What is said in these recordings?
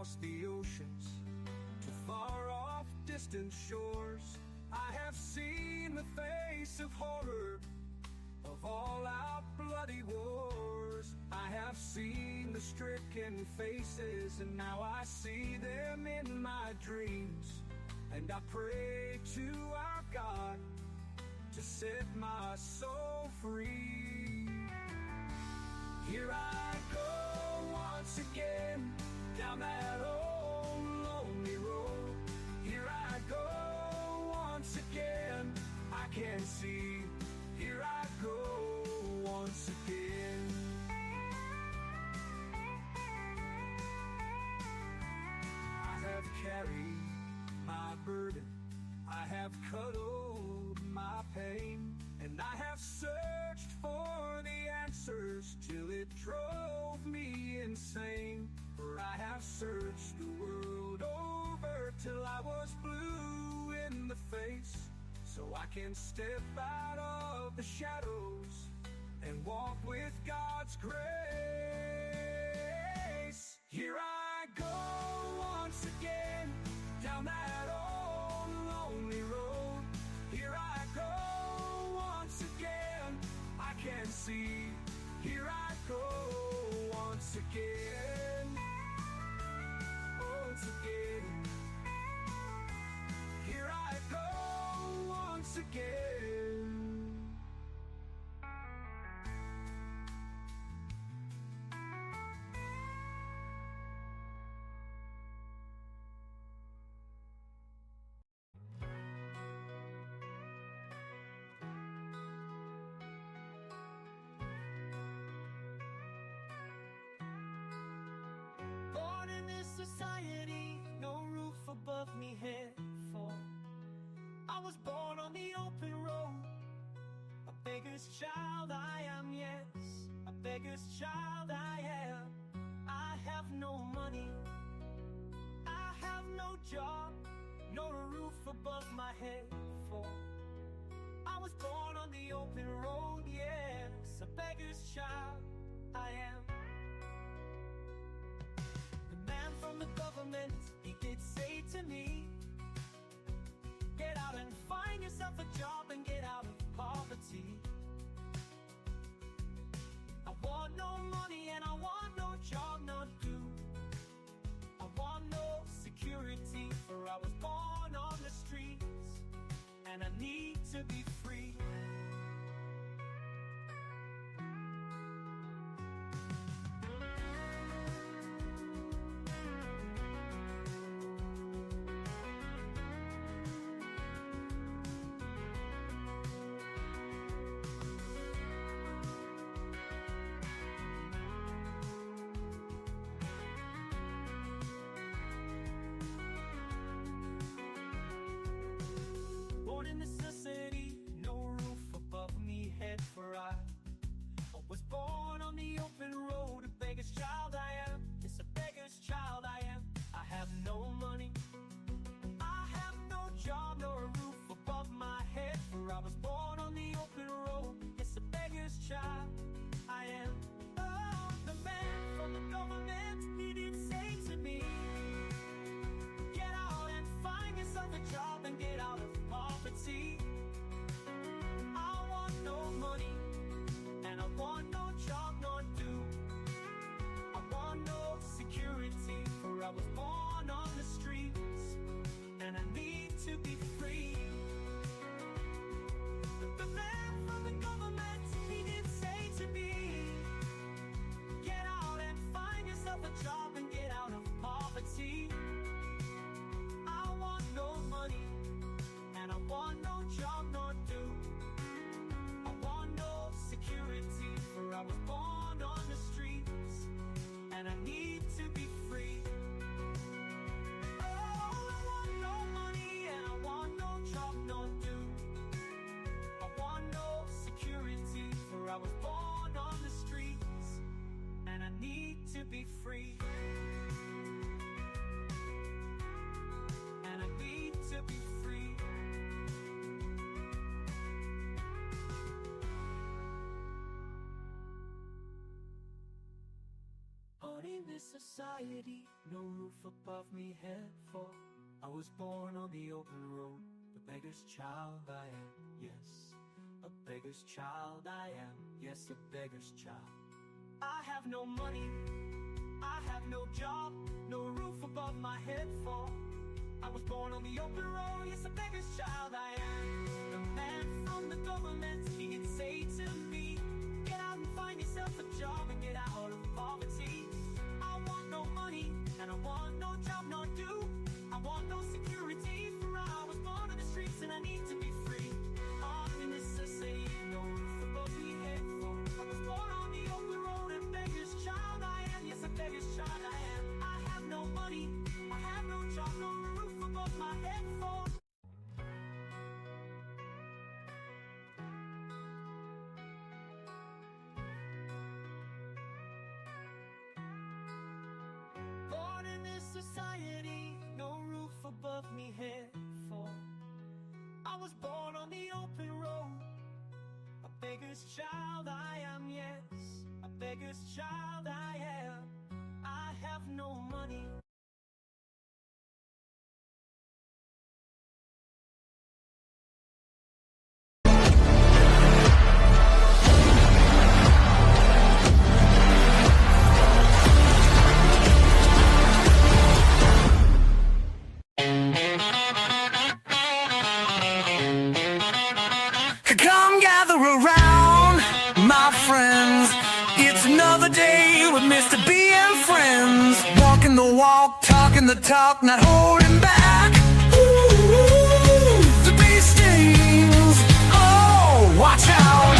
across the oceans to far off distant shores. I have seen the face of horror of all-out bloody wars. I have seen the stricken faces, and now I see them in my dreams. And I pray to our God to set my soul free. Here I go once again, down that old lonely road. Here I go once again, I can see. Here I go once again. I have carried my burden, I have cuddled my pain, and I have searched for the answers till it drove me insane. For I have searched the world over till I was blue in the face, so I can step out of the shadows and walk with God's grace. Here I go once again, down that old lonely road. Here I go once again, I can see. Here I go once again, once again. Here I go once again. Born in this society, no roof above me head for. I was born on the open road, a beggar's child I am, yes, a beggar's child I am. I have no money, I have no job, no roof above my head for. I was born on the open road, yes, a beggar's child I am. The man from the government, he did say to me, get out and find yourself a job and get out of poverty. I want no money and I want no job, not do. I want no security, for I was born on the streets, and I need to be free. For I was born on the open road, a beggar's child I am, yes, a beggar's child I am. I have no money, I have no job, nor a roof above my head, for I was born on the open road, yes, a beggar's child I am. Oh, the man from the government, he did say to me, get out and find yourself a job and get out of poverty. No money, and I want no job, nor do. I want no security, for I was born on the streets, and I need to be free. The man from the government, he did say to me, get out and find yourself a job and get out of poverty. I want no money, and I want no job, nor do. Security, for I was born on the streets, and I need to be free. Oh, I want no money, and I want no job, nor do. I want no security, for I was born on the streets, and I need to be free. And I need to be free. Born in this society, no roof above me head for. I was born on the open road, the beggar's child I am, yes. A beggar's child I am, yes, a beggar's child. I have no money, I have no job, no roof above my head for. I was born on the open road, yes, a beggar's child I am. The man from the government, he'd say to me, get out and find yourself a job and get out of poverty. I want no money, and I want no job, nor do I want no security, for I was born on the streets and I need to be free. Off in this society, no roof above me head for. I was born on the open road, a beggar's child I am, yes, a beggar's child I am. I have no money, I have no job, no roof above my head for. Born in this society, no roof above me head for. I was born on the open road, a beggar's child I am, yes, a beggar's child I am. I have no money. Come gather around, my friends. It's another day with Mr. B and friends. Walking the walk, talking the talk, not holding back. Ooh, the bee stings. Oh, watch out.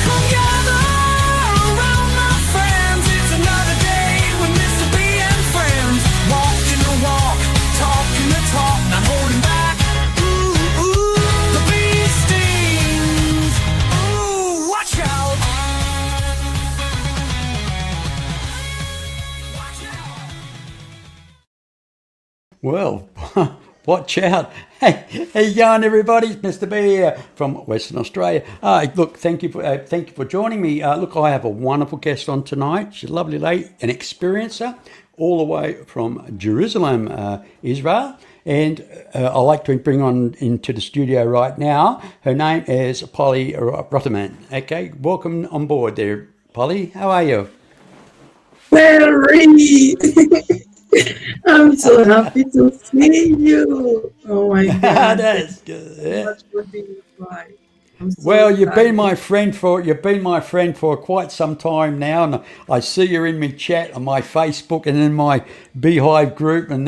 Come gather around, my friends. It's another day with Mr. B and friends. Walking the walk, talking the talk, not holding back. Ooh, ooh, the bee stings. Ooh, watch out. Watch out. Well, watch out. Hey, how you going, everybody? It's Mr. B here from Western Australia. Look, thank you for joining me. Look, I have a wonderful guest on tonight. She's a lovely lady, an experiencer, all the way from Jerusalem, Israel. And I'd like to bring on into the studio right now. Her name is Polly Rottermann. Okay, welcome on board there, Polly. How are you? Mary, I'm so happy to see you. Oh my God, thank That's you good. so Yeah. much for being invited. I'm so Well, you've been my excited. friend for quite some time now, and I see you're in my chat on my Facebook and in my Beehive group and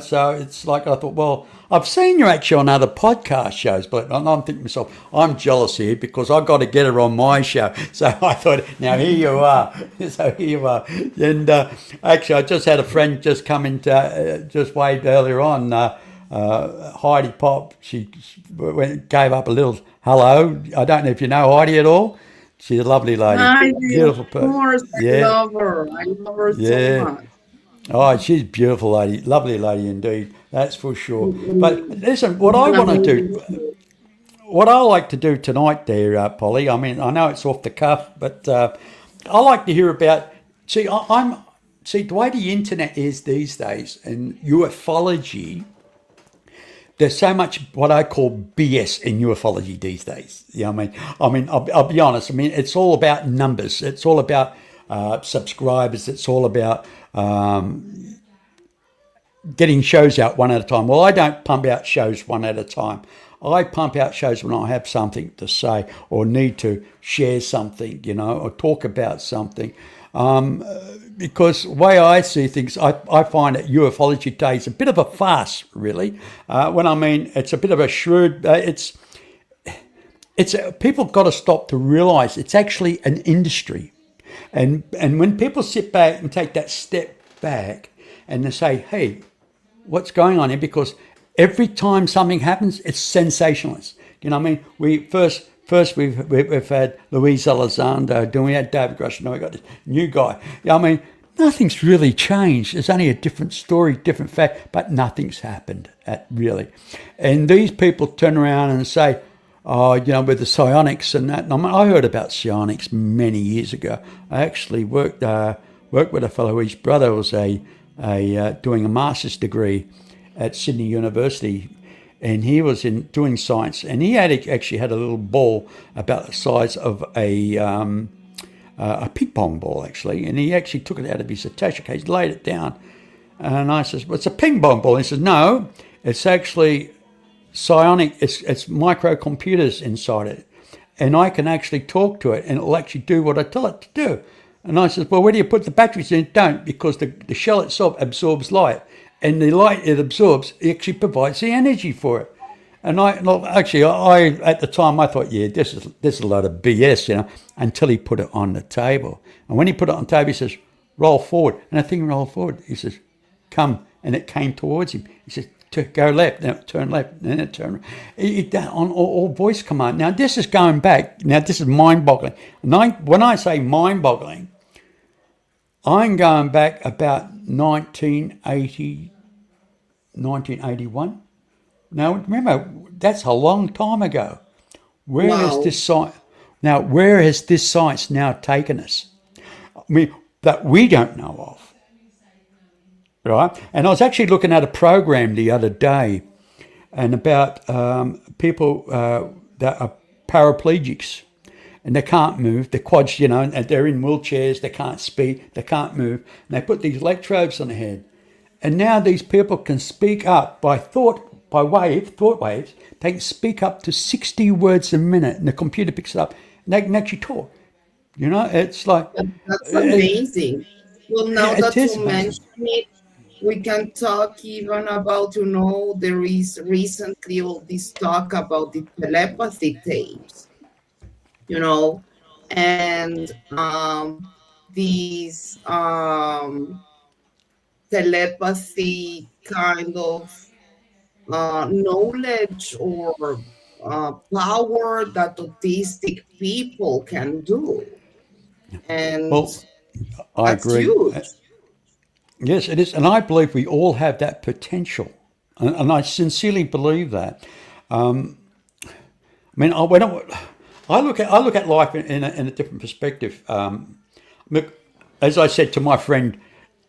so it's like I thought, well, I've seen you actually on other podcast shows, but I'm thinking to myself, I'm jealous here because I've got to get her on my show. So I thought, now here you are. So here you are. And actually, I just had a friend just come into, just waved earlier on, Heidi Pop. She gave up a little hello. I don't know if you know Heidi at all. She's a lovely lady, Heidi, of beautiful person. course, I Yeah, love her. I love her so yeah. much. Oh, she's a beautiful lady, lovely lady indeed. That's for sure. But Mm, listen, what I She's want to do, amazing. what I like to do tonight, there, Polly. I mean, I know it's off the cuff, but I like to hear about. See the way the internet is these days, and ufology. There's so much what I call BS in ufology these days. You know what I mean? I'll be honest. I mean, it's all about numbers. It's all about subscribers. It's all about getting shows out one at a time. Well, I don't pump out shows one at a time. I pump out shows when I have something to say or need to share something, or talk about something. Because the way I see things, I find that ufology today is a bit of a farce, really. When I mean it's a bit of a shrewd, people got to stop to realise it's actually an industry, and when people sit back and take that step back and they say, hey, what's going on here? Because every time something happens, it's sensationalist. You know what I mean? We first First, we've had Luis Elizondo, then we had David Grush, now we got this new guy. Yeah, I mean, nothing's really changed. It's only a different story, different fact, but nothing's happened really. And these people turn around and say, oh, with the psionics and that. And I heard about psionics many years ago. I actually worked with a fellow whose brother was doing a master's degree at Sydney University, and he was doing science, and he actually had a little ball about the size of a ping pong ball, actually, and he actually took it out of his attaché case, laid it down, and I says, well, it's a ping pong ball. And he says, no, it's actually psionic, it's microcomputers inside it, and I can actually talk to it, and it'll actually do what I tell it to do. And I said, well, where do you put the batteries in? Don't, because the shell itself absorbs light, and the light it absorbs actually provides the energy for it. And I at the time I thought, yeah, this is a lot of BS, until he put it on the table. And when he put it on the table, he says, roll forward, and the thing rolled forward. He says, come, and it came towards him. He says, to go left, then it turned left, then it turned right. On all voice command. Now this is going back. Now this is mind-boggling. When I say mind-boggling, I'm going back about 1980, 1981. Now remember, that's a long time ago. Where has this science? Now where has this science now taken us? I mean, that we don't know of. Right, and I was actually looking at a program the other day, and about people that are paraplegics, and they can't move. They're quads, and they're in wheelchairs. They can't speak. They can't move. And they put these electrodes on the head, and now these people can speak up by thought waves. They can speak up to 60 words a minute, and the computer picks it up, and they can actually talk. It's like That's amazing. Well, now it that is you amazing. mention it, we can talk even about, there is recently all this talk about the telepathy tapes, you know, and these telepathy kind of knowledge or power that autistic people can do. And Well, I that's agree. huge. Yes, it is, and I believe we all have that potential, and I sincerely believe that. I mean, I look at life in a different perspective. Look, as I said to my friend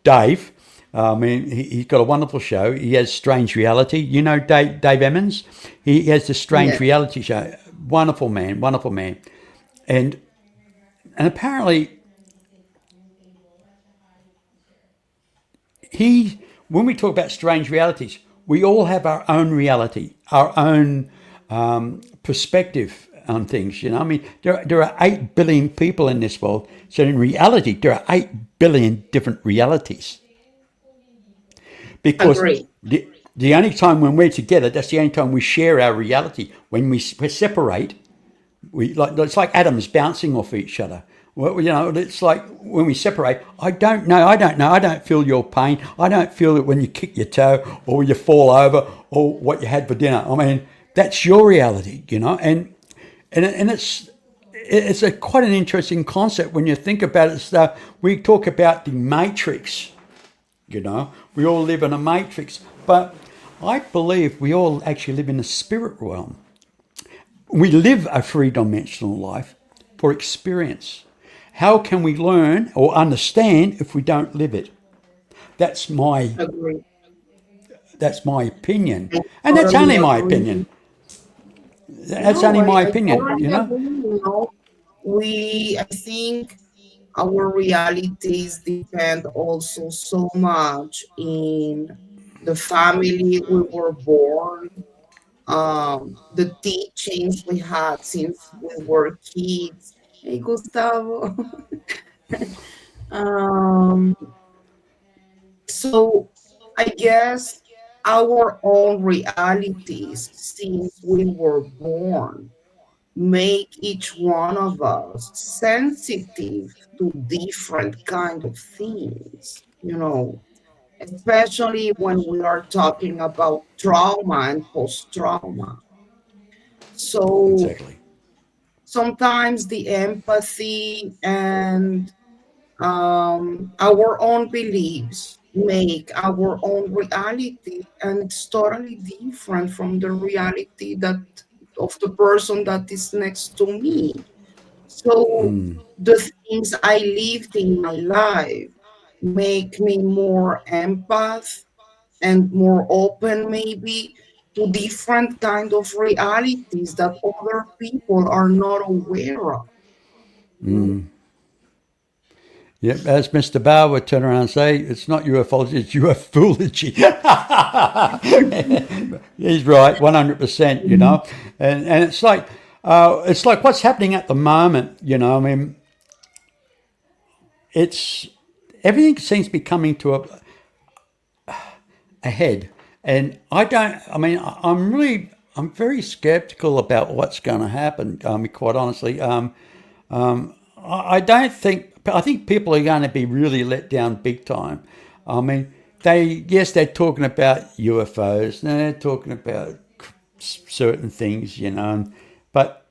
Dave, I mean, he's got a wonderful show. He has Strange Reality. You know Dave Emmons? He has the Strange Yeah, Reality show. Wonderful man, wonderful man. And apparently when we talk about strange realities, we all have our own reality, our own perspective on things. I mean, there are 8 billion people in this world. So in reality, there are 8 billion different realities. Because agree. the only time when we're together, that's the only time we share our reality. When we separate, it's like atoms bouncing off each other. Well, it's like when we separate. I don't know. I don't feel your pain. I don't feel it when you kick your toe or you fall over or what you had for dinner. I mean, that's your reality, and it's quite an interesting concept when you think about it. So we talk about the matrix. We all live in a matrix, but I believe we all actually live in a spirit realm. We live a three-dimensional life for experience. How can we learn or understand if we don't live it? That's my Agree. that's my opinion, I and that's totally only my agree. opinion. That's No, only my I opinion. totally agree. I think our realities depend also so much in the family we were born, the teachings we had since we were kids. Hey, Gustavo. um, so I guess our own realities since we were born make each one of us sensitive to different kind of things, especially when we are talking about trauma and post-trauma. So Exactly. sometimes the empathy and our own beliefs make our own reality, and it's totally different from the reality that of the person that is next to me. So the things I lived in my life make me more empath and more open maybe to different kind of realities that other people are not aware of. Yep, as Mr. Bauer would turn around and say, it's not ufology, it's ufology. He's right, 100%, you Mhm. know. And it's like what's happening at the moment, you know. I mean, it's everything seems to be coming to a head. And I don't, I mean, I'm very skeptical about what's going to happen, quite honestly. I don't think. I think people are going to be really let down big time. I mean, yes, they're talking about UFOs and they're talking about certain things, you know, but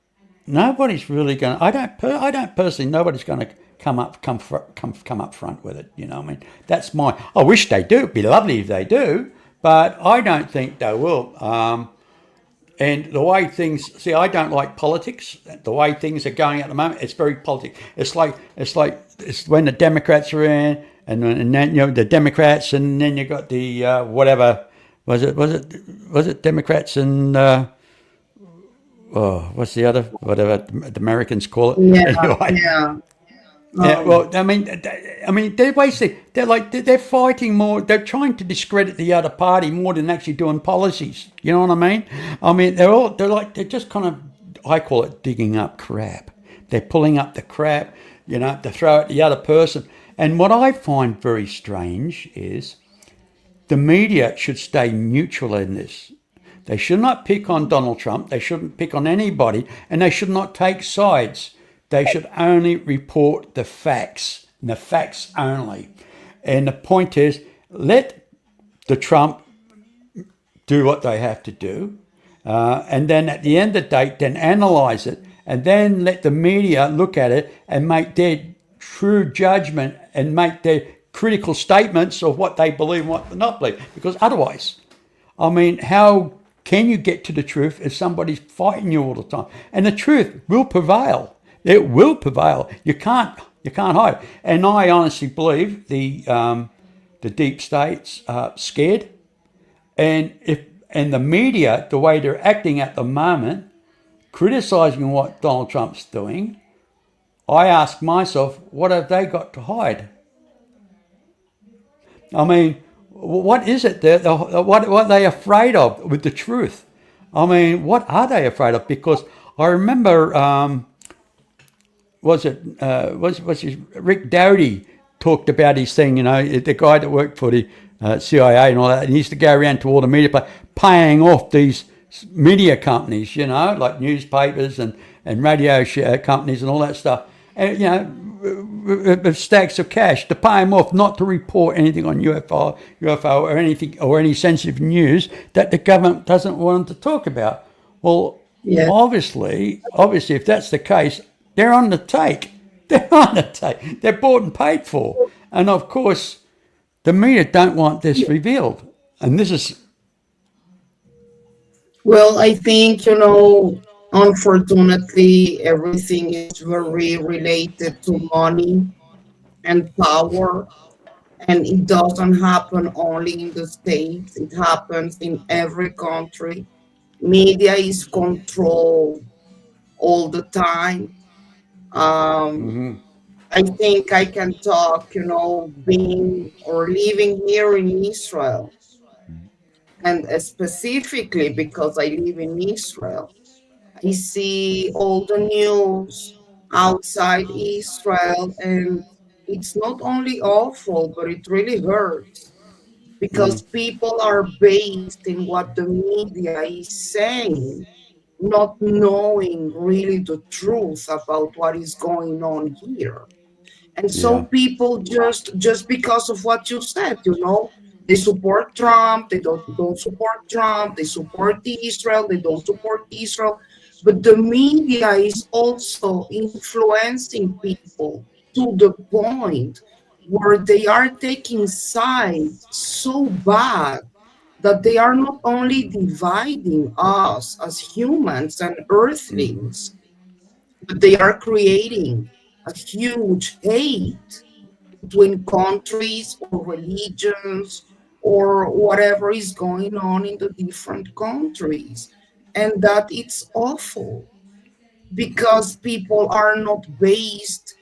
nobody's really going. I don't personally. Nobody's going to come up front with it. You know, I mean, that's my. I wish they do. It'd be lovely if they do, but I don't think they will. And the way things, see, I don't like politics. The way things are going at the moment, it's very politics. It's when the Democrats are in, and then you know the Democrats, and then you got the whatever was it Democrats and oh, what's the other whatever the Americans call it Yeah, anyway. yeah. Yeah, Um, well, I mean, they're basically they're fighting more. They're trying to discredit the other party more than actually doing policies. You know what I mean? I mean, they're just kind of, I call it digging up crap. They're pulling up the crap, you know, to throw at the other person. And what I find very strange is the media should stay neutral in this. They should not pick on Donald Trump. They shouldn't pick on anybody, and they should not take sides. They should only report the facts, and the facts only. And the point is, let the Trump do what they have to do, and then at the end of the day, then analyze it, and then let the media look at it and make their true judgment and make their critical statements of what they believe and what they not believe. Because otherwise, I mean, how can you get to the truth if somebody's fighting you all the time? And the truth will prevail. It will prevail. You can't hide. And I honestly believe the deep states are scared, and the media, the way they're acting at the moment, criticizing what Donald Trump's doing, I ask myself, what have they got to hide? I mean, what is it that what are they afraid of with the truth? I mean, what are they afraid of? Because I remember, was his, Rick Dowdy talked about his thing, you know, the guy that worked for the CIA and all that, and he used to go around to all the media, paying off these media companies, you know, like newspapers and radio companies and all that stuff, and you know, with stacks of cash to pay them off not to report anything on UFO or anything or any sensitive news that the government doesn't want them to talk about. Well, yeah. obviously, if that's the case, they're on the take. They're on the take. They're bought and paid for, and of course, the media don't want this revealed. And this is, Well, I think, unfortunately, everything is very related to money and power. And it doesn't happen only in the States, it happens in every country. Media is controlled all the time. Um, I think I can talk, being or living here in Israel, and specifically because I live in Israel. I see all the news outside Israel, and it's not only awful, but it really hurts because people are based in what the media is saying, not knowing really the truth about what is going on here. And so yeah, people just because of what you said, they support Trump, they don't support Trump, they support Israel, they don't support Israel. But the media is also influencing people to the point where they are taking sides so bad that they are not only dividing us as humans and earthlings, but they are creating a huge hate between countries or religions or whatever is going on in the different countries. And that it's awful because people are not based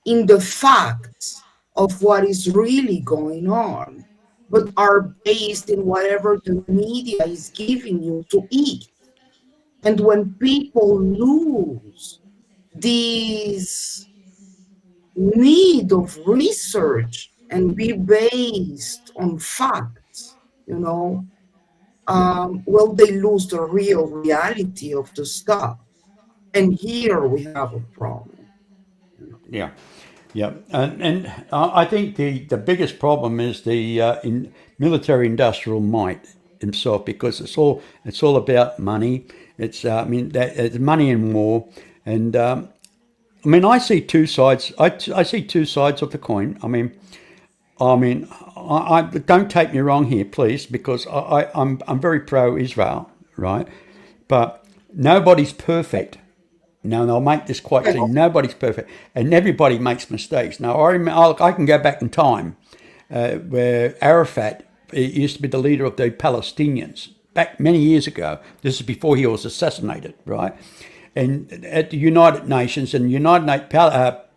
in the facts of what is really going on, but are based in whatever the media is giving you to eat. And when people lose this need of research and be based on facts, you know, well, they lose the real reality of the stuff. And here we have a problem. You know. Yeah, yeah, and I think the biggest problem is the in military industrial might himself, because it's all about money. It's I mean that it's money in war, and I mean I see two sides. I see two sides of the coin. I don't take me wrong here, please, because I'm very pro Israel, right? But nobody's perfect. Now, and I'll make this quite clear: nobody's perfect, and everybody makes mistakes. Now, I can go back in time where Arafat used to be the leader of the Palestinians back many years ago. This is before he was assassinated, right? And at the United Nations, and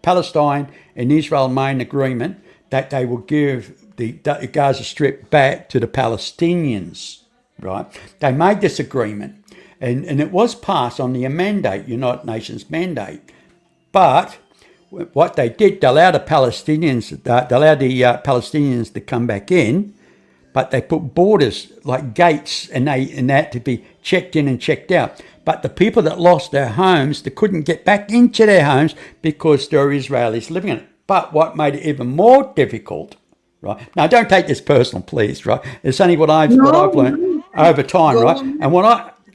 Palestine and Israel made an agreement that they will give the Gaza Strip back to the Palestinians, right? They made this agreement, and it was passed on the mandate, United Nations mandate. But what they did, they allowed the Palestinians to come back in, but they put borders like gates, and they had to be checked in and checked out. But the people that lost their homes, they couldn't get back into their homes because there were Israelis living in it. But what made it even more difficult, right? Now, don't take this personal, please, right? It's only what I've No, learned no, over time, go right? on.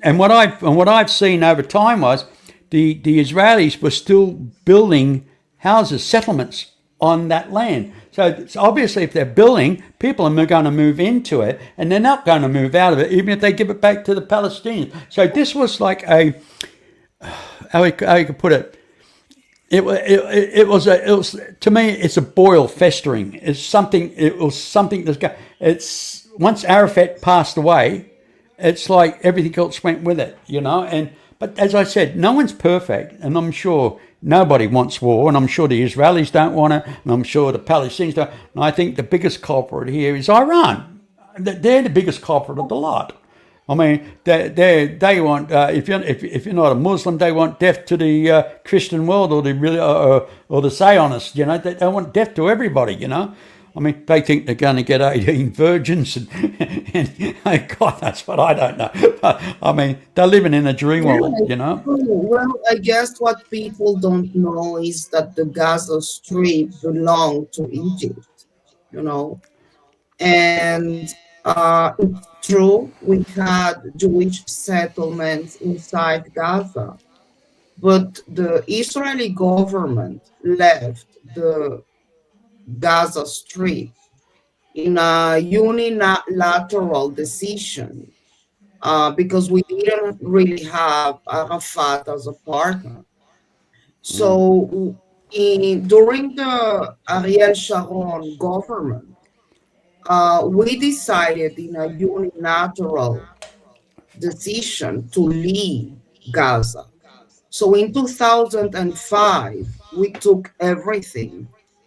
And what I've seen over time was the Israelis were still building houses, settlements on that land. So it's obviously, if they're building, people are going to move into it, and they're not going to move out of it, even if they give it back to the Palestinians. So this was like a, how you could put it. It was to me, it's a boil festering. It was something that's got. It's once Arafat passed away, it's like everything else went with it. And but as I said, no one's perfect, and I'm sure nobody wants war, and I'm sure the Israelis don't want it, and I'm sure the Palestinians don't. And I think the biggest culprit here is Iran. They're the biggest culprit of the lot. I mean, they want if you're not a Muslim, they want death to the Christian world, or the Zionists. They want death to everybody. I mean, they think they're going to get 18 virgins, and oh God, that's what I don't know. But, I mean, they're living in a dream Yeah, world. true. Well, I guess what people don't know is that the Gaza Strip belonged to Egypt, you know, and it's true, we had Jewish settlements inside Gaza, but the Israeli government left the Gaza Strip in a unilateral decision because we didn't really have Arafat as a partner. So during the Ariel Sharon government, we decided in a unilateral decision to leave Gaza. So in 2005, we took everything.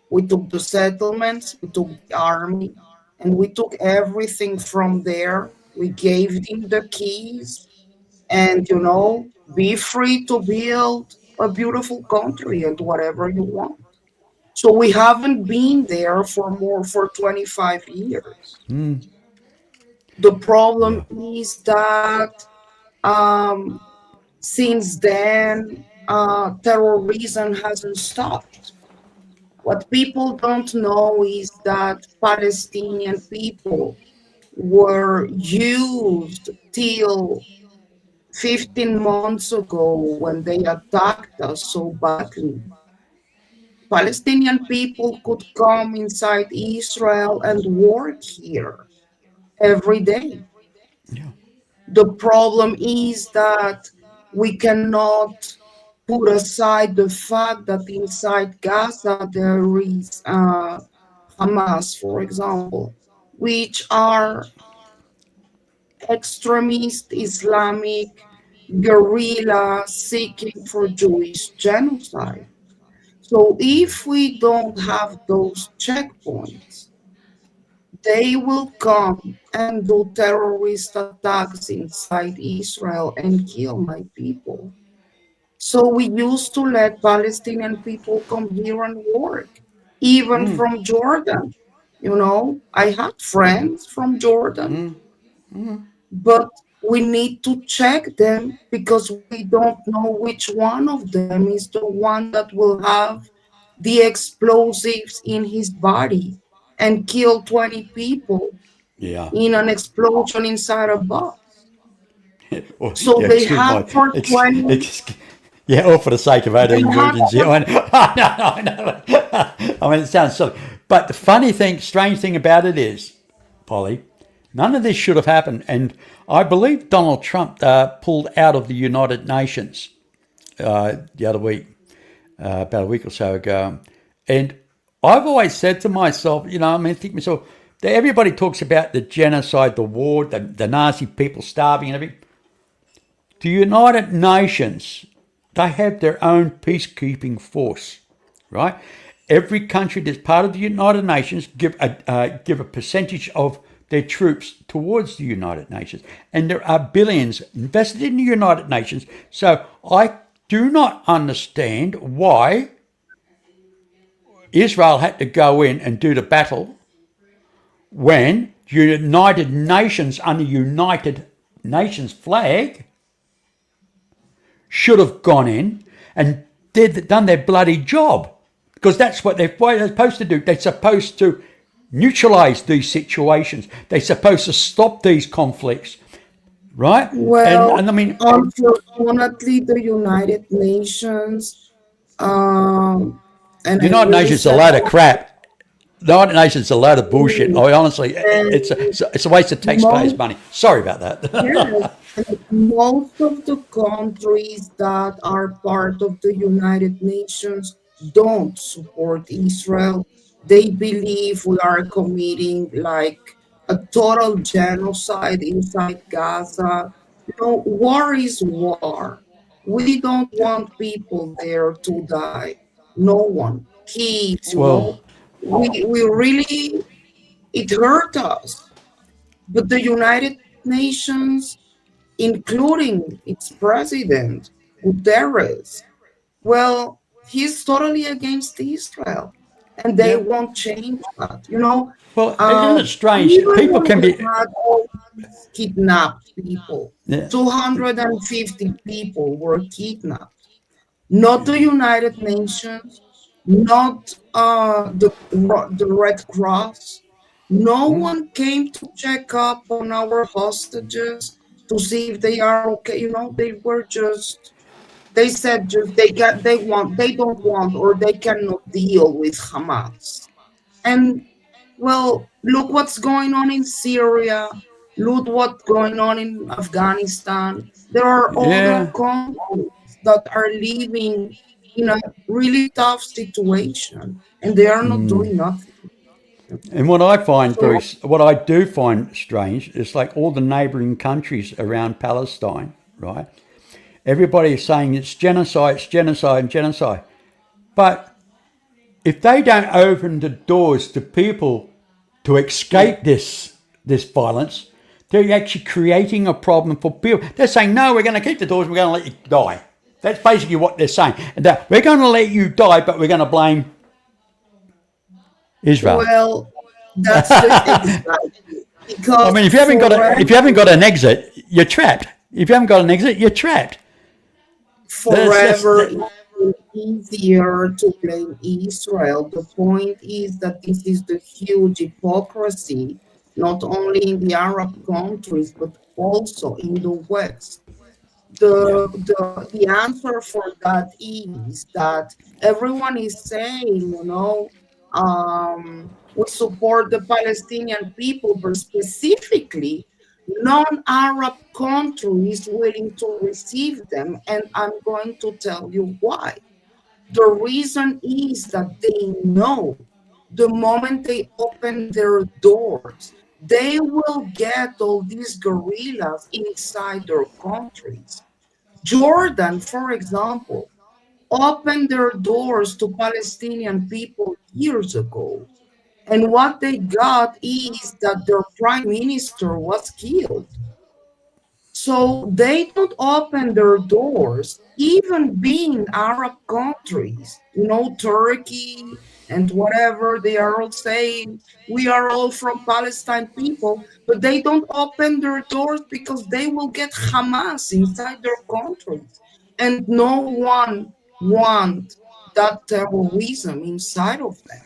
We took the settlements, we took the army, and we took everything from there. We gave them the keys, and be free to build a beautiful country and whatever you want. So we haven't been there for 25 years. The problem Yeah. is that um, since then, terrorism hasn't stopped. What people don't know is that Palestinian people were used till 15 months ago when they attacked us so badly. Palestinian people could come inside Israel and work here every day. Yeah. The problem is that we cannot put aside the fact that inside Gaza there is Hamas, for example, which are extremist Islamic guerrilla seeking for Jewish genocide. So if we don't have those checkpoints, they will come and do terrorist attacks inside Israel and kill my people. So we used to let Palestinian people come here and work, even from Jordan. I had friends from Jordan, but we need to check them because we don't know which one of them is the one that will have the explosives in his body and kill 20 people Yeah. in an explosion inside a bus. Or, So yeah, they excuse have my, for 20, yeah, all for the sake of they adding have ingredients. for, Yeah, I know. I mean, it sounds silly. But the funny thing, strange thing about it is, Polly, none of this should have happened. And I believe Donald Trump pulled out of the United Nations the other week, about a week or so ago. And I've always said to myself, I mean, think to myself, that everybody talks about the genocide, the war, the Nazi people starving and everything. The United Nations, they have their own peacekeeping force, right? Every country that's part of the United Nations give a percentage of their troops towards the United Nations, and there are billions invested in the United Nations. So I do not understand why Israel had to go in and do the battle when United Nations under United Nations flag should have gone in and done their bloody job, because that's what they're supposed to do. They're supposed to neutralize these situations. They're supposed to stop these conflicts, right? And well, I mean, unfortunately, the United Nations, um, and I United really Nations is a said load of that, crap. The United Nations is a load of bullshit. I honestly, it's and it's a waste of taxpayers' most money. Sorry about that. Yes, and most of the countries that are part of the United Nations don't support Israel. They believe we are committing like a total genocide inside Gaza. War is war. We don't want people there to die. No one. Kids, Well, we really, it hurt us. But the United Nations, including its president, Guterres, well, he's totally against Israel, and they yeah. won't change that. Well, isn't it strange? Even People when can we be. had all these kidnapped people, Yeah. 250 people were kidnapped. Not the United Nations, not the Red Cross. No one came to check up on our hostages to see if they are okay. They were just, they said just they don't want or they cannot deal with Hamas. And well, look what's going on in Syria. Look what's going on in Afghanistan. There are other Yeah. countries that are living in a really tough situation and they are not doing nothing. And what I find So, what I do find strange is like all the neighbouring countries around Palestine, right? Everybody is saying it's genocide, and genocide. But if they don't open the doors to people to escape this violence, they're actually creating a problem for people. They're saying, no, we're going to keep the doors and we're going to let you die. That's basically what they're saying. And that we're going to let you die, but we're going to blame Israel. well, that's the exactly I because mean, if you haven't got an exit, you're trapped. If you haven't got an exit, you're trapped. forever That, it's easier to blame Israel. The point is that this is the huge hypocrisy, not only in the Arab countries, but also in the West. The answer for that is that everyone is saying, we support the Palestinian people, but specifically, non-Arab countries willing to receive them, and I'm going to tell you why. The reason is that they know the moment they open their doors, they will get all these guerrillas inside their countries. Jordan, for example, opened their doors to Palestinian people years ago. And what they got is that their prime minister was killed. So they don't open their doors, even being Arab countries, Turkey and whatever they are all saying, we are all from Palestine people, but they don't open their doors because they will get Hamas inside their countries. And no one want that terrorism inside of them.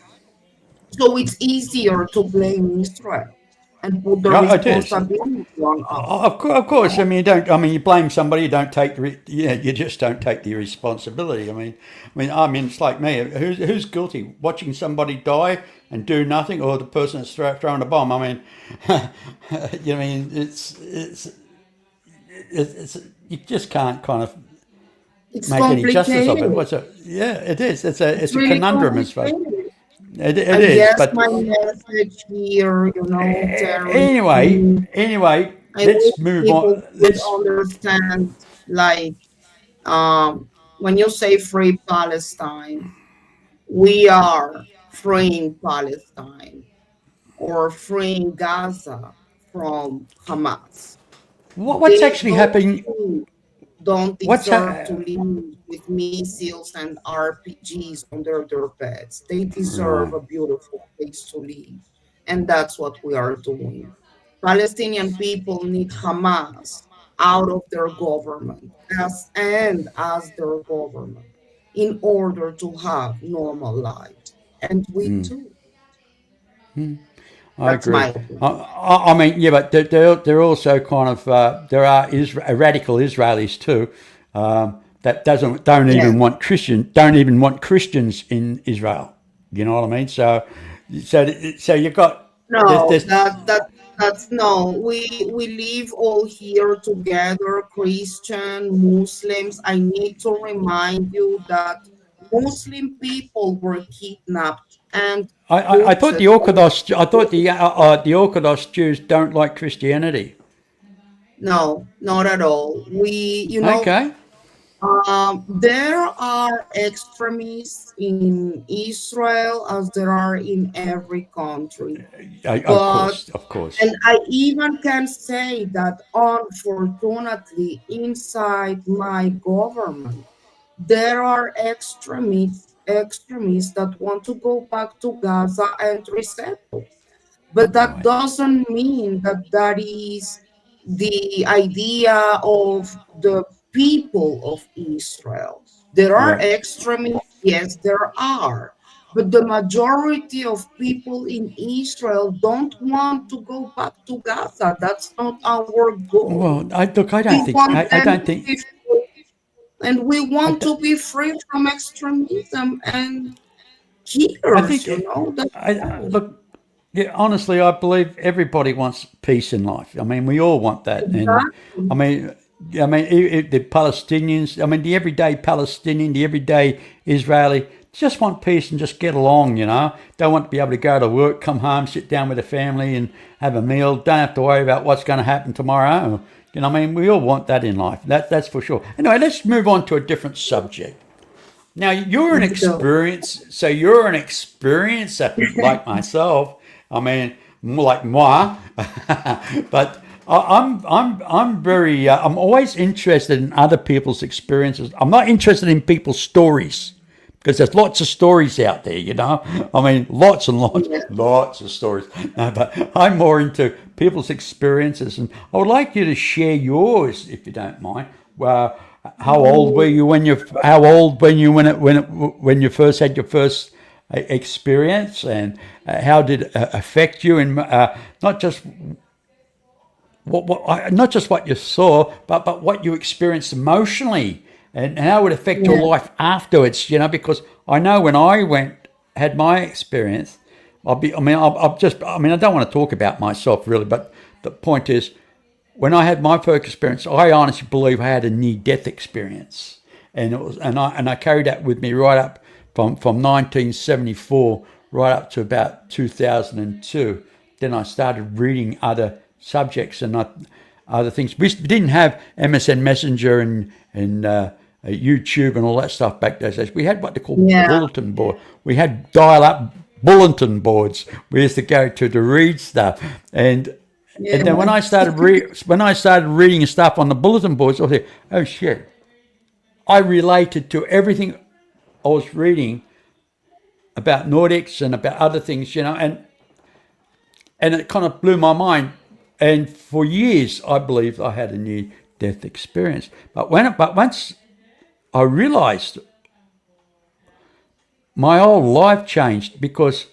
So it's easier to blame Israel and put the Yeah, it is. responsibility on us. Of course. I mean, you don't. I mean, you blame somebody. You don't take. Yeah, you just don't take the responsibility. I mean, it's like me. Who's guilty? Watching somebody die and do nothing, or the person that's throwing a bomb? I mean, you mean it's you just can't kind of It's make any justice of it. complicated. What's it? Yeah, it is. It's It's a really conundrum as far. complicated. It I is. guess But my message here, Terry, anyway, I wish let's move on. people could understand, like, when you say free Palestine, we are freeing Palestine or freeing Gaza from Hamas. What's actually Those happening? two don't What's deserve to ha- live with missiles and RPGs under their beds. They deserve Right. a beautiful place to live. And that's what we are doing. Palestinian people need Hamas out of their government as their government in order to have normal lives. And we too. I That's agree. my opinion. I mean, yeah, but they're also kind of there are radical Israelis too that don't Yes. even want Christians in Israel. You know what I mean? So you got there's No, this. that's no. We live all here together, Christian, Muslims. I need to remind you that Muslim people were kidnapped and I put thought on I thought the Orthodox Jews don't like Christianity. no, not at all. Okay. There are extremists in Israel as there are in every country. Of But course, of course. And I even can say that unfortunately, inside my government, there are extremists that want to go back to Gaza and resettle. But that Right. doesn't mean that that is the idea of the people of Israel. There are Yeah. extremists, yes, there are. But the majority of people in Israel don't want to go back to Gaza. That's not our goal. Well, I We don't think want I them don't to think be free, and we I, want don't- to be free from extremism and I killers, think that's all. look. Yeah, honestly, I believe everybody wants peace in life. I mean, we all want that, and I Exactly. mean, the Palestinians. I mean, the everyday Palestinian, the everyday Israeli, just want peace and just get along. Don't want to be able to go to work, come home, sit down with a family, and have a meal. Don't have to worry about what's going to happen tomorrow. I mean, we all want that in life. That's for sure. Anyway, let's move on to a different subject. Now So, you're an experiencer like myself. I mean, more like moi, but I'm very I'm always interested in other people's experiences. I'm not interested in people's stories because there's lots of stories out there. I mean, lots and lots, yeah. lots of stories. But I'm more into people's experiences, and I would like you to share yours if you don't mind. How old were you when you? How old when you first had your first experience, and how did it affect you? And not just not just what you saw, but what you experienced emotionally, and how it would affect your life afterwards. Because I know when I had my experience, I don't want to talk about myself really, but the point is, when I had my first experience, I honestly believe I had a near-death experience, and I carried that with me right up from 1974 right up to about 2002. Then I started reading other subjects and other things. We didn't have MSN Messenger and YouTube and all that stuff back those days. We had what they call bulletin board. We had dial-up bulletin boards. We used to go to read stuff, and then when I started reading stuff on the bulletin boards, I thought, oh shit, I related to everything I was reading about Nordics and about other things, and it kind of blew my mind. And for years, I believed I had a near-death experience. But once I realized, my whole life changed, because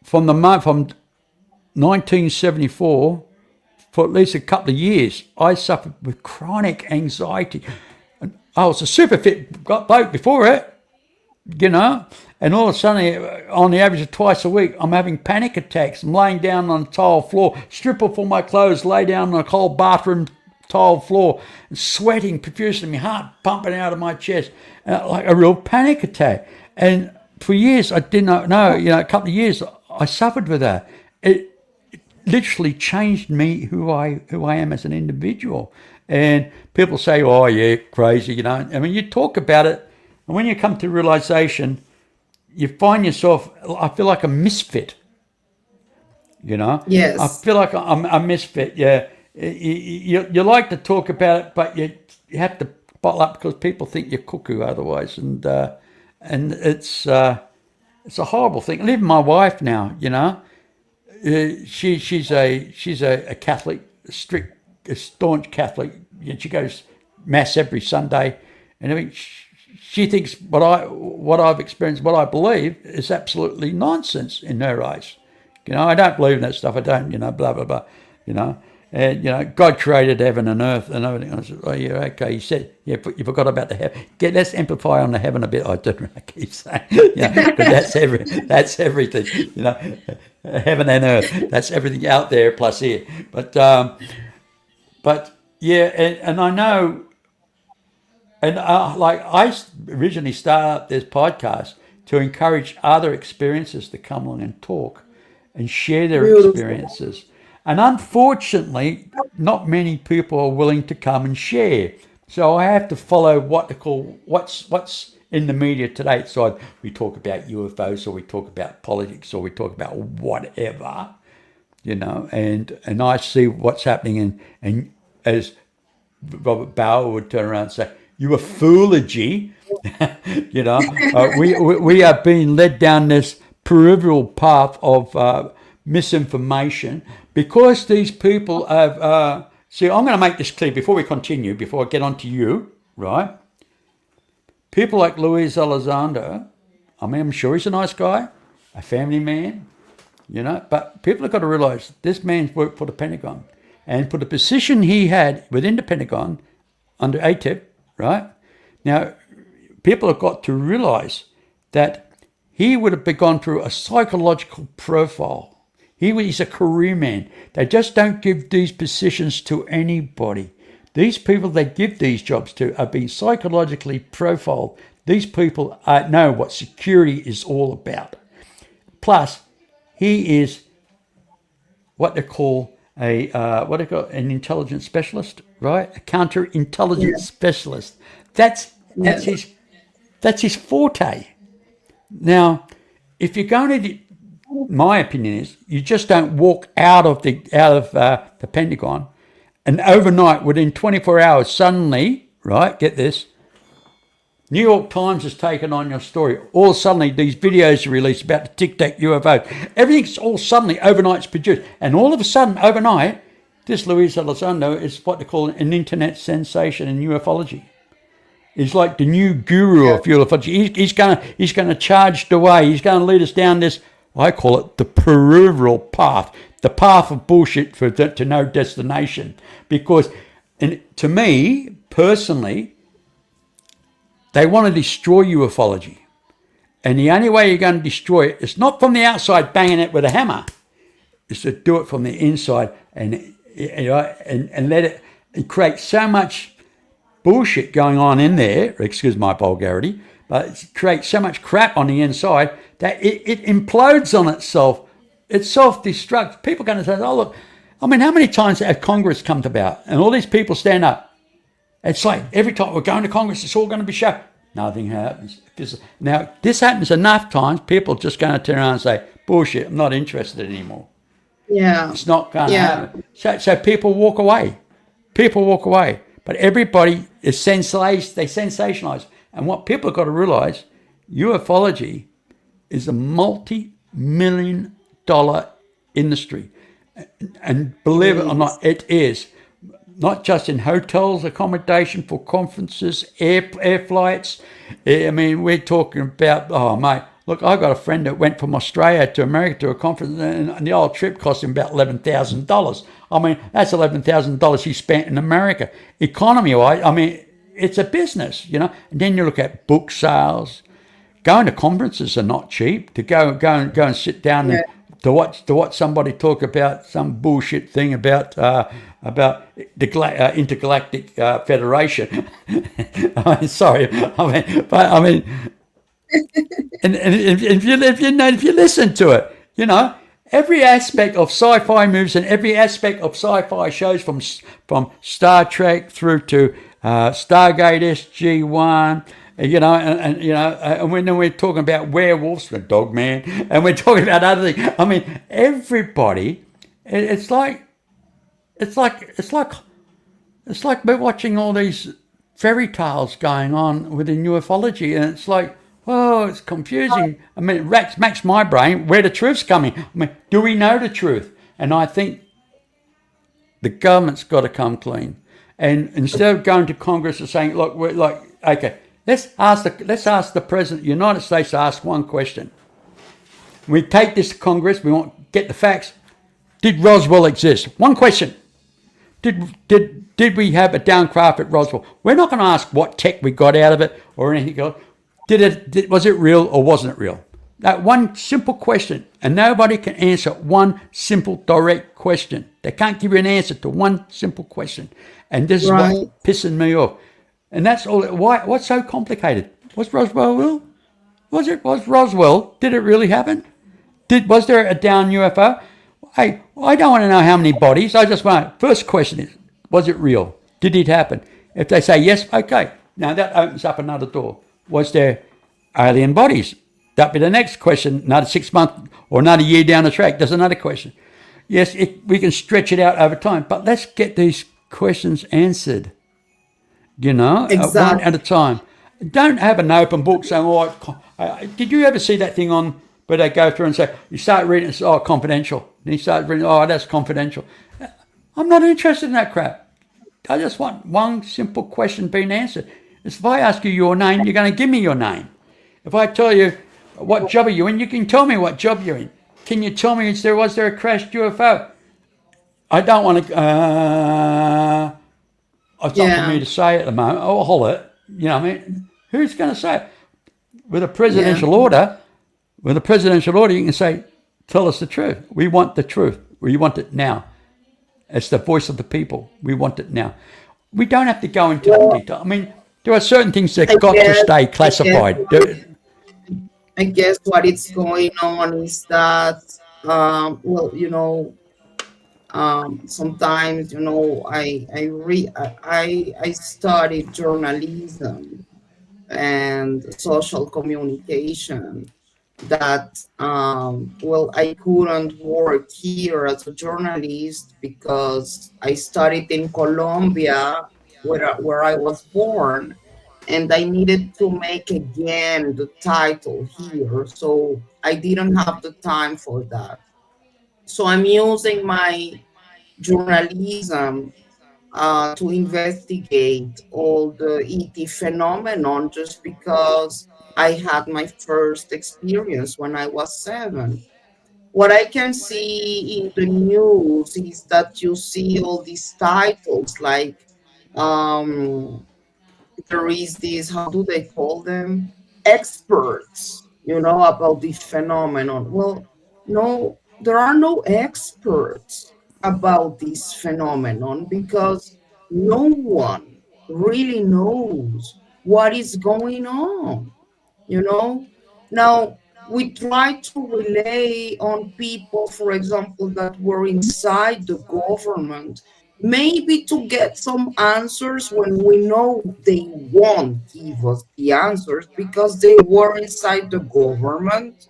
from 1974, for at least a couple of years, I suffered with chronic anxiety. And I was a super fit bloke before it, and all of a sudden, on the average of twice a week, I'm having panic attacks. I'm laying down on the tile floor, strip off all my clothes, lay down on a cold bathroom tile floor, and sweating profusely, my heart pumping out of my chest, like a real panic attack. And for years, I did not know, a couple of years, I suffered with that. It literally changed me, who I am as an individual. And people say, oh yeah, crazy, you talk about it, and when you come to realization, you find yourself, I feel like a misfit, Yes. I feel like I'm a misfit, yeah. You like to talk about it, but you have to bottle up, because people think you're cuckoo otherwise, and it's a horrible thing. And even my wife now, she's a Catholic, a staunch Catholic. She goes mass every Sunday, and everything. She thinks what I've experienced, what I believe, is absolutely nonsense in her eyes. I don't believe in that stuff. I don't, blah blah blah. And God created heaven and earth and everything. I said, oh yeah, okay. He said, yeah, but you forgot about the heaven. Let's amplify on the heaven a bit. I don't know. I keep saying, because that's everything. Heaven and earth. That's everything out there plus here. But yeah, and I know. And I originally started up this podcast to encourage other experiences to come along and talk and share their experiences. And unfortunately, not many people are willing to come and share. So I have to follow what's in the media today. So we talk about UFOs, or we talk about politics, or we talk about whatever, and I see what's happening, and as Robert Bauer would turn around and say, you a foology, we are being led down this peripheral path of misinformation, because these people have. See, I'm going to make this clear before we continue, before I get on to you, right? People like Luis Elizondo, I'm sure he's a nice guy, a family man, but people have got to realize this man's worked for the Pentagon, and for the position he had within the Pentagon under ATIP, right? Now, people have got to realize that he would have gone through a psychological profile. He's a career man. They just don't give these positions to anybody. These people they give these jobs to are being psychologically profiled. These people know what security is all about. Plus, he is what they call an intelligence specialist, right? A counterintelligence specialist. That's his forte. Now, if you're going to, my opinion is, you just don't walk out of the Pentagon, and overnight, within 24 hours, suddenly, right? Get this. New York Times has taken on your story. All suddenly, these videos are released about the Tic Tac UFO. Everything's all suddenly overnight's produced, and all of a sudden, overnight, this Luis Elizondo is what they call an internet sensation in ufology. He's like the new guru of ufology. He's going to charge the way. He's going to lead us down this, I call it the peripheral path, the path of bullshit to no destination. Because, and to me personally, they want to destroy ufology. And the only way you're going to destroy it is not from the outside banging it with a hammer, is to do it from the inside and let it create so much bullshit going on in there, excuse my vulgarity, but it creates so much crap on the inside that it implodes on itself. It self-destructs. People are going to say, oh, look, I mean, how many times have Congress come about and all these people stand up? It's like every time we're going to Congress, it's all going to be shut. Nothing happens. Now, this happens enough times, people are just going to turn around and say, bullshit, I'm not interested anymore. Yeah. It's not going to Yeah. happen. So people walk away. People walk away. But everybody is they sensationalize. And what people have got to realize, ufology is a multi-million-dollar industry. And believe it or not, it is. Not just in hotels, accommodation for conferences, air flights. I mean, we're talking about, oh, mate, look, I got a friend that went from Australia to America to a conference, and the old trip cost him about $11,000. I mean, that's $11,000 he spent in America. Economy-wise, I mean, it's a business, you know. And then you look at book sales. Going to conferences are not cheap. To go and sit down and to watch somebody talk about some bullshit thing about the intergalactic federation. Sorry, I mean, and if you listen to it, you know, every aspect of sci-fi movies and every aspect of sci-fi shows, from Star Trek through to Stargate SG-1. You know, and when we're talking about werewolves, with Dogman, and we're talking about other things. I mean, everybody, it's like we're watching all these fairy tales going on within ufology, and it's like, oh, it's confusing. I mean, it makes my brain where the truth's coming. I mean, do we know the truth? And I think the government's got to come clean, and instead of going to Congress and saying, look, we're like, okay. Let's ask the President of the United States to ask one question. We take this to Congress. We want to get the facts. Did Roswell exist? One question. Did we have a downcraft at Roswell? We're not going to ask what tech we got out of it or anything else. Was it real or wasn't it real? That one simple question, and nobody can answer one simple, direct question. They can't give you an answer to one simple question, and this is what's pissing me off. And that's all. Why? What's so complicated? Was Roswell real? Was Roswell? Did it really happen? Was there a down UFO? Hey, I don't want to know how many bodies. I just want. First question is, was it real? Did it happen? If they say yes, okay. Now that opens up another door. Was there alien bodies? That'd be the next question. Another 6 months or another year down the track. There's another question. Yes, we can stretch it out over time, but let's get these questions answered. You know, one at a time. Don't have an open book saying, oh, did you ever see that thing on where they go through and say, you start reading and say, oh, confidential. And you start reading, oh, that's confidential. I'm not interested in that crap. I just want one simple question being answered. If I ask you your name, you're going to give me your name. If I tell you what job are you in, you can tell me what job you're in. Can you tell me was there a crashed UFO? I don't want to... It's not for me to say at the moment. I'll holler it. You know what I mean? Who's going to say it? With a presidential order, you can say, tell us the truth. We want the truth. We want it now. It's the voice of the people. We want it now. We don't have to go into the detail. I mean, there are certain things that got to stay classified. I guess what is going on is that, well, you know, sometimes, you know, I studied journalism and social communication. That well, I couldn't work here as a journalist because I studied in Colombia, where I was born, and I needed to make again the title here, so I didn't have the time for that. So I'm using my journalism to investigate all the ET phenomenon just because I had my first experience when I was 7. What I can see in the news is that you see all these titles like um there is this, how do they call them, experts, about the phenomenon. Well, no, there are no experts about this phenomenon because no one really knows what is going on you know now we try to rely on people, for example, that were inside the government, maybe to get some answers when we know they won't give us the answers because they were inside the government,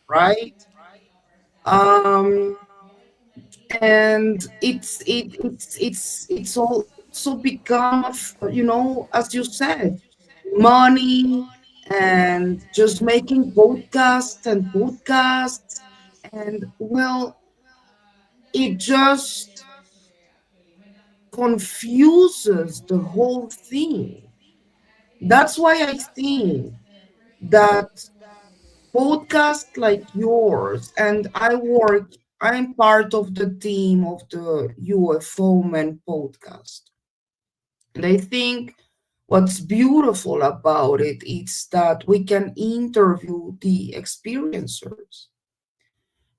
right? um and it's also become of, as you said, money, and just making podcasts, and well, it just confuses the whole thing. That's why I think that podcasts like yours, and I'm part of the team of the UFO Men podcast. And I think what's beautiful about it is that we can interview the experiencers.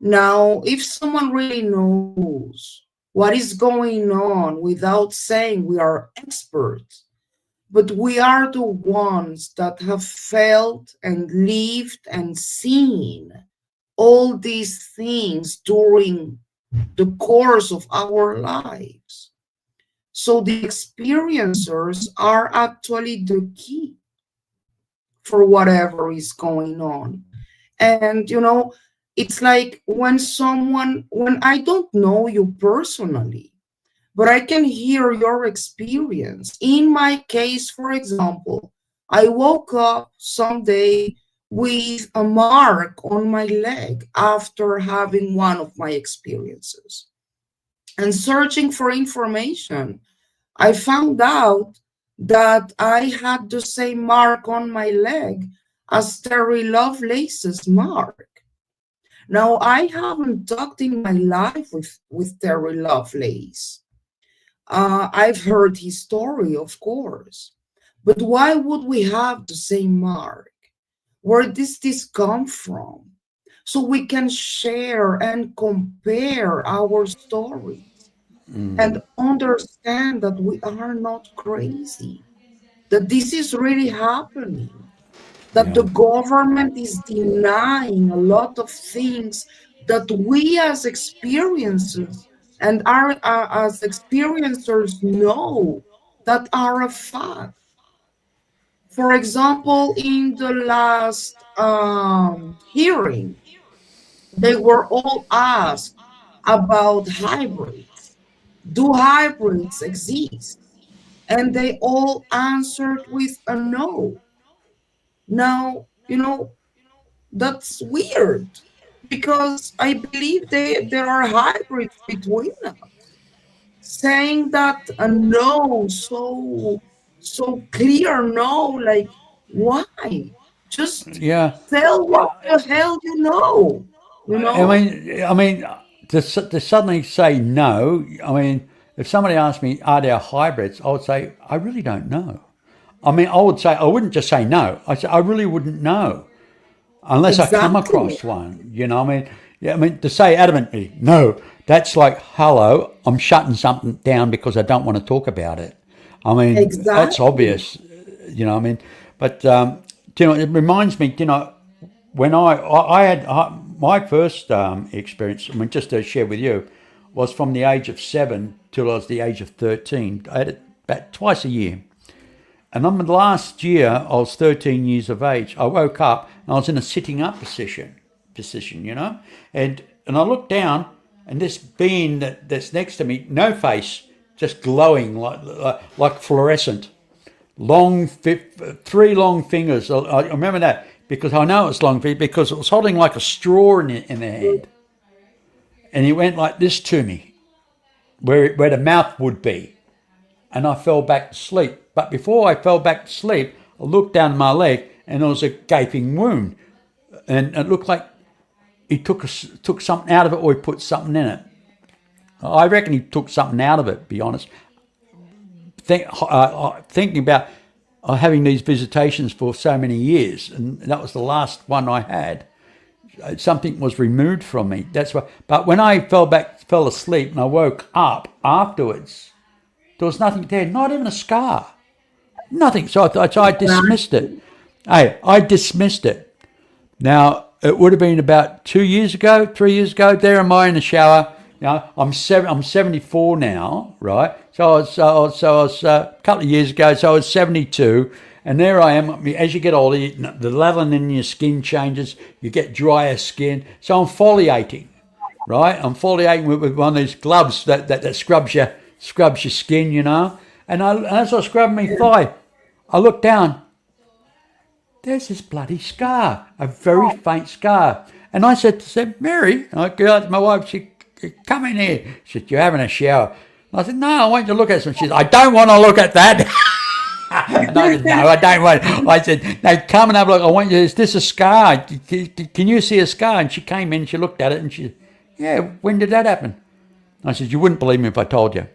Now, if someone really knows what is going on without saying we are experts, but we are the ones that have felt and lived and seen all these things during the course of our lives. So the experiencers are actually the key for whatever is going on. And, it's like when I don't know you personally, but I can hear your experience. In my case, for example, I woke up someday with a mark on my leg after having one of my experiences. And searching for information, I found out that I had the same mark on my leg as Terry Lovelace's mark. Now, I haven't talked in my life with Terry Lovelace. I've heard his story, of course. But why would we have the same mark? Where does this come from? So we can share and compare our stories and understand that we are not crazy, that this is really happening, that Yeah. the government is denying a lot of things that we as experiences and our as experiencers know that are a fact. For example, in the last hearing, they were all asked about hybrids. Do hybrids exist? And they all answered with a no. Now, that's weird because I believe there are hybrids between us. Saying that a no, so clear no, like why? Just Yeah. tell what the hell you know, you I know? mean, I mean, to suddenly say no. I mean, if somebody asked me, "Are there hybrids?" I would say, "I really don't know." I mean, I wouldn't just say no. I say, I really wouldn't know unless I come Exactly. across one. I mean, yeah, I mean, to say adamantly no, that's like, hello, I'm shutting something down because I don't want to talk about it. I mean, that's Exactly. obvious. I mean, but it reminds me. When I had my first experience, I mean, just to share with you, was from the age of 7 till I was the age of 13. I had it about twice a year. And on the last year, I was 13 years of age. I woke up and I was in a sitting up position, and I looked down, and this being that's next to me, no face, just glowing like fluorescent, three long fingers. I remember that because I know it's long because it was holding like a straw in the hand, and he went like this to me, where the mouth would be, and I fell back to sleep. But before I fell back to sleep, I looked down my leg, and there was a gaping wound, and it looked like he took something out of it, or he put something in it. I reckon he took something out of it. To be honest, thinking about having these visitations for so many years, and that was the last one I had. Something was removed from me. That's why. But when I fell asleep, and I woke up afterwards, there was nothing there, not even a scar, nothing. So I dismissed it. Hey, I dismissed it. Now it would have been about 2 years ago, 3 years ago. There am I in the shower. I'm 74 now, right? So I was a couple of years ago. So I was 72, and there I am. As you get older, the melanin in your skin changes. You get drier skin. So I'm foliating, right? I'm foliating with one of these gloves that scrubs your skin, And as I scrubbed my thigh, I looked down. There's this bloody scar, a very faint scar. And I said, Mary, I go out to my wife, she come in here. She said, you're having a shower. And I said, no, I want you to look at something. She said, I don't want to look at that. And I said, no, I don't want. I said, no, come and have a look. I want you. Is this a scar? Can you see a scar? And she came in, she looked at it, and she said, yeah, when did that happen? I said, you wouldn't believe me if I told you.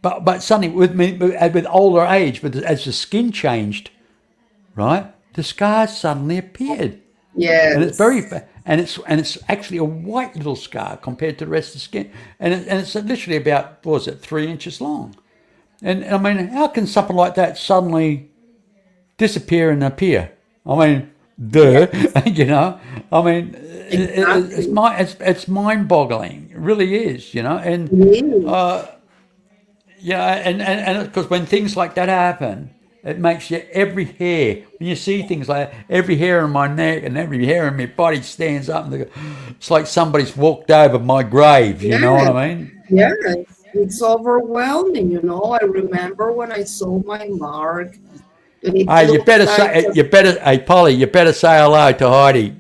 But suddenly, with older age, as the skin changed, right, the scars suddenly appeared. And it's Yes. very, and it's actually a white little scar compared to the rest of the skin, and it's literally about, what was it, 3 inches long. And I mean, how can something like that suddenly disappear and appear? I mean, duh, Yes. I mean, Exactly. it's mind-boggling. It really is, and It is. and because when things like that happen, it makes you every hair. When you see things like that, every hair on my neck and every hair on my body stands up, and it's like somebody's walked over my grave. You know what Yes. I mean? Yes. It's overwhelming. I remember when I saw my mark, and it Hey, you looks better like say you better. Hey, Polly, you better say hello to Heidi.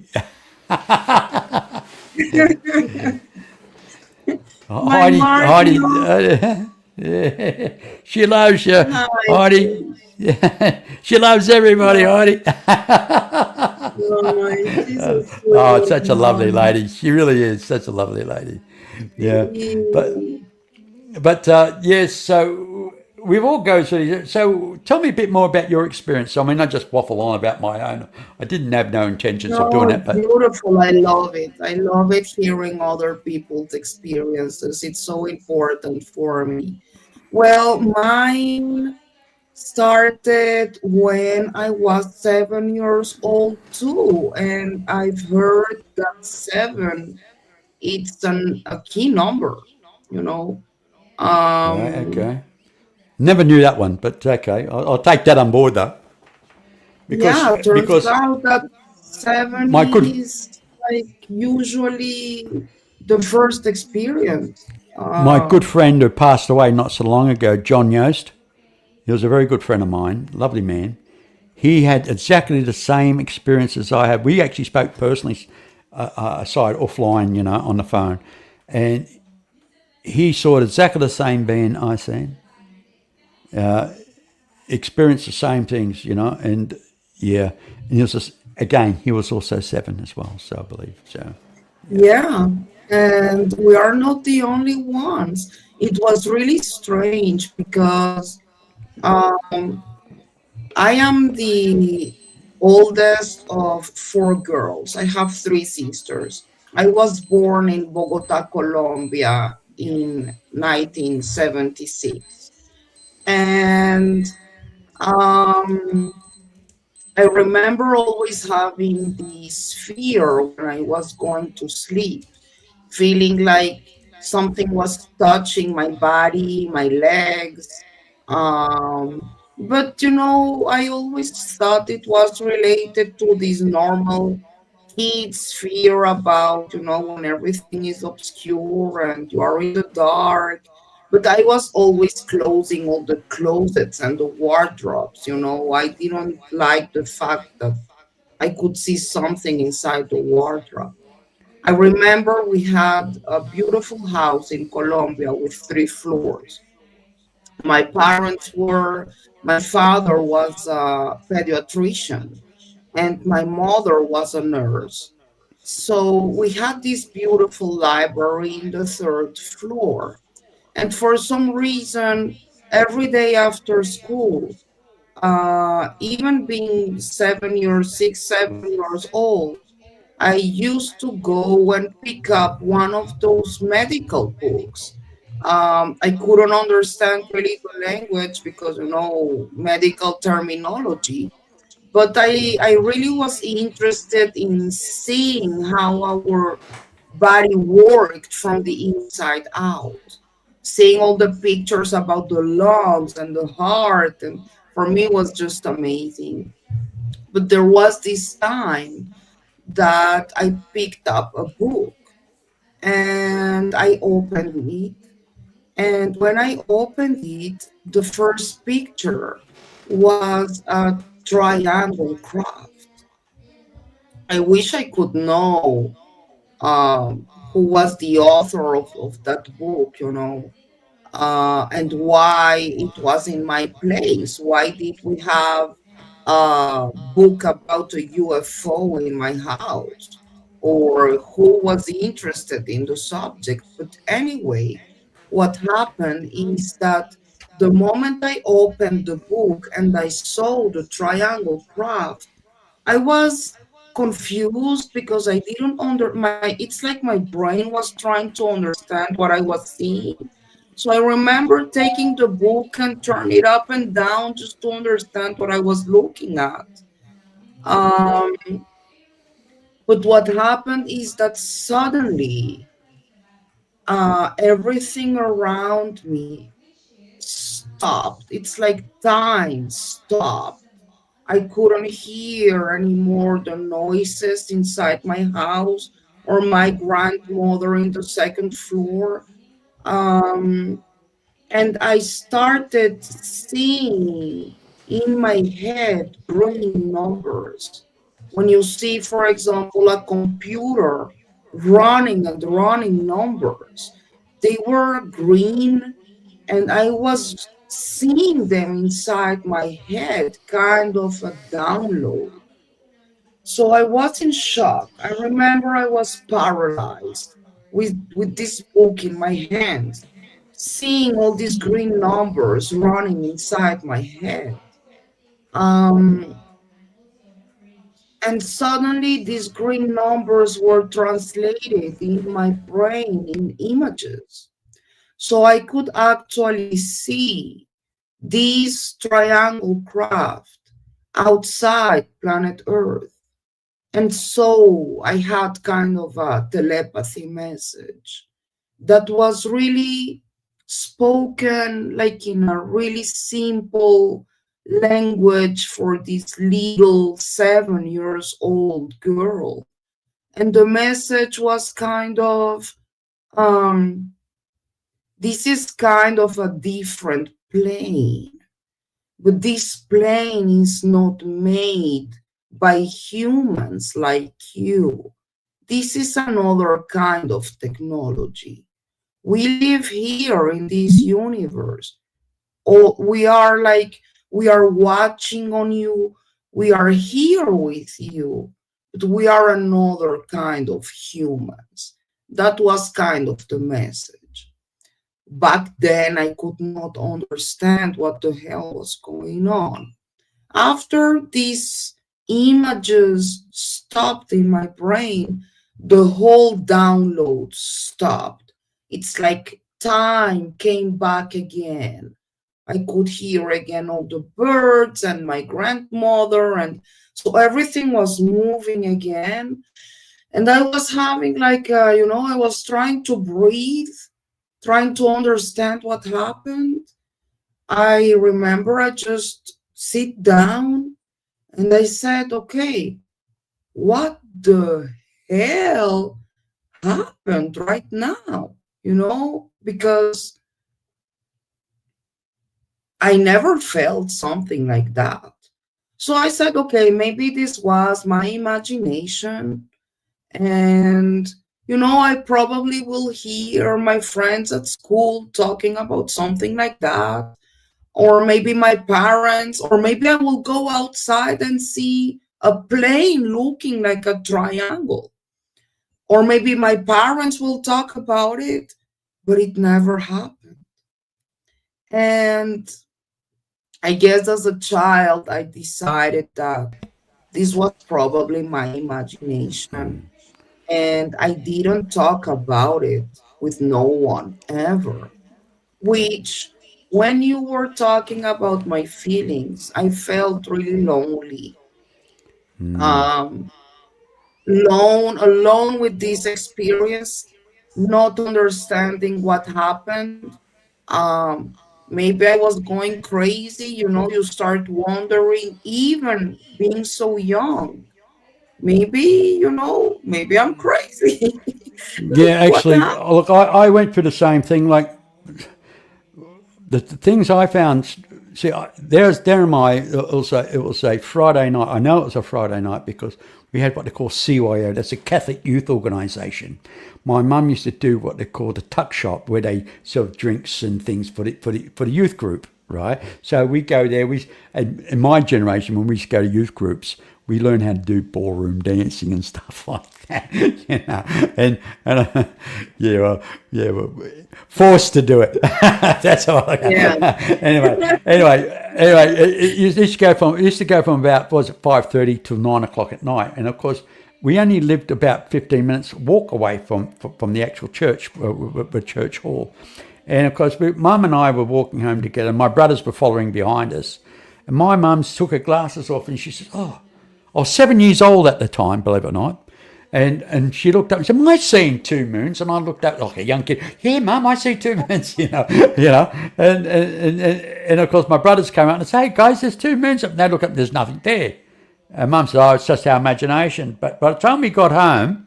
my mark Heidi, looks yeah, she loves you, Heidi. nice. Yeah, she loves everybody, Heidi. Nice. She's a Oh, it's sweet such a lovely one. lady. She really is such a lovely lady. Yeah, but Yeah. yes. So we've all go through. So tell me a bit more about your experience. I mean, I just waffle on about my own. I didn't have no intentions of doing No, that, it's but beautiful. I love it. I love it hearing other people's experiences. It's so important for me. Well, mine started when I was 7 years old too, and I've heard that seven it's a key number, you know. right, Um, okay. Never knew that one, but okay. I'll take that on board though, because yeah, turns because out that seven my good is like usually the first experience. my good friend who passed away not so long ago, John Yost. He was a very good friend of mine, lovely man. He had exactly the same experience as I had. We actually spoke personally, aside offline, on the phone, and he saw exactly the same being I seen, experienced the same things, and yeah, and he was just, again, he was also seven as well, so I believe so. Yeah. Yeah, and we are not the only ones. It was really strange because um, I am the oldest of four girls. I have three sisters. I was born in Bogota, Colombia in 1976. And um, I remember always having this fear when I was going to sleep, feeling like something was touching my body, my legs. But I always thought it was related to this normal kids' fear about, when everything is obscure and you are in the dark. But I was always closing all the closets and the wardrobes. I didn't like the fact that I could see something inside the wardrobe. I remember we had a beautiful house in Colombia with three floors. My father was a pediatrician, and my mother was a nurse. So we had this beautiful library in the third floor. And for some reason, every day after school, even being 7 years, 6, 7 years old, I used to go and pick up one of those medical books. I couldn't understand really the language because, medical terminology, but I really was interested in seeing how our body worked from the inside out, seeing all the pictures about the lungs and the heart, and for me it was just amazing. But there was this time that I picked up a book and I opened it. And when I opened it, the first picture was a triangle craft. I wish I could know who was the author of that book, and why it was in my place. Why did we have a book about a UFO in my house? Or who was interested in the subject? But anyway, what happened is that the moment I opened the book and I saw the triangle craft, I was confused because I didn't it's like my brain was trying to understand what I was seeing. So I remember taking the book and turn it up and down just to understand what I was looking at. Um, but what happened is that suddenly everything around me stopped. It's like time stopped. I couldn't hear anymore the noises inside my house or my grandmother in the second floor. Um, and I started seeing in my head green numbers. When you see, for example, a computer running and running numbers, they were green, and I was seeing them inside my head, kind of a download. So I was in shock. I remember I was paralyzed with this book in my hands, seeing all these green numbers running inside my head. Um, and suddenly these green numbers were translated in my brain in images. So I could actually see this triangle craft outside planet Earth. And so I had kind of a telepathy message that was really spoken like in a really simple language for this little 7 years old girl. And the message was kind of, um, this is kind of a different plane. But this plane is not made by humans like you. This is another kind of technology. We live here in this universe. Or we are watching on you. We are here with you. But we are another kind of humans. That was kind of the message. Back then, I could not understand what the hell was going on. After these images stopped in my brain, the whole download stopped. It's like time came back again. I could hear again all the birds and my grandmother, and so everything was moving again. And I was having I was trying to breathe, trying to understand what happened. I remember I just sit down and I said, okay, what the hell happened right now? Because I never felt something like that. So I said, okay, maybe this was my imagination. And, I probably will hear my friends at school talking about something like that. Or maybe my parents, or maybe I will go outside and see a plane looking like a triangle. Or maybe my parents will talk about it, but it never happened. And I guess as a child, I decided that this was probably my imagination. And I didn't talk about it with no one ever. Which, when you were talking about my feelings, I felt really lonely. Um, alone with this experience, not understanding what happened. Maybe I was going crazy, you start wondering, even being so young. Maybe, maybe I'm crazy. Yeah, What actually, happened? look, I went through the same thing. Like the things I found. See, there am I. It was a Friday night. I know it was a Friday night because we had what they call CYO. That's a Catholic youth organisation. My mum used to do what they call the tuck shop, where they serve drinks and things for the youth group, right? So we go there. And in my generation, when we used to go to youth groups, we learned how to do ballroom dancing and stuff like that, well, forced to do it. That's all. Yeah. Anyway, it used to go from about 5:30 till 9 o'clock at night, and of course we only lived about 15 minutes walk away from the actual church, the church hall, and of course Mum and I were walking home together. My brothers were following behind us, and my mum took her glasses off and she says, "Oh." I was 7 years old at the time, believe it or not. And she looked up and said, "Am I seeing two moons?" And I looked up like a young kid. "Yeah, Mum, I see two moons." And of course my brothers came out and said, "Hey guys, there's two moons." And they look up, there's nothing there. And Mum said, "Oh, it's just our imagination." But by the time we got home,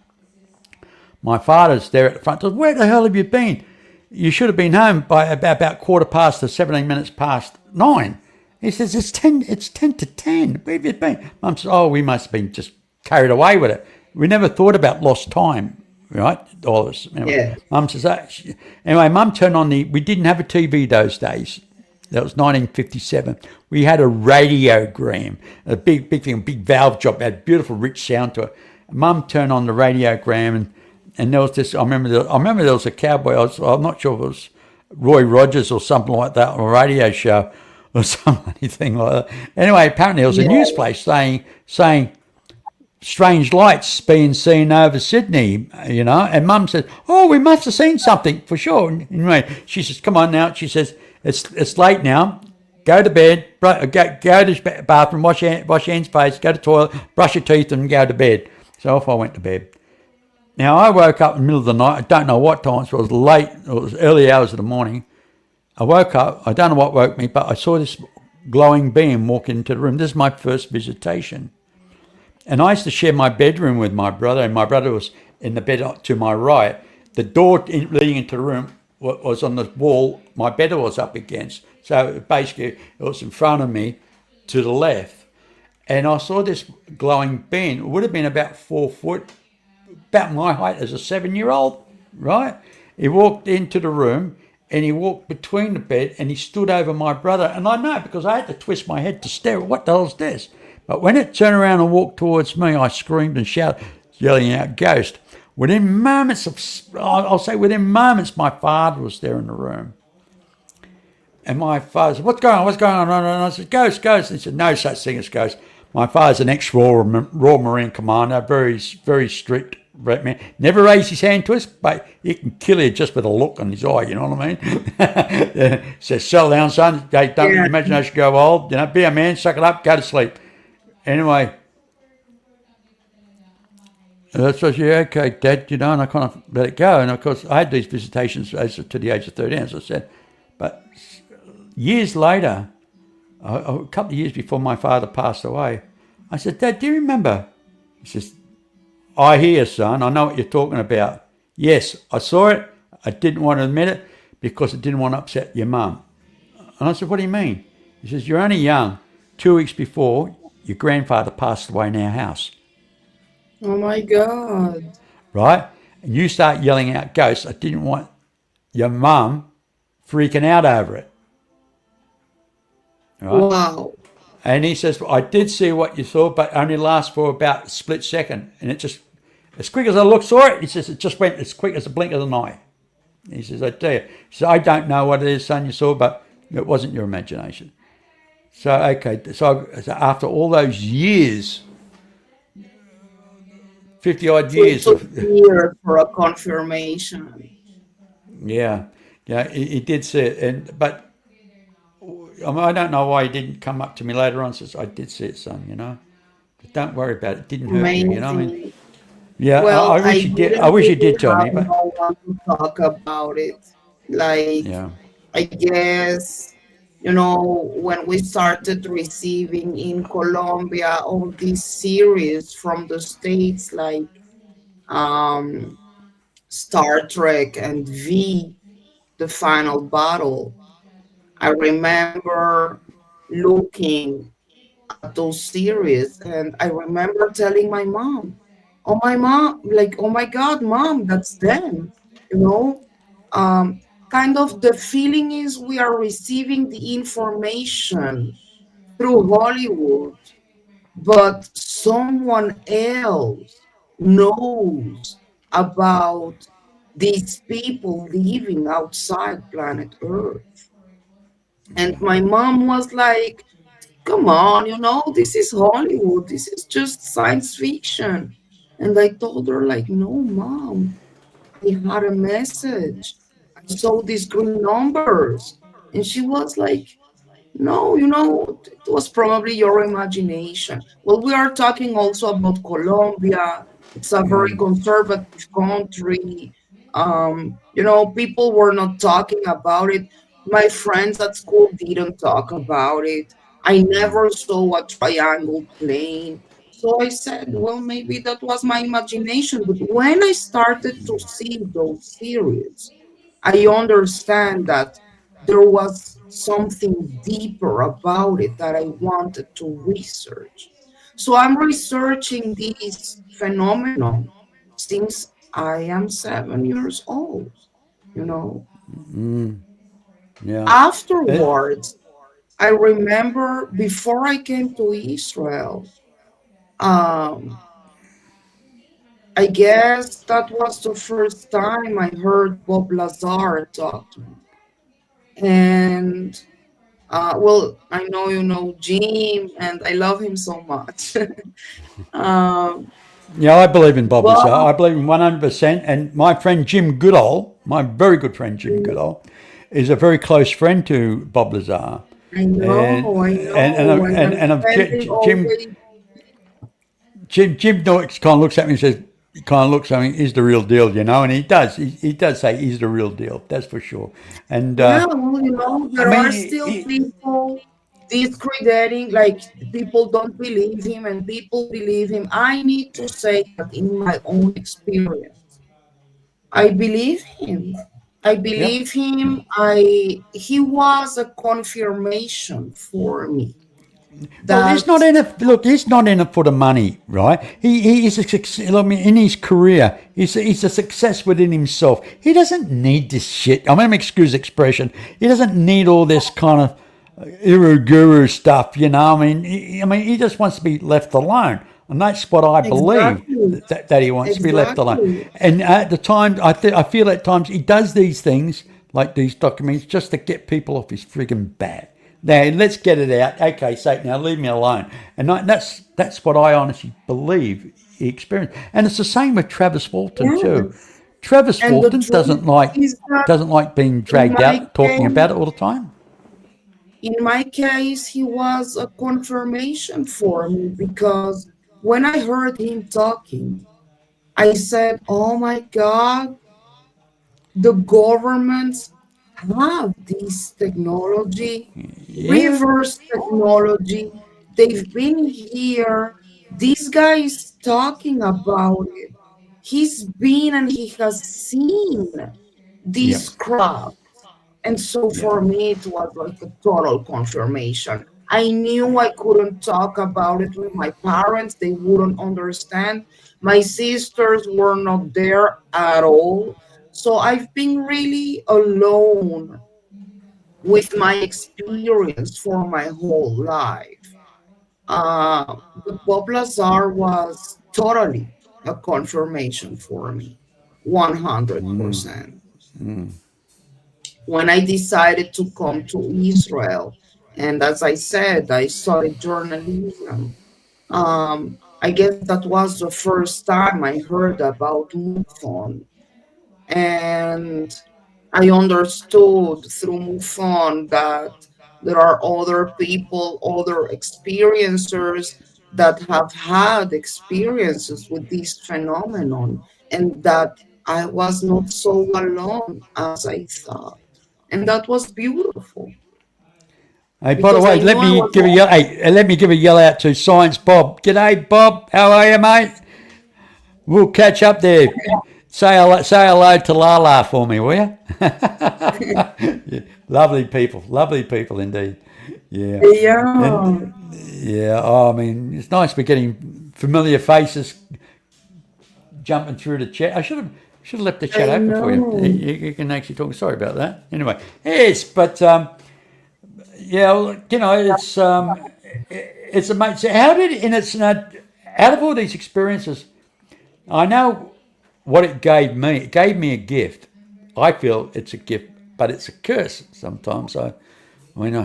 my father's there at the front. Said, "Where the hell have you been? You should have been home by about 9:15. He says, it's 10 to 10. Where have you been?" Mum says, "Oh, we must have been just carried away with it. We never thought about lost time," right? All of us. Anyway, Yeah. Mum says that. Anyway, Mum turned on we didn't have a TV those days. That was 1957. We had a radiogram, a big thing, a big valve job, had beautiful, rich sound to it. Mum turned on the radiogram and there was this. I remember there was a cowboy. I'm not sure if it was Roy Rogers or something like that, on a radio show or something like that. Anyway, apparently there was a news place saying strange lights being seen over Sydney, and Mum said, "Oh, we must have seen something for sure." And anyway, she says, "Come on now." She says, It's late now. Go to bed. Go to the bathroom. Wash your hands, face. Go to the toilet. Brush your teeth and go to bed. So off I went to bed. Now I woke up in the middle of the night. I don't know what time. So it was late. It was early hours of the morning. I woke up. I don't know what woke me, but I saw this glowing beam walk into the room. This is my first visitation. And I used to share my bedroom with my brother, and my brother was in the bed to my right. The door leading into the room was on the wall my bed was up against. So basically it was in front of me to the left. And I saw this glowing being. It would have been about 4 foot, about my height as a 7-year-old, right? He walked into the room and he walked between the bed and he stood over my brother. And I know because I had to twist my head to stare at what the hell's this? But when it turned around and walked towards me, I screamed and shouted, yelling out, "Ghost." Within moments, within moments, my father was there in the room. And my father said, "What's going on? What's going on?" And I said, "Ghost, ghost." And he said, "No such thing as ghost." My father's an ex-Royal Marine commander, very, very strict man. Never raised his hand to us, but he can kill you just with a look in his eye, you know what I mean? He says, "Settle down, son. Don't let your imagination go old. Be a man, suck it up, go to sleep." Anyway, that's what, "Yeah, okay, Dad," and I kind of let it go. And of course, I had these visitations to the age of 13, as I said. But years later, a couple of years before my father passed away, I said, "Dad, do you remember?" He says, "I hear, son. I know what you're talking about. Yes, I saw it. I didn't want to admit it because I didn't want to upset your mum." And I said, "What do you mean?" He says, "You're only young. 2 weeks before, your grandfather passed away in our house." Oh my God. Right? And you start yelling out ghosts. I didn't want your mum freaking out over it. Right? Wow. And he says, "I did see what you saw, but only lasts for about a split second." And it As quick as I saw it, he says it just went as quick as a blink of an eye. He says, I tell you. He says, I don't know what it is, son, you saw, but it wasn't your imagination. So, okay, so after all those years, 50 odd So it years took of, years for a confirmation. yeah, yeah, he did see it. But I mean, I don't know why he didn't come up to me later on and says, I did see it, son, But don't worry about it. It didn't hurt you, I mean? Amazing. Yeah, Well, I wish I you did. I didn't wish you really did tell have me, but no one to talk about it. Like, yeah, I guess, when we started receiving in Colombia all these series from the States, like um, Star Trek and The Final Battle, I remember looking at those series and I remember telling my mom, oh my mom, like, oh my God, mom, that's them, you know? Um, kind of the feeling is we are receiving the information through Hollywood, but someone else knows about these people living outside planet Earth. And my mom was like, come on, this is Hollywood. This is just science fiction. And I told her, like, no, mom, I had a message. I saw these green numbers. And she was like, no, it was probably your imagination. Well, we are talking also about Colombia. It's a very conservative country. People were not talking about it. My friends at school didn't talk about it. I never saw a triangle plane. So I said, well, maybe that was my imagination. But when I started to see those series, I understand that there was something deeper about it that I wanted to research. So I'm researching this phenomenon since I am 7 years old, you know. yeah. It, Afterwards, I remember before I came to Israel, um, I guess that was the first time I heard Bob Lazar talk to me. And well, I know you know Jim, and I love him so much. um, yeah, I believe in Bob but Lazar. I believe in 100%. And my friend Jim Goodall, my very good friend Jim Goodall, is a very close friend to Bob Lazar. And I and know, and I'm and spending always. Jim Norton kind of looks at me and says, he kind of looks at me, he's the real deal, And he does. He does say he's the real deal. That's for sure. And Yeah, well, I there are mean, still people discrediting, like people don't believe him and people believe him. I need to say that in my own experience, I believe him. I yeah. believe him. He was a confirmation for me Well, he's not that in it. Look, he's not in it for the money, right? He is a success. I mean, in his career, he's a success within himself. He doesn't need this shit. I'm gonna excuse the expression. He doesn't need all this kind of guru stuff. I mean, he just wants to be left alone, and that's what I believe exactly, that he wants to be left alone. exactly. And at the time, I feel at times he does these things like these documentaries just to get people off his friggin' back. Now let's get it out. Okay, so now leave me alone. And that's what I honestly believe he experienced. And it's the same with Travis Walton too. Yes. Travis And the Walton truth is that doesn't like being in dragged my out talking case, about it all the time. he was a confirmation for me because when I heard him talking, I said, "Oh my God, the governments have this technology, Yeah, reverse technology. They've been here. This guy is talking about it. He's been and he has seen yeah, this crap." And so yeah. for me, it was like a total confirmation. I knew I couldn't talk about it with my parents, they wouldn't understand. My sisters were not there at all. So I've been really alone with my experience for my whole life. But Bob Lazar was totally. a confirmation for me, 100%. When I decided to come to Israel, and as I said, I studied journalism. I guess that was the first time I heard about MUFON, and I understood through MUFON that there are other people, other experiencers that have had experiences with this phenomenon, and that I was not so alone as I thought. And that was beautiful Hey, by the because way, I knew I was let me give a yell out to Science Bob. G'day, Bob. How are you, mate? We'll catch up there. Say hello to Lala for me, will you? Yeah, lovely people indeed. Yeah, yeah, and yeah, oh, I mean, it's nice we're getting familiar faces jumping through the chat. I should have left the chat I open for you. know. You can actually talk. Sorry about that. Anyway, yes, but yeah, well, you know, it's amazing. How did and it's not out of all these experiences, I know what it gave me. It gave me a gift. I feel it's a gift, but it's a curse sometimes. I mean,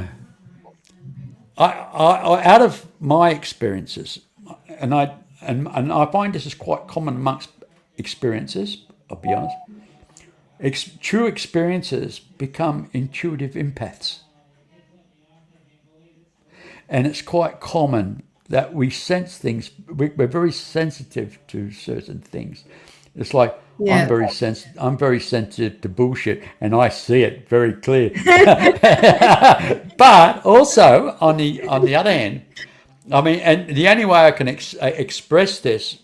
out of my experiences, and I find this is quite common amongst experiences. I'll be honest. True experiences become intuitive empaths, and it's quite common that we sense things. We're very sensitive to certain things. It's like Yeah. I'm very sensitive to bullshit, and I see it very clear. But also on the other hand, I mean, and the only way I can express this,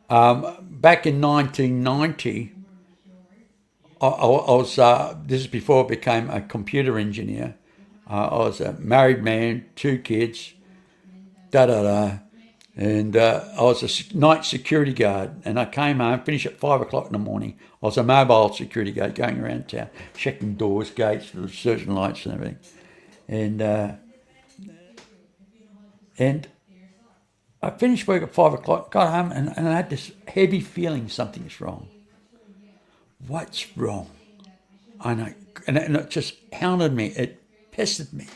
back in 1990, I was this is before I became a computer engineer. I was a married man, 2 kids, da da da. And I was a night security guard, and I came home, finished at 5 o'clock in the morning. I was a mobile security guard going around town, checking doors, gates, certain lights, and everything. And I finished work at 5 o'clock, got home, and I had this heavy feeling something's wrong. What's wrong? And it just hounded me. It pestered me.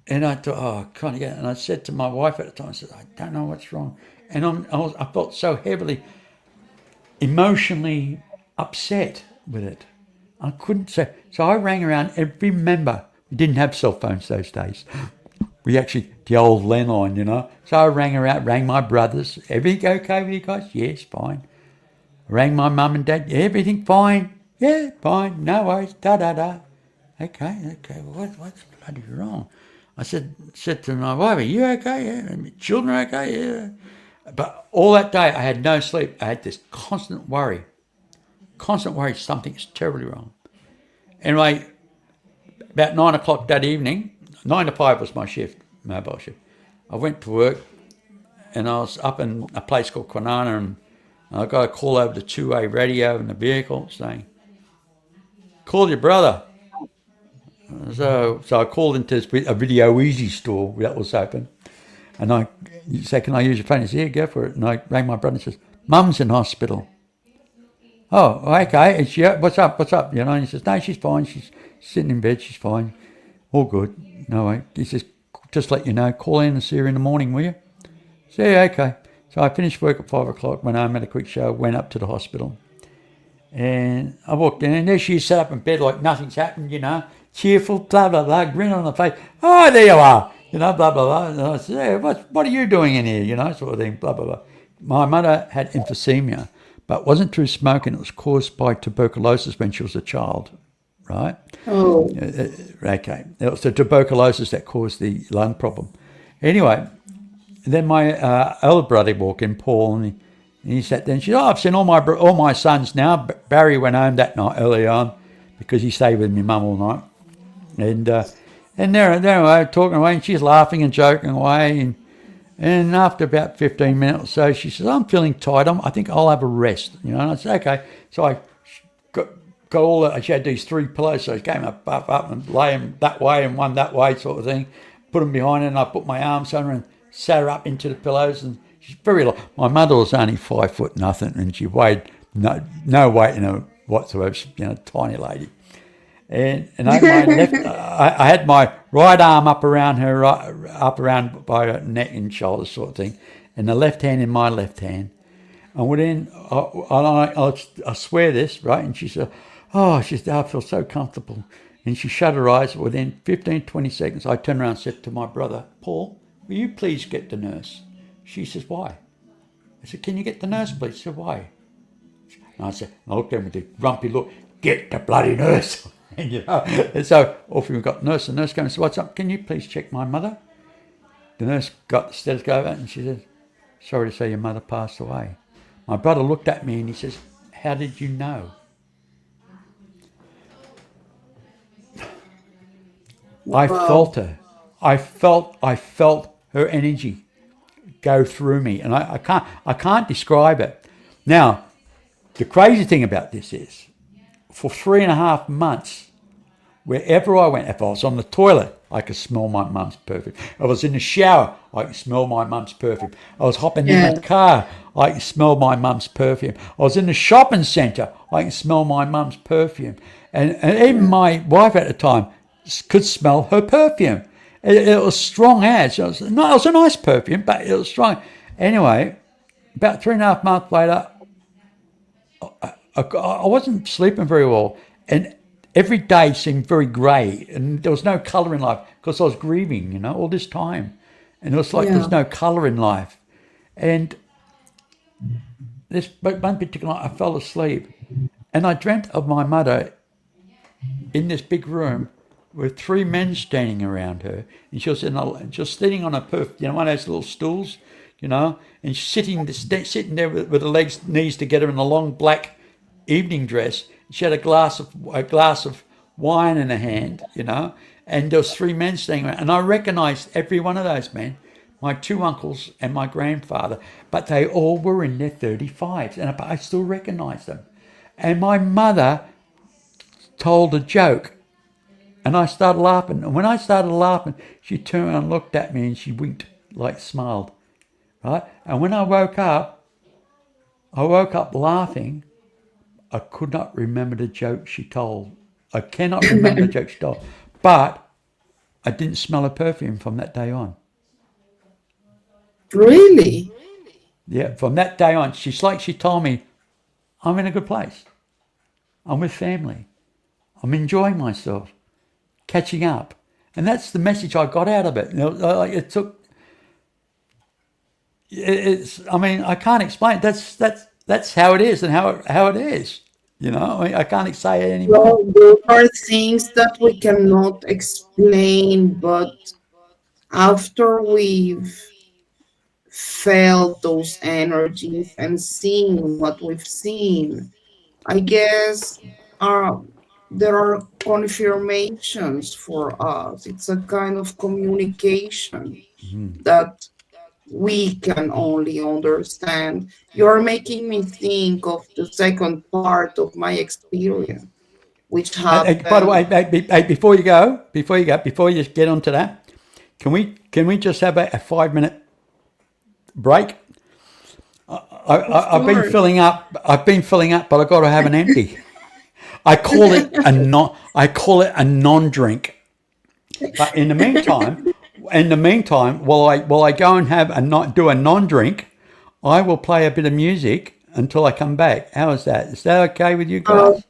And I thought, oh, I can't get it. And I said to my wife at the time, I said, I don't know what's wrong. And I felt so heavily, emotionally upset with it. I couldn't say. So I rang around every member. We didn't have cell phones those days. We actually, the old landline, you know. So I rang my brothers. Everything okay with you guys? Yes, fine. Rang my mum and dad. Everything fine? Yeah, fine. No worries. Da da da. Okay. What's bloody wrong? I said to my wife, are you okay? Yeah. Children okay? Yeah. But all that day I had no sleep. I had this constant worry something's terribly wrong. Anyway, about 9 o'clock that evening, 9 to 5 was my shift, mobile shift. I went to work, and I was up in a place called Kwinana, and I got a call over the two-way radio in the vehicle saying, call your brother. So I called into a Video Easy store that was open, and I said, can I use your phone? He said, yeah, go for it. And I rang my brother and says, Mum's in hospital. Oh, okay. And she, what's up? You know, and he says, no, she's fine. She's sitting in bed. She's fine. All good. No way. He says, just let you know, call in and see her in the morning, will you? I said, yeah, okay. So I finished work at 5 o'clock, went home, had a quick shower, went up to the hospital. And I walked in, and there she sat up in bed like nothing's happened, you know, cheerful, blah, blah, blah, grin on her face. Oh, there you are, you know, blah, blah, blah. And I said, hey, what are you doing in here, you know, sort of thing, blah, blah, blah. My mother had emphysema, but it wasn't through smoking. It was caused by tuberculosis when she was a child, right? Oh, Okay. It was the tuberculosis that caused the lung problem. Anyway, then my older brother walked in, Paul, and he sat there and she said, I've seen all my sons now. Barry went home that night early on because he stayed with my mum all night. And they're talking away, and she's laughing and joking away. And after about 15 minutes or so, she says, I'm feeling tired. I think I'll have a rest. You know, and I said, okay. So I she had these 3 pillows, so I came up and lay them that way and one that way sort of thing, put them behind her, and I put my arms on her and sat her up into the pillows, and She's very long. My mother was only 5 foot nothing, and she weighed no weight in her whatsoever. She's, tiny lady. And I, my left, I had my right arm up around her, up around by her neck and shoulder sort of thing, and the left hand in my left hand. And within, I swear this, right? And she said, oh, she said, I feel so comfortable. And she shut her eyes. Within 15, 20 seconds, I turned around and said to my brother, Paul, will you please get the nurse? She says, why? I said, can you get the nurse, please? She said, why? And I said, I looked at him with a grumpy look, get the bloody nurse. And so off we got the nurse. The nurse came and said, what's up? Can you please check my mother? The nurse got the stethoscope out and she said, sorry to say your mother passed away. My brother looked at me and he says, how did you know? I felt her. I felt her energy go through me, and I can't describe it. Now, the crazy thing about this is, for 3.5 months, wherever I went, if I was on the toilet, I could smell my mum's perfume. If I was in the shower, I could smell my mum's perfume. I was hopping in the car, I could smell my mum's perfume. I was in the shopping centre, I could smell my mum's perfume. And even my wife at the time could smell her perfume. It was strong as. It was a nice perfume, but it was strong. Anyway, about 3.5 months later, I wasn't sleeping very well, and every day seemed very grey, and there was no colour in life because I was grieving, all this time, and it was like there's no colour in life. And this one particular night, I fell asleep, and I dreamt of my mother in this big room with 3 men standing around her, and she was sitting on a one of those little stools, and she's sitting there with her knees together in a long black evening dress. She had a glass of wine in her hand, and there was 3 men standing around, and I recognised every one of those men, my 2 uncles and my grandfather, but they all were in their 35s, and I still recognised them. And my mother told a joke, and I started laughing. And when I started laughing, she turned around and looked at me and she winked, smiled, right? And when I woke up laughing. I could not remember the joke she told. I cannot remember the joke she told. But I didn't smell her perfume from that day on. Really? Yeah, from that day on, she told me, I'm in a good place. I'm with family. I'm enjoying myself. Catching up. And that's the message I got out of it. I can't explain it. That's how it is and how it is. I can't say it anymore. Well, there are things that we cannot explain, but after we've felt those energies and seen what we've seen, I guess there are confirmations for us. It's a kind of communication that we can only understand. You're making me think of the second part of my experience, which happened. By the way, before you get onto that, can we just have a 5-minute break? I've been filling up, but I've got to have an empty. I call it a non-drink. But in the meantime, while I go and do a non-drink, I will play a bit of music until I come back. How is that? Is that okay with you guys?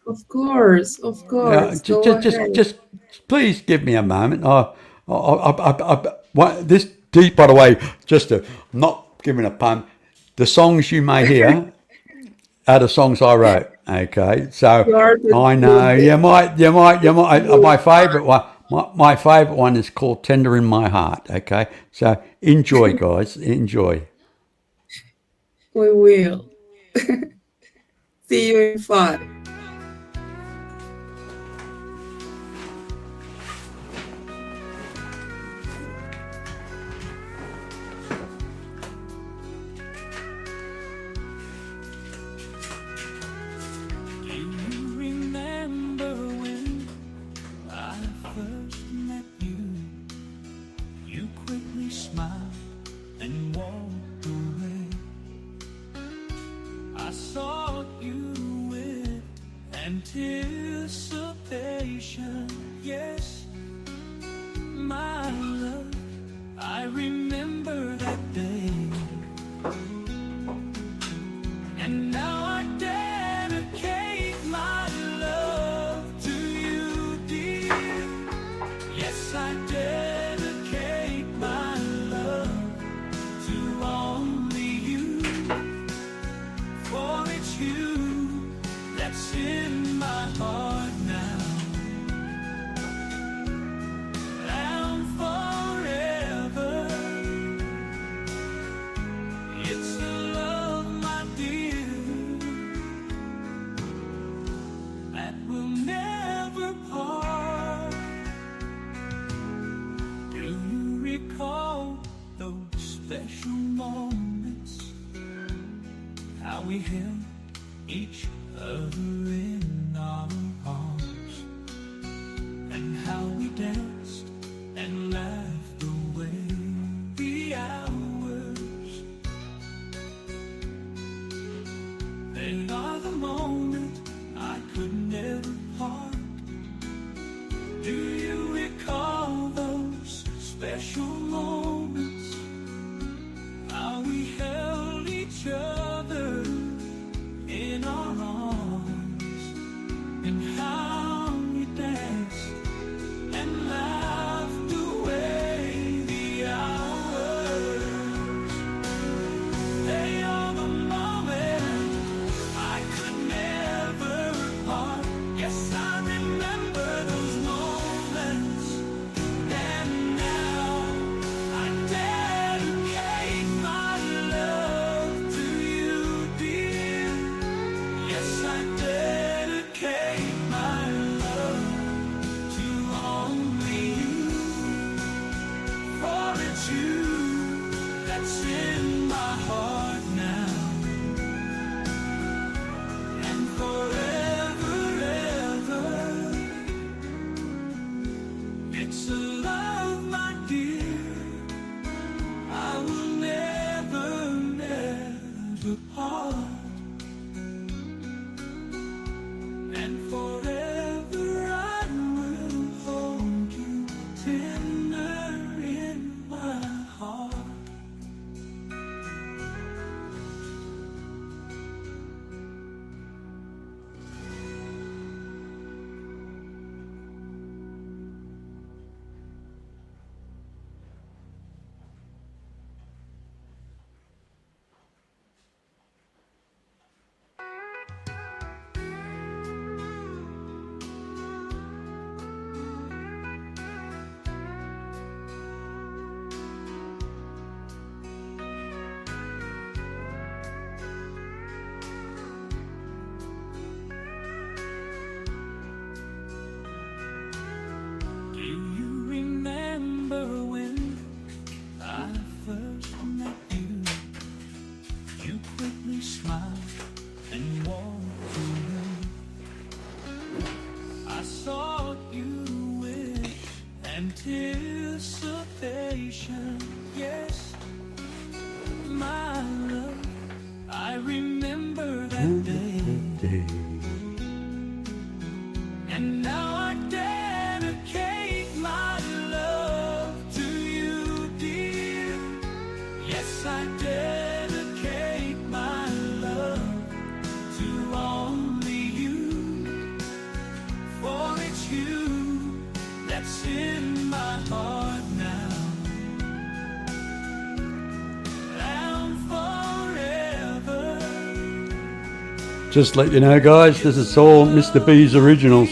Of course. Just please give me a moment. This deep, by the way, I'm not giving a pun. The songs you may hear are the songs I wrote. Okay, so I know you might. My favourite one. My favourite one is called "Tender in My Heart." Okay, so enjoy, guys. Enjoy. We will. See you in 5. Smile and walk anticipation. Yes, my love, I remember that day. And now I dedicate my love to you, dear. Yes, I dedicate my love to only you. For it's you that's in my heart now. And forever. It's a love, my dear, that will never part. Do you recall those special moments? How we held each other in our arms, and how we danced and laughed away the hours. They are the moment I could never part. Do you recall those special moments? How we held each other in our arms, and how we danced and laughed away the hours. They are the moments I could never part. Yes, I remember those moments. And now I dedicate my love to you, dear. Yes, I dedicate my love to only you. For it's you that's in my heart now. And forever, ever. It's a love, my dear, I will never, never part. And forever I will hold you tender in my heart. Do you remember when I first met you? You quickly smiled and walked away. I saw you with anticipation. Yes, my love, I remember that day. And now I dedicate my love to you, dear. Yes, I dedicate my love to only you. For it's you that's in my heart now. And forever. Just let you know, guys, this is all Mr. B's originals.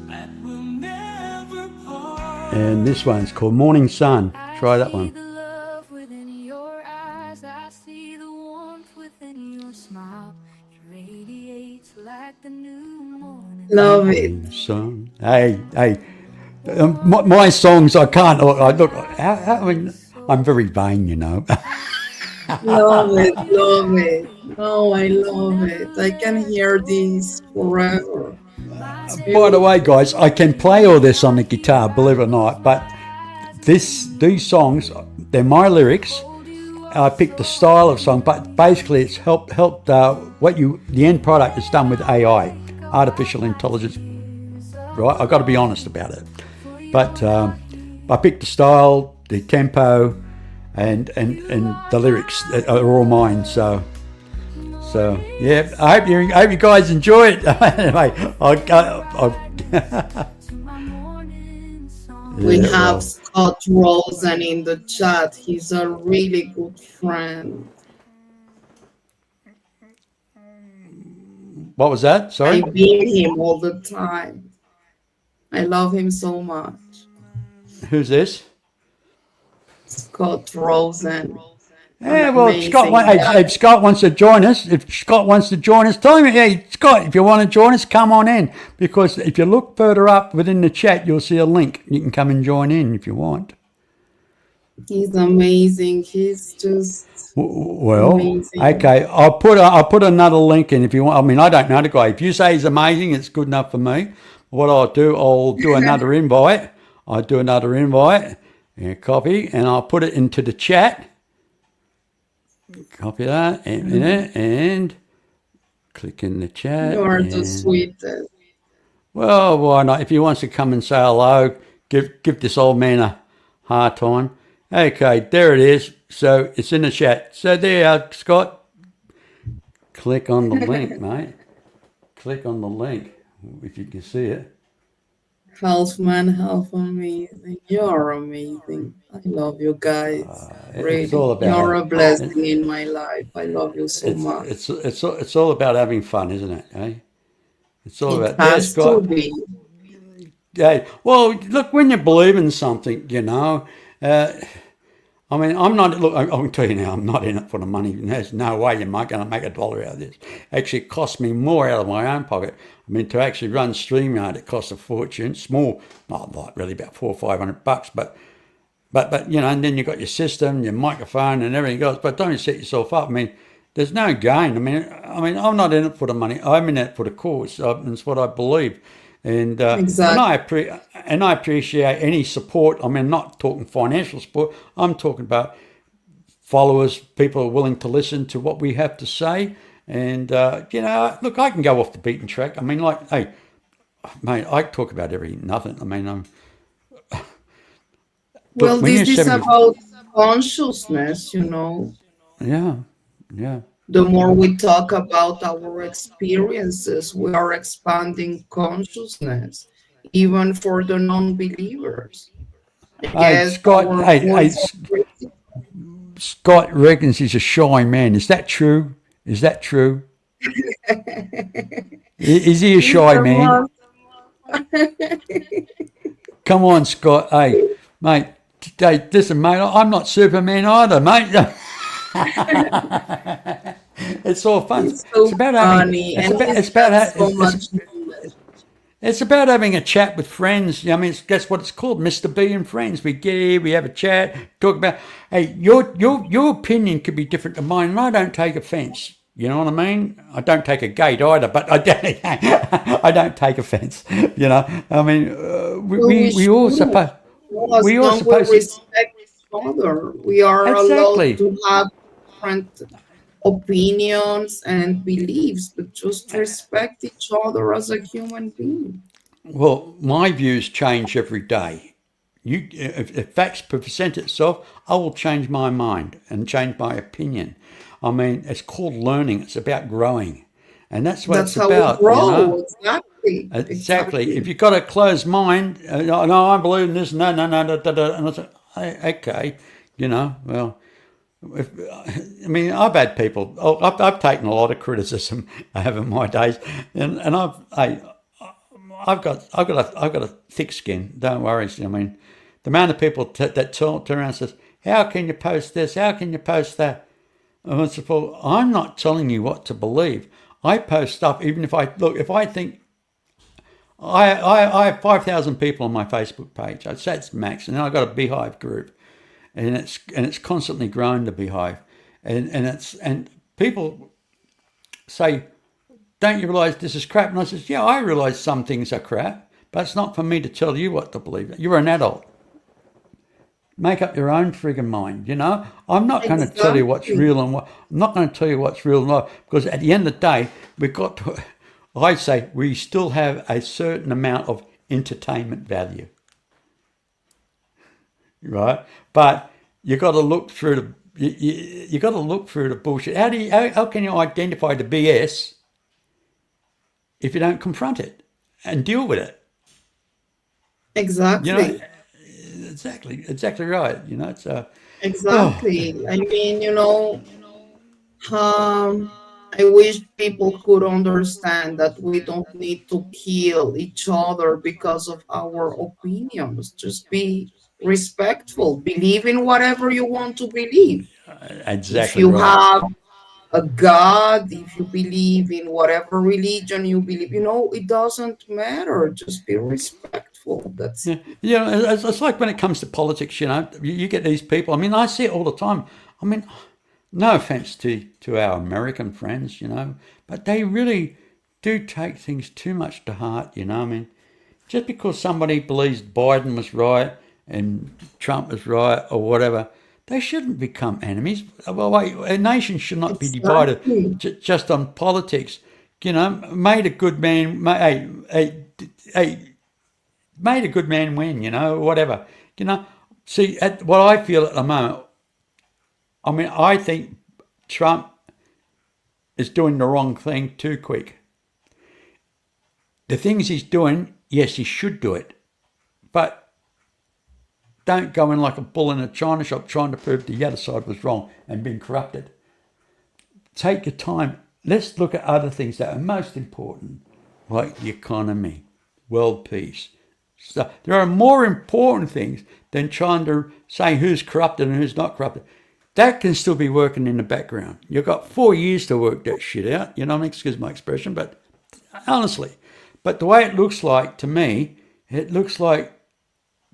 That will never part. And this one's called Morning Sun. Try that one. I see the love within your eyes. I see the warmth within your smile. It radiates like the new morning. Love it. Sun. Hey. My songs, I can't. Look, I mean, I'm very vain, you know. Love it. Love it. Oh, I love it. I can hear this forever. By the way, guys, I can play all this on the guitar, believe it or not, but these songs, they're my lyrics, I picked the style of song, but basically it's helped the end product is done with AI, artificial intelligence. Right, I've got to be honest about it. But I picked the style, the tempo, and the lyrics are all mine. So yeah, I hope you guys enjoy it. Anyway, We yeah, have well, Scott Rosen in the chat. He's a really good friend. what was that? I Sorry, beat him all the time. I love him so much. who's this? Scott Rosen, an Yeah, well, amazing guy. If Scott wants to join us, tell him, hey, Scott, if you want to join us, come on in. Because if you look further up within the chat, you'll see a link. You can come and join in if you want. He's amazing. He's just Well, amazing. okay, I'll put another link in if you want. I mean, I don't know the guy. If you say he's amazing, it's good enough for me. What I'll do another invite. I'll do another invite, copy, and I'll put it into the chat. Copy that and click in the chat. You are the And, sweetest. well, why not? If he wants to come and say hello, give this old man a hard time. Okay, there it is. So it's in the chat. So there you are, Scott. Click on the link, mate. Click on the link if you can see it. Half man, half amazing. You're amazing. I love you guys. It's all Really. about You're a it. blessing in my life. I love you so much. It's all about having fun, isn't it? Eh? It's all It about has to Scott. be. Yeah. Well, look, when you believe in something, I mean, I'm not. Look, I can tell you now, I'm not in it for the money. There's no way you're going to make $1 out of this. Actually, it cost me more out of my own pocket. I mean, to actually run StreamYard, it costs a fortune. Small, not like really, about $400-500. But and then you got your system, your microphone, and everything else. But don't set yourself up. I mean, there's no gain. I mean, I'm not in it for the money. I'm in it for the cause. It's what I believe. And Exactly. I appreciate any support. I mean, I'm not talking financial support. I'm talking about followers, people are willing to listen to what we have to say. And look, I can go off the beaten track. I mean, like, hey, mate, I talk about everything, nothing. I mean, Well, look, when this you're is 70, about consciousness, yeah, yeah. The more we talk about our experiences, we are expanding consciousness, even for the non-believers. I Hey, guess our points of Scott reckons he's a shy man. Is that true? Is that true? Is he a he's shy the man? one. Come on, Scott. Hey, mate. Hey, listen, mate. I'm not Superman either, mate. It's all fun. He's so funny, and he's got so much knowledge. it's about having a chat with friends. I mean, that's what it's called, Mr. B and Friends. We get here, we have a chat, talk about. Hey, your opinion could be different to mine, and I don't take offence. You know what I mean? I don't take a gate either, but I don't take offence. I mean, Well, we we all should. supposed Well, as we all long we supposed to respect each other, we are allowed exactly. to have different opinions and beliefs, but just respect each other as a human being. Well, my views change every day. If facts present itself, I will change my mind and change my opinion. I mean, it's called learning. It's about growing, and that's what That's it's how we about. grow. Exactly. Exactly. If Exactly. you've got a closed mind, no, I believe in this. No, no, no, no, no, no. And I said, hey, okay, well, if, I mean, I've had people. I've taken a lot of criticism over my days, and I've got a thick skin. Don't worry. I mean, the amount of people that turn around and says, "How can you post this? How can you post that?" And I said, "Well, I'm not telling you what to believe. I post stuff, even if if I think I have 5,000 people on my Facebook page. I'd say it's max, and then I've got a Beehive group, and it's constantly growing the Beehive, and people say, don't you realise this is crap? And I says, yeah, I realise some things are crap, but it's not for me to tell you what to believe. You're an adult. Make up your own friggin' mind, you know. I'm not going to tell you what's Exactly. real and what. I'm not going to tell you what's real and not, because at the end of the day, we've got to. I say we still have a certain amount of entertainment value, right? But you got to look through the. You got to look through the bullshit. How can you identify the BS if you don't confront it and deal with it? You know, Exactly. exactly right. You know, it's oh, Exactly. I mean, I wish people could understand that we don't need to kill each other because of our opinions. Just be respectful. Believe in whatever you want to believe. If exactly you right. have a God, if you believe in whatever religion you believe, it doesn't matter. Just be respectful. That's Yeah, it's like when it comes to politics. You get these people. I mean, I see it all the time. I mean, no offense to our American friends, but they really do take things too much to heart. I mean, just because somebody believes Biden was right and Trump was right or whatever, they shouldn't become enemies. Well, wait, a nation should not be divided exactly. just on politics. Made a good man. Made a good man win, whatever. You know, See, what I feel at the moment, I mean, I think Trump is doing the wrong thing too quick. The things he's doing, yes, he should do it, but don't go in like a bull in a china shop trying to prove the other side was wrong and being corrupted. Take your time. Let's look at other things that are most important, like the economy, world peace. So there are more important things than trying to say who's corrupted and who's not corrupted. That can still be working in the background. You've got 4 years to work that shit out. Excuse my expression, but honestly. But the way it looks like to me, it looks like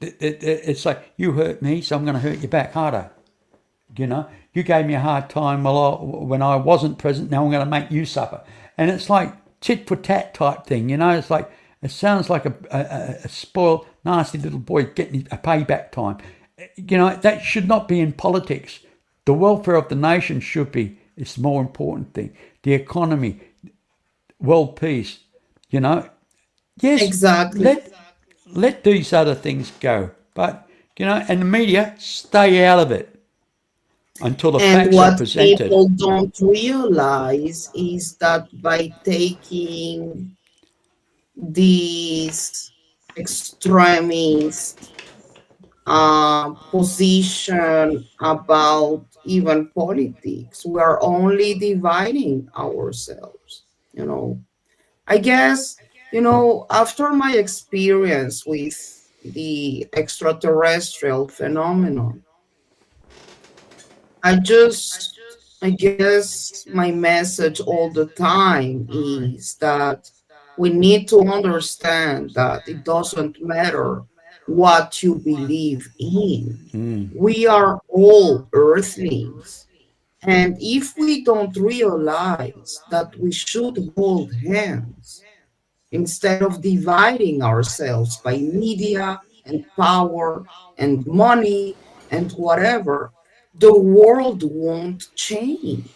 it's like you hurt me, so I'm going to hurt you back harder. You gave me a hard time when I wasn't present. Now I'm going to make you suffer, and it's like tit for tat type thing. It's like it sounds like a spoiled, nasty little boy getting a payback time. That should not be in politics. The welfare of the nation should be. It's the more important thing. The economy, world peace. Yes, Exactly. let these other things go, but and the media stay out of it until the And facts are what presented. people don't realize is that by taking these extremist position about even politics, we are only dividing ourselves. You know, I guess, after my experience with the extraterrestrial phenomenon, I guess my message all the time is that we need to understand that it doesn't matter what you believe in. We are all earthlings. And if we don't realize that we should hold hands instead of dividing ourselves by media and power and money and whatever, the world won't change.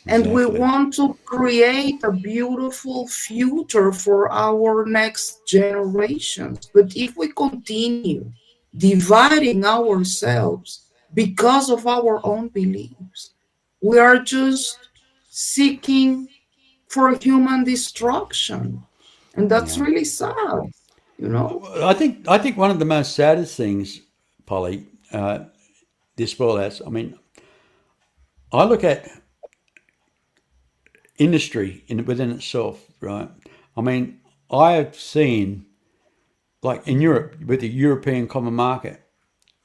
And we Exactly. want to create a beautiful future for our next generations. But if we continue dividing ourselves because of our own beliefs, we are just seeking for human destruction. And that's Yeah. really sad, you know? I think one of the most saddest things, Polly, this world has. I mean, I look at industry within itself, right? I mean, I have seen, like in Europe, with the European common market,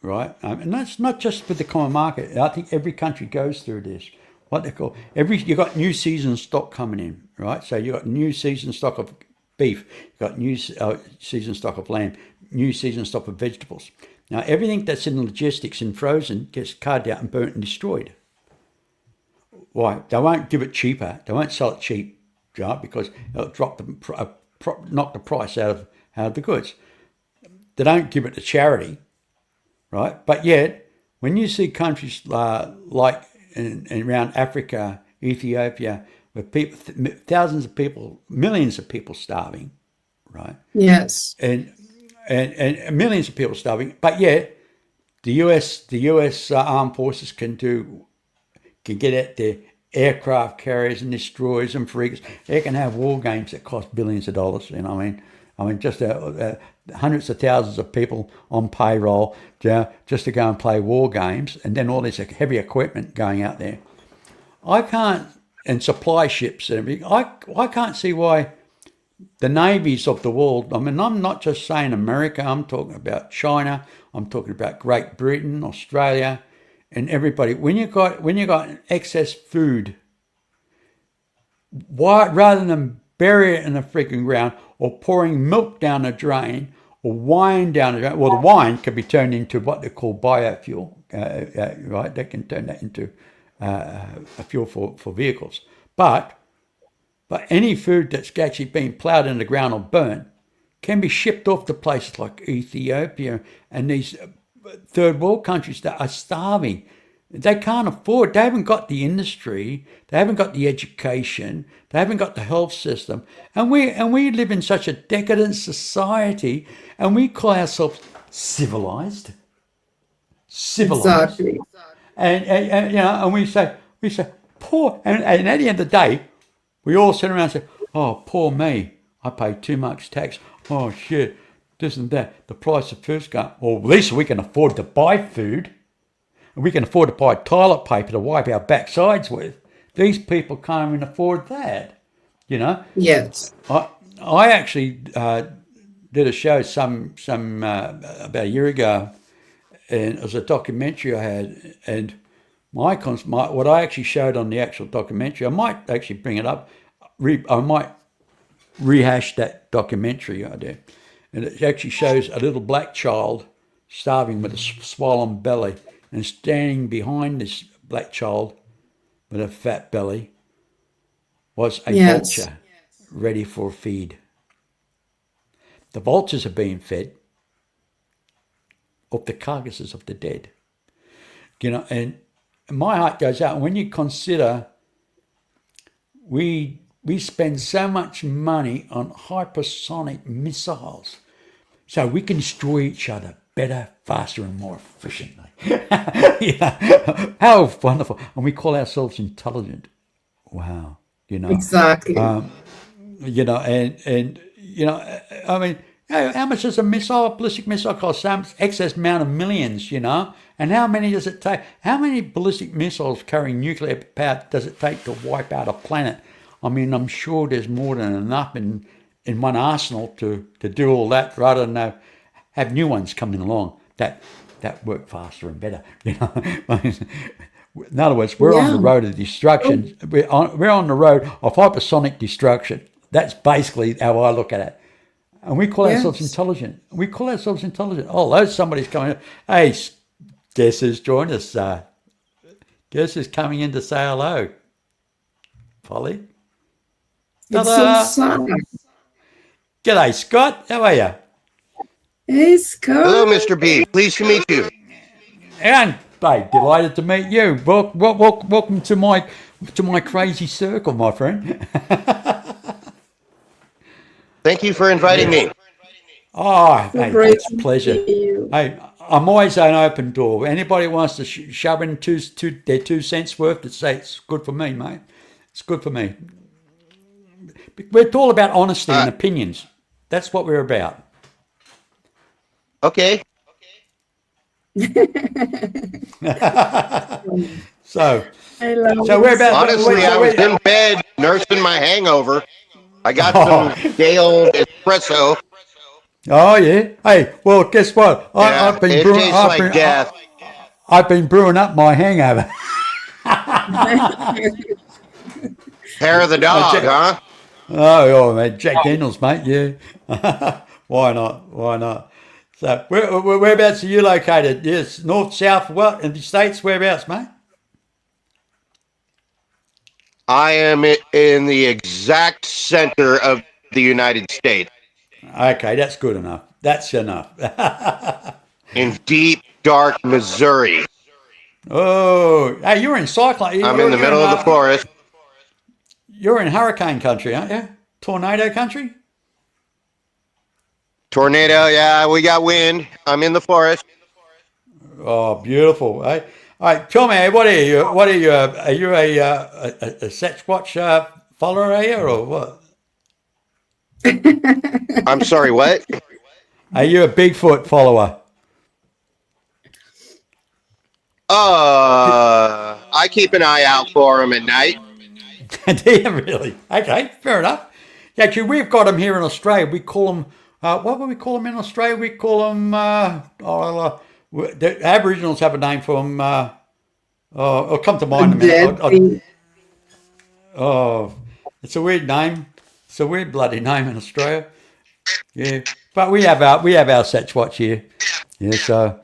right? And that's not just with the common market. I think every country goes through this. What they call you got new season stock coming in, right? So you got new season stock of beef, you got new season stock of lamb, new season stock of vegetables. Now everything that's in logistics and frozen gets carted out and burnt and destroyed. Why? They won't give it cheaper. They won't sell it cheap, right? Because it'll knock the price out of the goods. They don't give it to charity, right? But yet, when you see countries like around Africa, Ethiopia, where people, thousands of people, millions of people starving, right? Yes. And and millions of people starving, but yet the US armed forces can get out their aircraft carriers and destroyers and frigates. They can have war games that cost billions of dollars. You know, I mean, just hundreds of thousands of people on payroll just to go and play war games, and then all this heavy equipment going out there. I can't, and supply ships and everything. I can't see why the navies of the world. I mean, I'm not just saying America. I'm talking about China. I'm talking about Great Britain, Australia, and everybody. When you got excess food, why, rather than bury it in the freaking ground or pouring milk down the drain or wine down the drain, well, the wine can be turned into what they call biofuel, right? They can turn that into a fuel for vehicles, but any food that's actually been ploughed in the ground or burnt can be shipped off to places like Ethiopia and these third world countries that are starving. They can't afford, they haven't got the industry, they haven't got the education, they haven't got the health system. And we live in such a decadent society, and we call ourselves civilized. Civilized. Exactly. And you know, and we say poor, and at the end of the day, we all sit around and say, "Oh, poor me! I pay too much tax. Oh shit, this and that. The price of food's gone. Well, at least we can afford to buy food, and we can afford to buy toilet paper to wipe our backsides with. These people can't even afford that. You know. Yes. I actually did a show about a year ago, and it was a documentary I had, and what I actually showed on the actual documentary, I might actually bring it up. I might rehash that documentary I did, and it actually shows a little black child starving with a swollen belly, and standing behind this black child with a fat belly was a Yes. vulture ready for a feed. The vultures are being fed off the carcasses of the dead. You know, and my heart goes out when you consider we spend so much money on hypersonic missiles so we can destroy each other better, faster, and more efficiently. Yeah. How wonderful. And we call ourselves intelligent. Wow. You know. Exactly. You know, and you know, I mean, how much does a ballistic missile cost? Some excess amount of millions, you know. And how many does it take? How many ballistic missiles carrying nuclear power does it take to wipe out a planet? I mean, I'm sure there's more than enough in one arsenal to do all that, rather than have new ones coming along that work faster and better. You know, in other words, we're on the Yeah. road of destruction. We're on the road of hypersonic destruction. That's basically how I look at it. And we call ourselves Yes. intelligent. We call ourselves intelligent. Oh, there's somebody's coming. Hey, guess who's joined us? Guess who's coming in to say hello? Polly. It's so Ta-da! sad. G'day, Scott. How are you? Hey, Hello, Scott. Mr. B. Pleased to meet you. And babe, delighted to meet you. Welcome to my crazy circle, my friend. Thank you for inviting me. Oh, So hey, great it's a to pleasure. meet you. Hey, I'm always an open door. Anybody wants to shove in their 2 cents worth to say it's good for me, mate. It's good for me. We're all about honesty and opinions. That's what we're about. Okay. So I love so it. we're about. Honestly, I was in bed nursing my hangover. I got some day old espresso. Oh yeah. Hey, well, guess what? Yeah, it tastes like death. I've been brewing up my hangover. Hair of the dog, huh? Oh, man, Jack Daniels, mate. Yeah. Why not? Why not? So, whereabouts are you located? Yes, north, south, what? In the States, whereabouts, mate? I am in the exact center of the United States. Okay, that's good enough. That's enough. in deep, dark Missouri. Oh, hey, you're in cyclone. I'm in the middle of the forest. You're in hurricane country, aren't you? Tornado country. Tornado, yeah, we got wind. I'm in the forest. Oh, beautiful. Hey, all right, tell me, what are you? What are you? Are you a Sasquatch follower, are you, or what? I'm sorry, what? Are you a Bigfoot follower? I keep an eye out for them at night. Do you really? Okay, fair enough. Yeah, actually, we've got them here in Australia. We call them. What would we call them in Australia? We call them. The Aboriginals have a name for them. It'll come to mind in a minute. Deadly. Oh, it's a weird name. It's a weird bloody name in Australia. Yeah, but we have our Sasquatch here. Yeah, so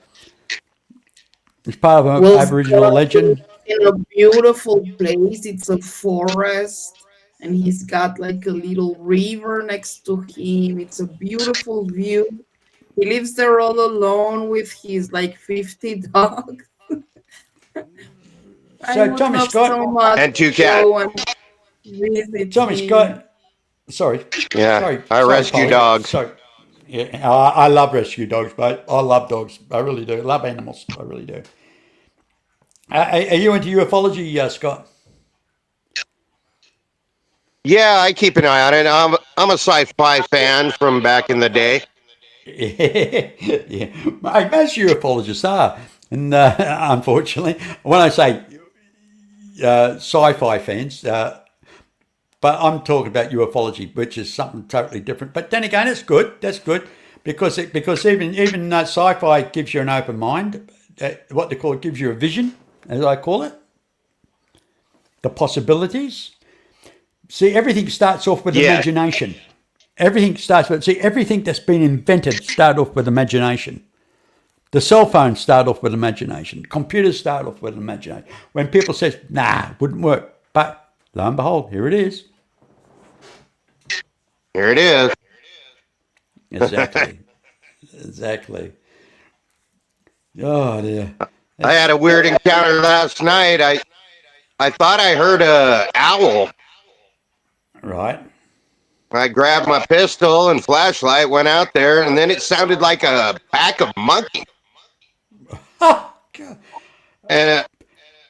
it's part of an Well, Aboriginal Scott is legend. in a beautiful place. It's a forest, and he's got like a little river next to him. It's a beautiful view. He lives there all alone with his like 50 dogs. I So would Tommy love so Scott, much And two to cats. go and visit Tommy him. Scott. Sorry, Yeah, I sorry, rescue Polly. dogs. Sorry. Yeah, I love rescue dogs, mate. I love dogs. I really do. I love animals. I really do. Are you into ufology, Scott? Yeah, I keep an eye on it. I'm a sci-fi fan from back in the day. Yeah, most ufologists are, and unfortunately, when I say sci-fi fans, but I'm talking about ufology, which is something totally different. But then again, it's good. That's good because even sci-fi gives you an open mind. What they call it gives you a vision, as I call it, the possibilities. See, everything starts off with Yeah, imagination. Everything that's been invented started off with imagination. The cell phones start off with imagination. Computers start off with imagination. When people say, nah, wouldn't work. But lo and behold, here it is. here it is. Exactly. Exactly. Oh, dear. I had a weird encounter last night. I thought I heard a owl. Right. I grabbed my pistol and flashlight, went out there, and then it sounded like a pack of monkeys. Oh, God. And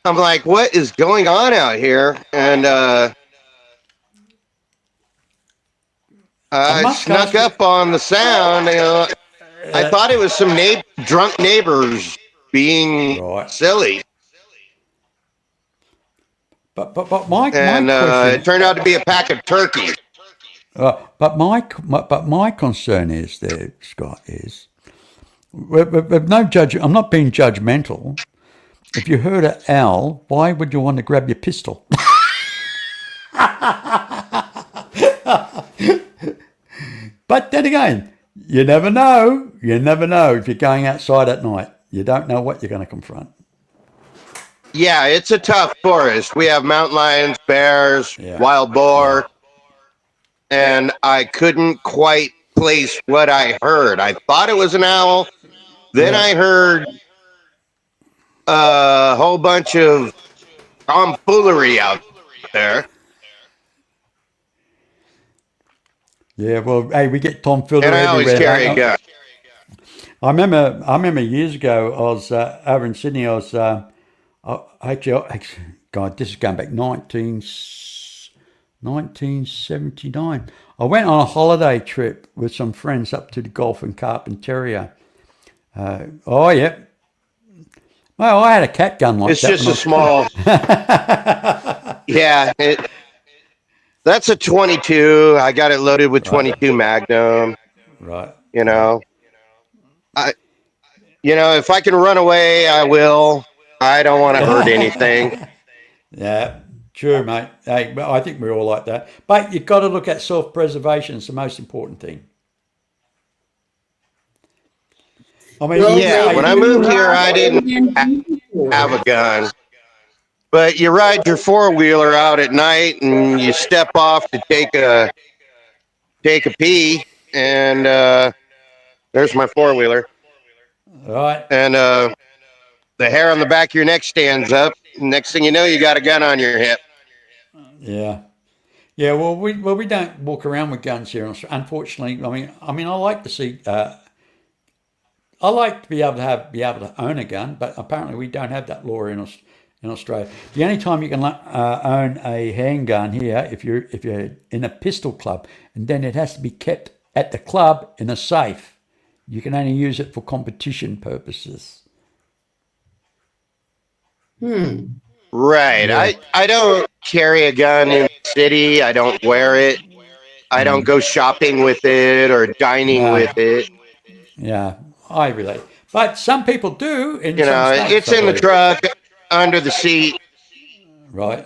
I'm like, what is going on out here? And I I must snuck ask you, up on the sound. I thought it was some drunk neighbors being right. silly. But my And it question, turned out to be a pack of turkeys. but my concern is there, Scott, is with no judge. I'm not being judgmental. If you heard an owl, why would you want to grab your pistol? But then again, you never know. You never know if you're going outside at night. You don't know what you're going to confront. Yeah, it's a tough forest. We have mountain lions, bears, Yeah, wild yeah, boar, and I couldn't quite place what I heard. I thought it was an owl. Then yeah, I heard a whole bunch of tomfoolery out there. yeah. Well, hey, we get And tomfoolery I always everywhere, carry a mate. gun. I remember years ago. I was over in Sydney. I was actually, God, this is going back 1979. I went on a holiday trip with some friends up to the Gulf and Carpentaria. Oh yeah. Well, I had a cat gun like It's that when just I a was a kid. small, yeah. That's a 22. I got it loaded with Right, 22 Magnum. right, You right. know, I, if I can run away, I will. I don't want to hurt anything. Yeah, true, mate. Hey, well, I think we're all like that. But you've got to look at self-preservation. It's the most important thing. I mean, Well, Yeah, when maybe I you moved here, have I didn't alien have a visitors. gun. But you ride your four wheeler out at night, and you step off to take a pee, and there's my four wheeler. Right. and the hair on the back of your neck stands up. Next thing you know, you got a gun on your hip. Yeah. Yeah. Well we don't walk around with guns here. Unfortunately, I mean I like to see. I like to be able to own a gun, but apparently we don't have that law in Australia. The only time you can own a handgun here if you're in a pistol club, and then it has to be kept at the club in a safe. You can only use it for competition purposes. Right. Yeah. I don't carry a gun in the city. I don't wear it. I don't go shopping with it or dining No. with it. Yeah. I relate, but some people do in You some know, states, it's I in the believe. truck, under the seat. Right.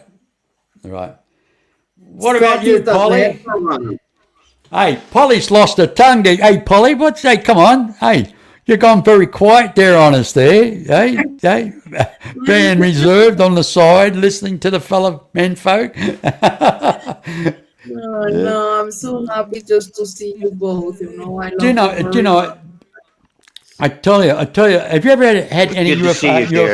Right. What about Scott is you, the Polly? veteran. Hey, Polly's lost her tongue there. Hey, Polly, what's that? Come on. Hey, you're gone very quiet there on us there. Hey, being reserved on the side, listening to the fellow men folk. No, I'm so happy just to see you both. I Do you love you know? Do you very know? much. I tell you. Have you ever had any Good to see you, dear.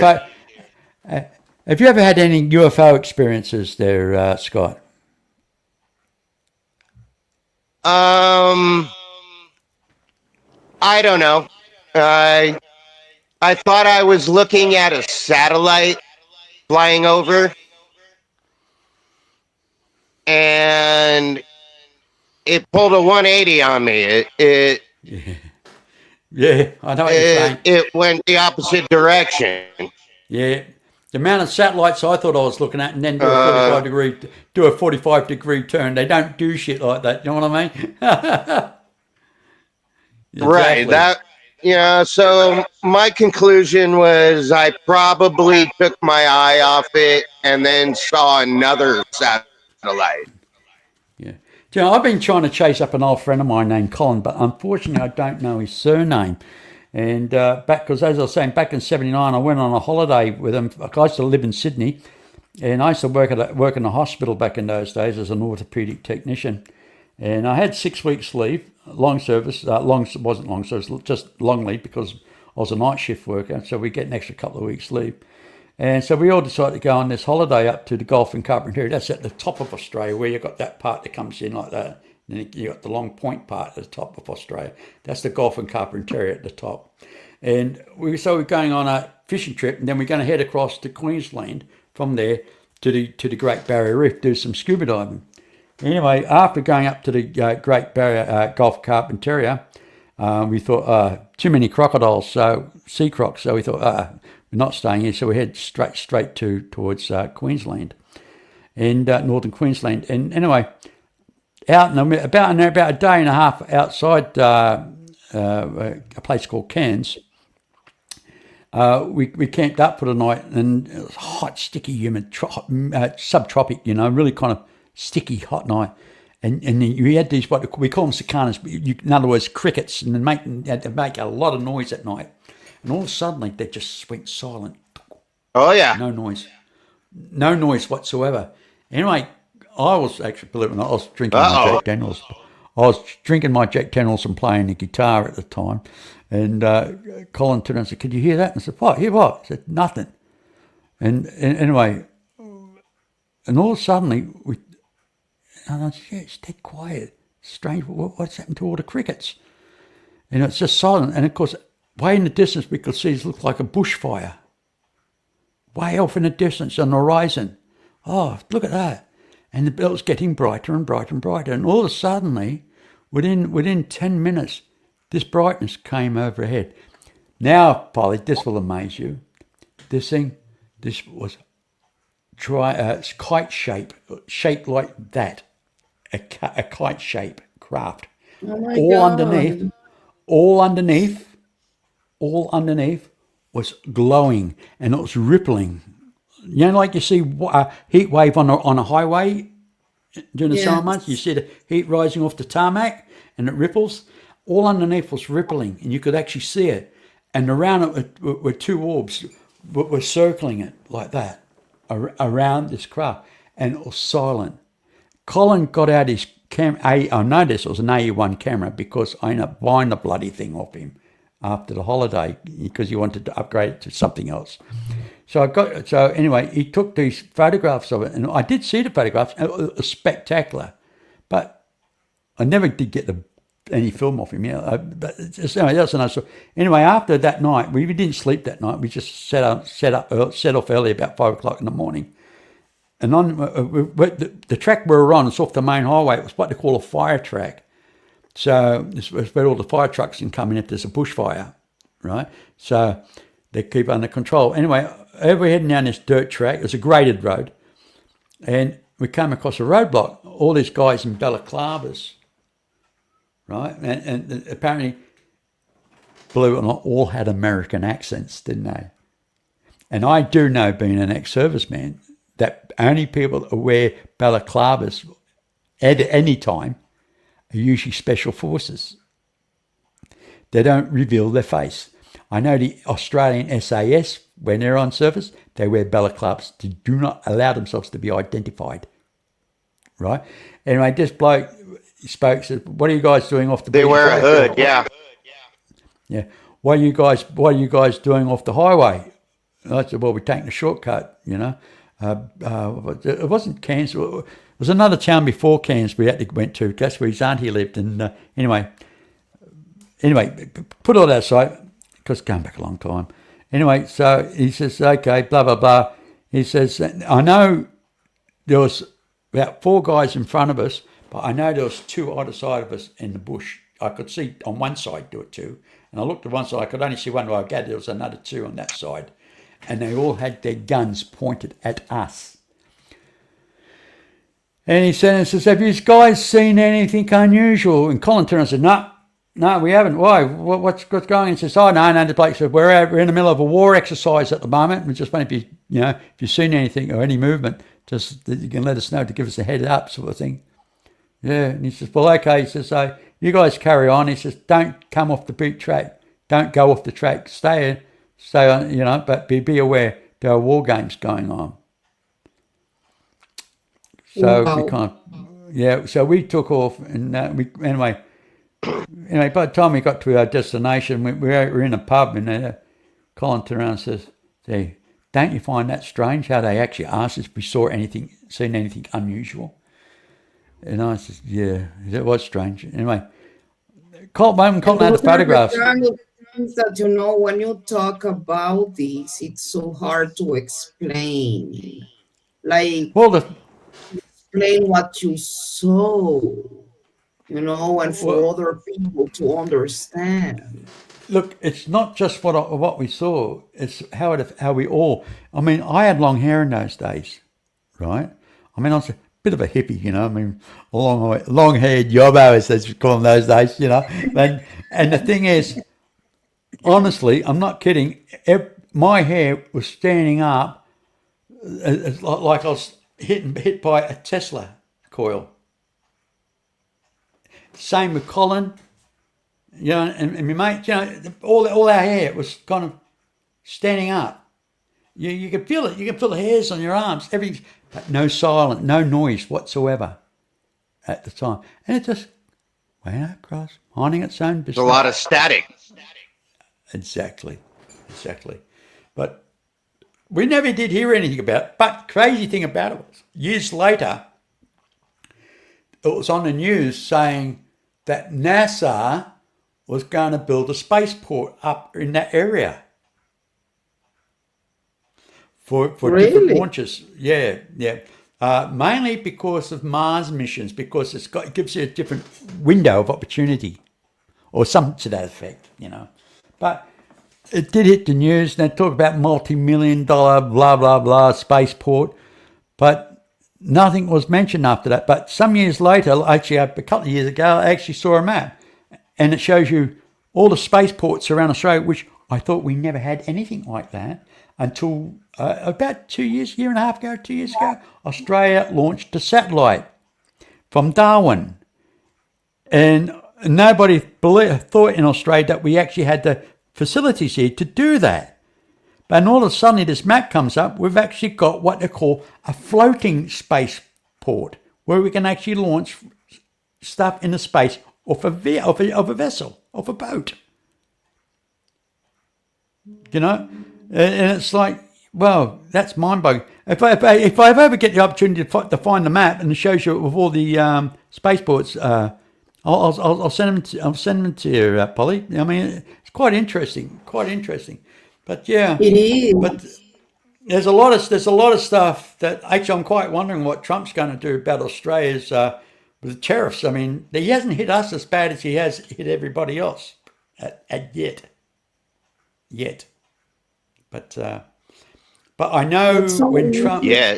Have you ever had any UFO experiences there, Scott? Um, I don't know. I I thought I was looking at a satellite flying over, and it pulled a 180 on me. Yeah, I know what you're saying. It went the opposite direction. Yeah, the amount of satellites I thought I was looking at, and then Uh, do a 45-degree turn. They don't do shit like that. You know what I mean? right. Exactly. So my conclusion was I probably took my eye off it and then saw another satellite. Yeah. Do you know, I've been trying to chase up an old friend of mine named Colin, but unfortunately I don't know his surname. And back, because as I was saying, back in '79, I went on a holiday with him. I used to live in Sydney, and I used to work in a hospital back in those days as an orthopedic technician. And I had 6 weeks leave, long service. Wasn't long service, just long leave because I was a night shift worker. So we get an extra couple of weeks leave. And so we all decided to go on this holiday up to the Gulf and Carpentaria. That's at the top of Australia, where you've got that part that comes in like that. And then you got the Long Point part at the top of Australia. That's the Gulf and Carpentaria at the top. And we're going on a fishing trip, and then we're going to head across to Queensland from there to the Great Barrier Reef, do some scuba diving. Anyway, after going up to the Great Barrier Gulf Carpentaria, we thought too many crocodiles, so sea crocs. So we thought we're not staying here, so we head straight towards Queensland and northern Queensland. And anyway, about a day and a half outside a place called Cairns, we camped up for the night, and it was hot, sticky, humid, subtropic, really kind of sticky, hot night. And then you had these, what we call them cicadas, but in other words, crickets, and they make a lot of noise at night. And all of a sudden, they just went silent. Oh yeah. No noise whatsoever. Anyway, I was actually, believe it or not, I was drinking my Uh-oh. Jack Daniels. I was drinking my Jack Daniels and playing the guitar at the time. And Colin turned and said, "Could you hear that?" And I said, "What? Hear what?" I said, "Nothing." And anyway, and all of a sudden, and I said, "Yeah, it's dead quiet. Strange. What's happened to all the crickets?" And it's just silent. And of course, way in the distance, we could see it looked like a bushfire. Way off in the distance on the horizon. Oh, look at that. And the bill's getting brighter and brighter and brighter. And all of a sudden, within 10 minutes, this brightness came overhead. Now, Polly, this will amaze you. This was kite shaped like that. A kite shape craft. Oh my All underneath, God. all underneath, all underneath was glowing, and it was rippling. Like you see a heat wave on a highway during the summer months. You Yes. see the heat rising off the tarmac, and it ripples. All underneath was rippling, and you could actually see it. And around it were two orbs were circling it like that around this craft, and it was silent. Colin got out his camera. I noticed it was an AE1 camera because I ended up buying the bloody thing off him. after the holiday because he wanted to upgrade it to something else. So anyway, he took these photographs of it, and I did see the photographs. It was spectacular, but I never did get any film off him. But that's another story. Anyway, after that night, we didn't sleep that night. We just set off early, about 5 o'clock in the morning. And on the track we were on, it's off the main highway. It was what they call a fire track. So it's where all the fire trucks can come in if there's a bushfire, right? So they keep under control. Anyway, we're heading down this dirt track. It's a graded road. And we came across a roadblock. All these guys in balaclavas, right? And apparently, believe it or not, all had American accents, didn't they? And I do know, being an ex-serviceman, that only people that wear balaclavas at any time are usually special forces. They don't reveal their face. I know the Australian SAS, when they're on service, they wear balaclavas. They do not allow themselves to be identified. Right? Anyway, this bloke spoke, said, "What are you guys doing off the beach?" They wear a hood, yeah. Yeah. What are you guys doing off the highway? And I said, "Well, we're taking a shortcut, you know." It wasn't Cairns. It was another town before Cairns we went to. That's where his auntie lived. And anyway, put all that aside, because going back a long time. Anyway, so he says, "Okay, blah, blah, blah." He says, "I know there was about 4 guys in front of us, but I know there was 2 either side of us in the bush. I could see on one side do it too. And I looked at one side, I could only see one, but I gathered there was another 2 on that side. And they all had their guns pointed at us." And he says, "Have you guys seen anything unusual?" And Colin turned and said, No, we haven't. Why? What's going on? He says, "Oh, no, the bloke said, we're in the middle of a war exercise at the moment. We just wonder if you've seen anything or any movement, just that you can let us know to give us a head up," sort of thing. Yeah, and he says, "Well, okay." He says, "So you guys carry on." He says, "Don't come off the beat track. Don't go off the track. Stay on, but be aware there are war games going on." So Wow. so we took off, and anyway, by the time we got to our destination, we were in a pub, and Colin turned around and says, "Hey, don't you find that strange how they actually asked us if we seen anything unusual?" And I said, "Yeah, it was strange." Anyway, Colin had the photographs. Things that when you talk about this, it's so hard to explain. Like, Well, explain what you saw, and for other people to understand. look, it's not just what we saw. It's how we all. I mean, I had long hair in those days, right? I mean, I was a bit of a hippie, I mean, long-haired yobbo, as they call them those days, And the thing is, honestly, I'm not kidding. My hair was standing up, like I was hit by a Tesla coil. Same with Colin, and my mate, all our hair was kind of standing up. You could feel it. You could feel the hairs on your arms, everything, but no noise whatsoever at the time. And it just went across, minding its own business. There's a lot of static. Exactly. But we never did hear anything about it. But crazy thing about it was, years later, it was on the news saying that NASA was going to build a spaceport up in that area for different launches. Yeah. Mainly because of Mars missions, because it gives you a different window of opportunity, or something to that effect, But it did hit the news, and they talk about multi-million-dollar blah blah blah spaceport, but nothing was mentioned after that. But some years later, actually a couple of years ago, I actually saw a map, and it shows you all the spaceports around Australia, which I thought we never had anything like that until about 2 years, 2 years ago, Australia launched a satellite from Darwin, and nobody thought in Australia that we actually had the facilities here to do that. But all of a sudden, this map comes up. We've actually got what they call a floating spaceport, where we can actually launch stuff into space off a vessel, off a boat. you know, and it's like, well, that's mind boggling. If I ever get the opportunity to find the map and it shows you with all the spaceports, I'll send them. I'll send them to you, Polly. I mean, it's quite interesting. Quite interesting. But yeah, It but is. there's a lot of stuff that actually I'm quite wondering what Trump's going to do about Australia's with the tariffs. I mean, he hasn't hit us as bad as he has hit everybody else at yet. But I That's know so when Trump Yeah.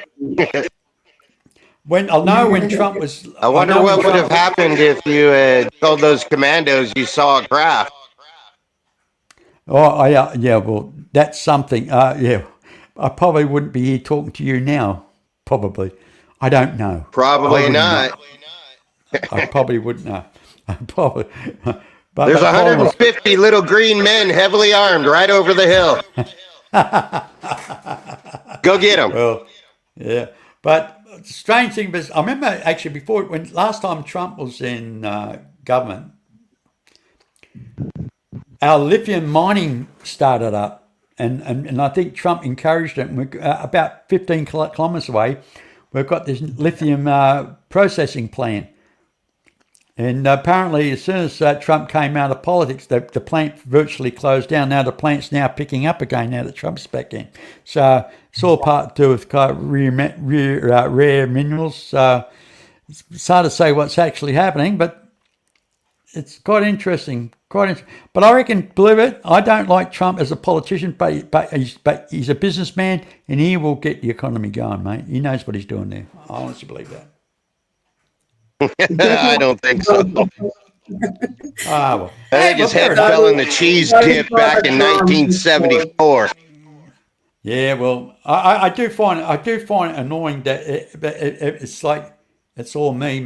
when I know when Trump was I I wonder know when what would have Trump happened if you had told those commandos you saw a craft. oh I yeah well that's something yeah I probably wouldn't be here talking to you now probably I don't know I Probably wouldn't know not. I probably wouldn't know I probably There's but problem is 150 little green men heavily armed right over the hill. Go get them. well yeah but the strange thing was I remember actually before when last time Trump was in government our lithium mining started up, and I think Trump encouraged it. And about 15 kilometres away, we've got this lithium processing plant. And apparently, as soon as Trump came out of politics, the plant virtually closed down. Now the plant's now picking up again now that Trump's back in. So it's all part to do with kind of rare minerals. It's hard to say what's actually happening, but it's quite interesting. But I reckon, believe it, I don't like Trump as a politician, but he's a businessman, and he will get the economy going, mate. He knows what he's doing there. I honestly believe that. I don't think so. Ah, well, I hey, think well, his fair head enough. fell in the cheese That is dip not back a in Trump report. 1974. Yeah, well, I do find it annoying that it's like it's all me.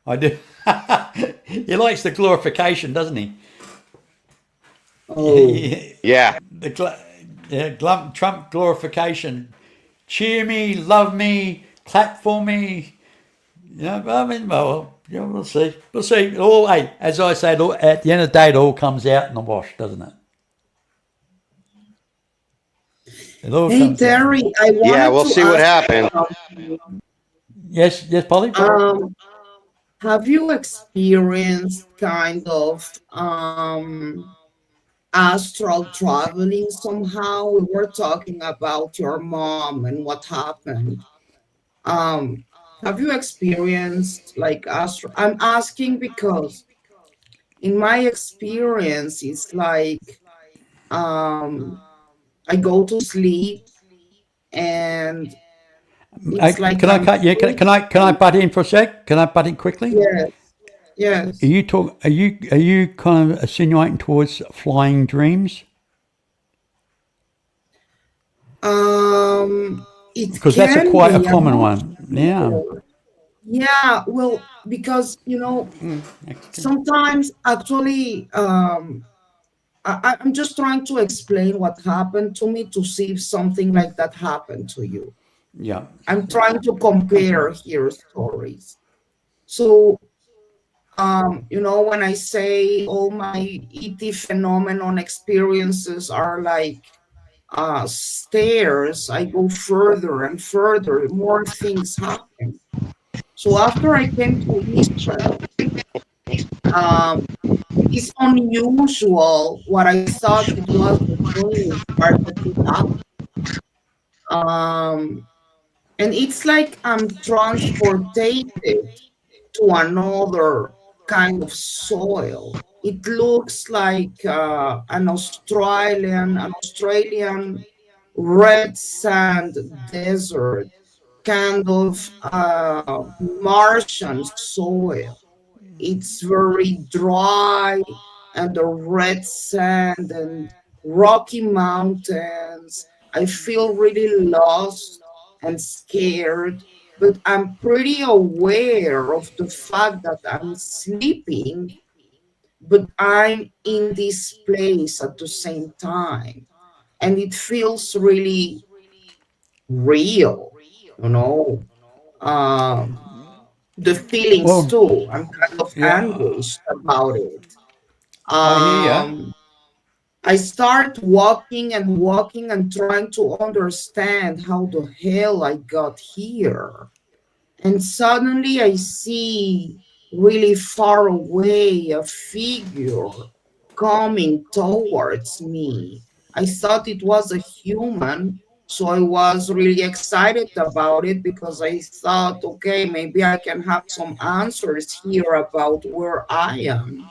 I do. He likes the glorification, doesn't he? Oh, Yeah. the Trump glorification. Cheer me, love me, clap for me. You know, I mean, well, yeah, we'll see. We'll see. It all, hey, as I say, at the end of the day, it all comes out in the wash, doesn't it? It all hey comes out in the Terry, wash. I Yeah, wanted we'll to see what ask happens. you something. Yes, Polly. Have you experienced kind of astral traveling somehow? We were talking about your mom and what happened. Um, have you experienced like astral? I'm asking because in my experience, it's like I go to sleep and it's like Can I I'm cut? Yeah, can I sleeping. butt in for a sec? Can I butt in quickly? Yes, yes. Are you kind of insinuating towards flying dreams? Um, it Because that's a can quite a be. I'm common not one. Yeah. sure. Yeah, well, because Excellent. sometimes actually, I'm just trying to explain what happened to me to see if something like that happened to you. Yeah. I'm trying to Continue. compare here stories. So, when I say all my ET phenomenon experiences are like stairs, I go further and further, more things happen. So after I came to Israel, um, it's unusual. What I thought it was a dream started to happen. Um, and it's like I'm transported to another kind of soil. It looks like an Australian red sand desert, kind of Martian soil. It's very dry and the red sand and rocky mountains. I feel really lost and scared, but I'm pretty aware of the fact that I'm sleeping, but I'm in this place at the same time. And it feels really real, you know. Um, the feelings Well, too. I'm kind of yeah, anguished about it. I hear you. Um, I start walking and walking and trying to understand how the hell I got here. And suddenly I see really far away a figure coming towards me. I thought it was a human, so I was really excited about it because I thought, okay, maybe I can have some answers here about where I am.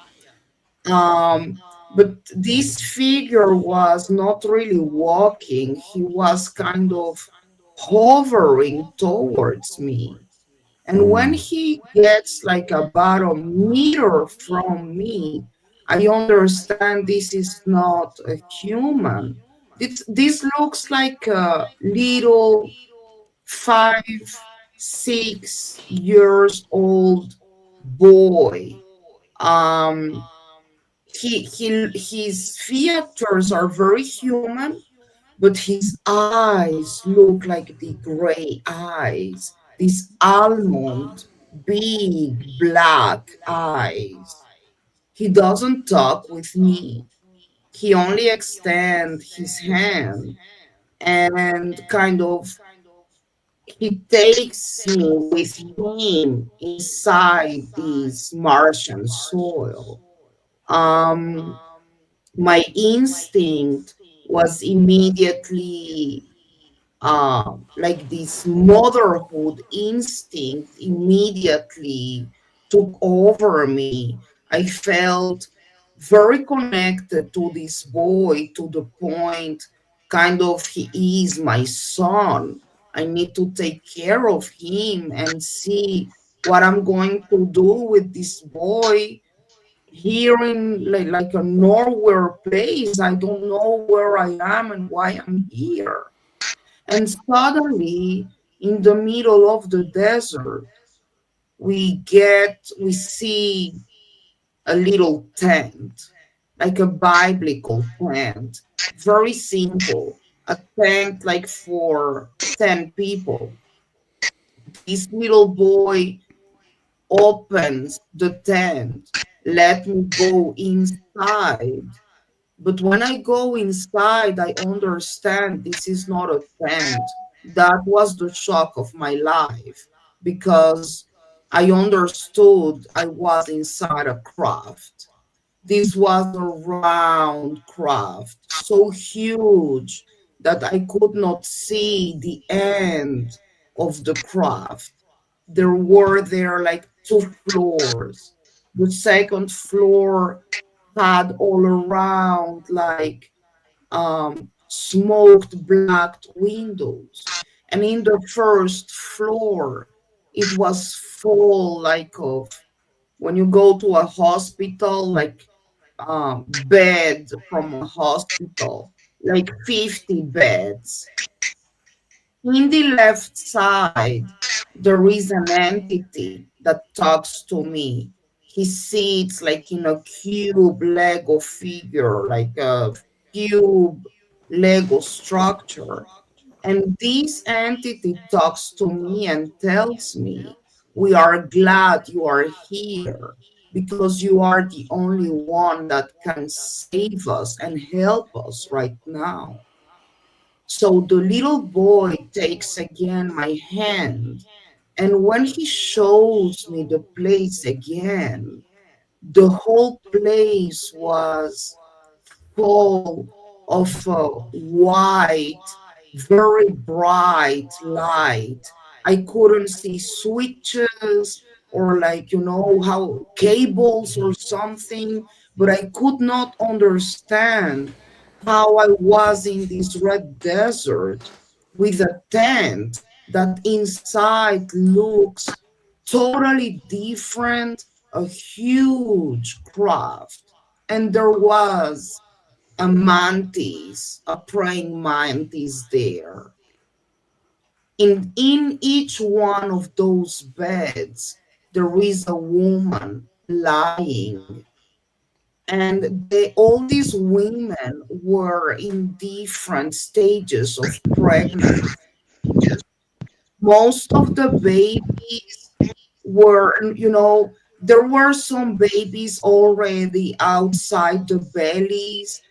But this figure was not really walking, he was kind of hovering towards me. And when he gets like about a meter from me, I understand this is not a human. This looks like a little 5, 6 years old boy. Um, his features are very human, but his eyes look like the gray eyes, these almond, big black eyes. He doesn't talk with me. He only extends his hand and kind of he takes me with him inside this Martian soil. Um, my instinct was immediately like this motherhood instinct immediately took over me. I felt very connected to this boy to the point kind of he is my son. I need to take care of him and see what I'm going to do with this boy here in like a nowhere place. I don't know where I am and why I'm here. And suddenly, in the middle of the desert, we see a little tent, like a biblical tent, very simple, a tent like for 10 people. This little boy opens the tent, let me go inside. But when I go inside, I understand this is not a tent. That was the shock of my life because I understood I was inside a craft. This was a round craft, so huge that I could not see the end of the craft. There like 2 floors. The second floor had all around like smoked black windows. And in the first floor, it was full like of when you go to a hospital, like bed from a hospital, like 50 beds. In the left side, there is an entity that talks to me. He sits like in a cube Lego figure, like a cube Lego structure. And this entity talks to me and tells me, we are glad you are here because you are the only one that can save us and help us right now. So the little boy takes again my hand, and when he shows me the place again, the whole place was full of white, very bright light. I couldn't see switches or like, how cables or something, but I could not understand how I was in this red desert with a tent that inside looks totally different, a huge craft. And there was a mantis, a praying mantis there. In each one of those beds, there is a woman lying. And all these women were in different stages of pregnancy. Most of the babies were, there were some babies already outside the bellies.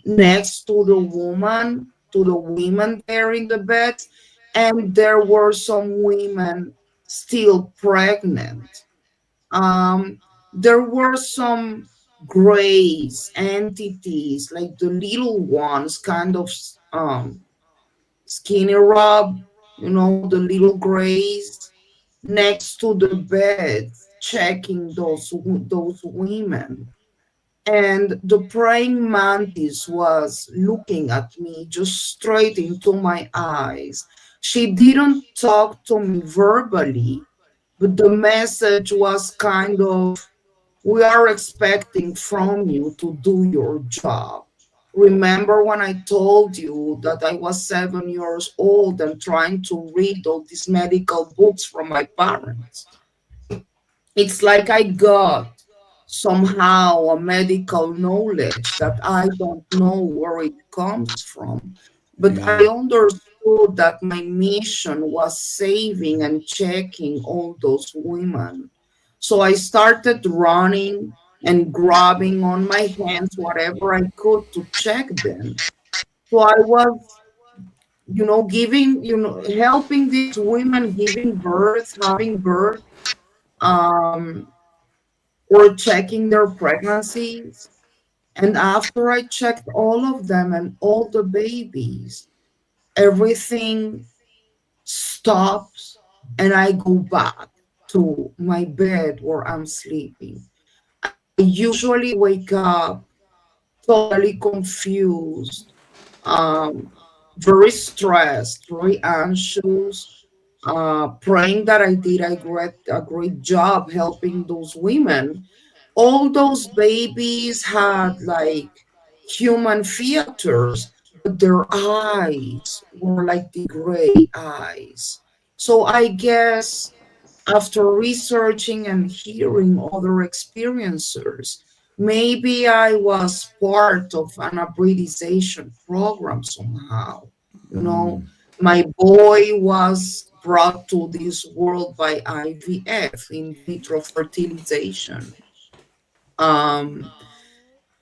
next to the woman, to the women there in the beds, and there were some women still pregnant. Um, there were some grays entities, like the little ones, kind of skinny rub, the little grays next to the bed, checking those women. And the praying mantis was looking at me just straight into my eyes. She didn't talk to me verbally, but the message was kind of, we are expecting from you to do your job. Remember when I told you that I was 7 years old and trying to read all these medical books from my parents? It's like I got somehow a medical knowledge that I don't know where it comes from. But I Yeah. understood that my mission was saving and checking all those women. So I started running and grabbing on my hands whatever I could to check them. So I was, giving, helping these women giving birth, having birth, um, or checking their pregnancies. And after I checked all of them and all the babies, everything stops and I go back to my bed where I'm sleeping. I usually wake up totally confused, um, very stressed, very anxious, praying that I did a great job helping those women. All those babies had like human features, but their eyes were like the gray eyes. So I guess after researching and hearing other experiencers, maybe I was part of an hybridization program somehow. You know, my boy was brought to this world by IVF, in vitro fertilization. Um,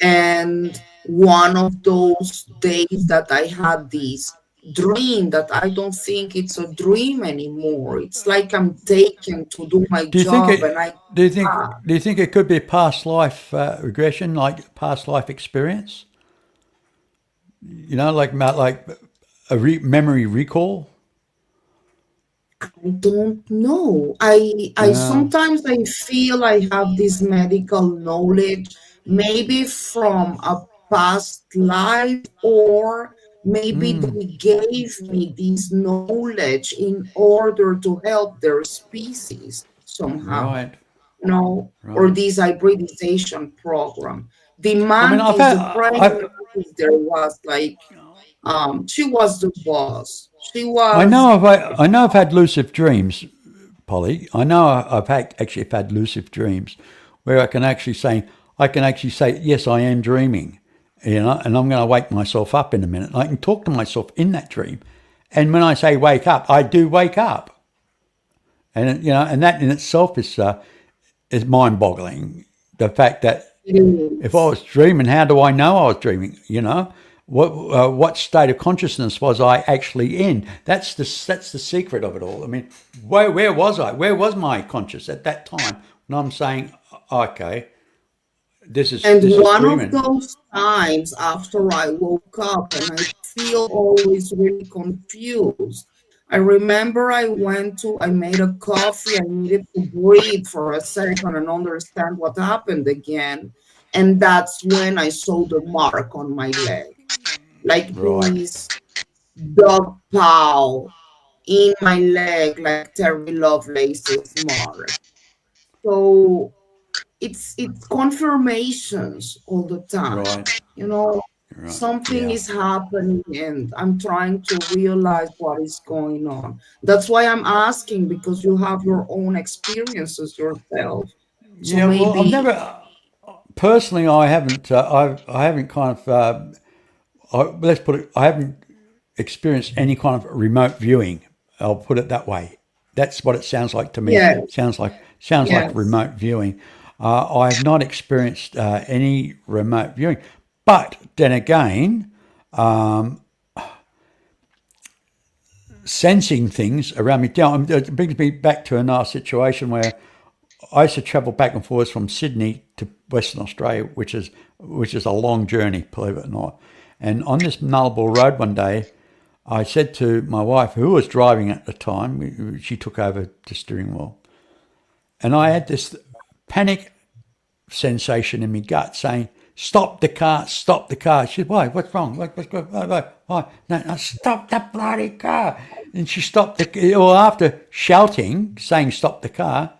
and one of those days that I had this dream that I don't think it's a dream anymore. It's like I'm taken to do my Do you think job and I it? Do you think? ah, Do you think it could be past life regression, like past life experience? Like memory recall. I don't know. I Yeah. sometimes I feel I have this medical knowledge, maybe from a past life, or maybe they gave me this knowledge in order to help their species somehow, Right. or Right. this hybridization program. The I mean, mantis, the praying mantis, there was like, she was the boss. She was. I know I've had lucid dreams, Polly. I know I've actually had lucid dreams where I can actually say yes, I am dreaming, and I'm going to wake myself up in a minute. I can talk to myself in that dream, and when I say wake up, I do wake up, and and that in itself is mind-boggling. The fact that if I was dreaming, how do I know I was dreaming? What state of consciousness was I actually in? That's the secret of it all. I mean, where was I? Where was my conscious at that time when I'm saying, okay, And this is one of dreaming. those times after I woke up and I feel always really confused. I remember I made a coffee. I needed to breathe for a second and understand what happened again. And that's when I saw the mark on my leg, like Right, this dog paw in my leg, like Terry Lovelace's mark. So it's confirmations all the time. right, You know, right. something Yeah. is happening and I'm trying to realize what is going on. That's why I'm asking, because you have your own experiences yourself. So Yeah. Well, I've maybe never personally. I haven't. I haven't kind of. Let's put it. I haven't experienced any kind of remote viewing. I'll put it that way. That's what it sounds like to me. yes, Sounds like yes. remote viewing. I have not experienced any remote viewing, But then again, sensing things around me. It brings me back to another situation where I used to travel back and forth from Sydney to Western Australia, which is a long journey, believe it or not. And on this Nullarbor Road one day, I said to my wife, who was driving at the time, she took over the steering wheel, and I had this panic sensation in my gut saying, "Stop the car! Stop the car!" She said, "Why? What's wrong? Why? No, stop that bloody car!" And she stopped the. Or after shouting, saying, "Stop the car,"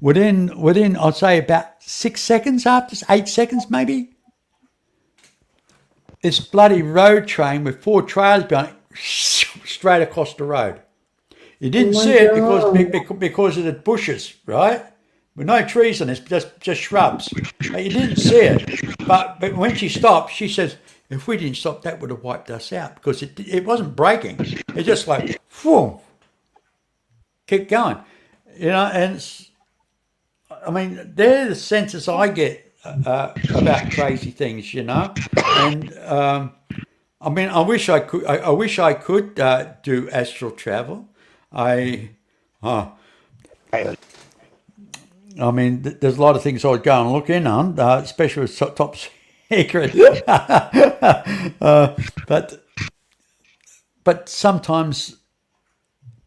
within I'd say about 6 seconds, after 8 seconds maybe, this bloody road train with four trailers behind it straight across the road. You Oh didn't my see it God. because of the bushes, right? With no trees on it, just shrubs. But you didn't see it. But when she stopped, she says, "If we didn't stop, that would have wiped us out because it wasn't braking. It just like, whoom, keep going, And I mean, they're the senses I get about crazy things. And I mean, I wish I could. I wish I could do astral travel. I, uh, I mean, there's a lot of things I'd go and look in on, especially with top secret. but but sometimes,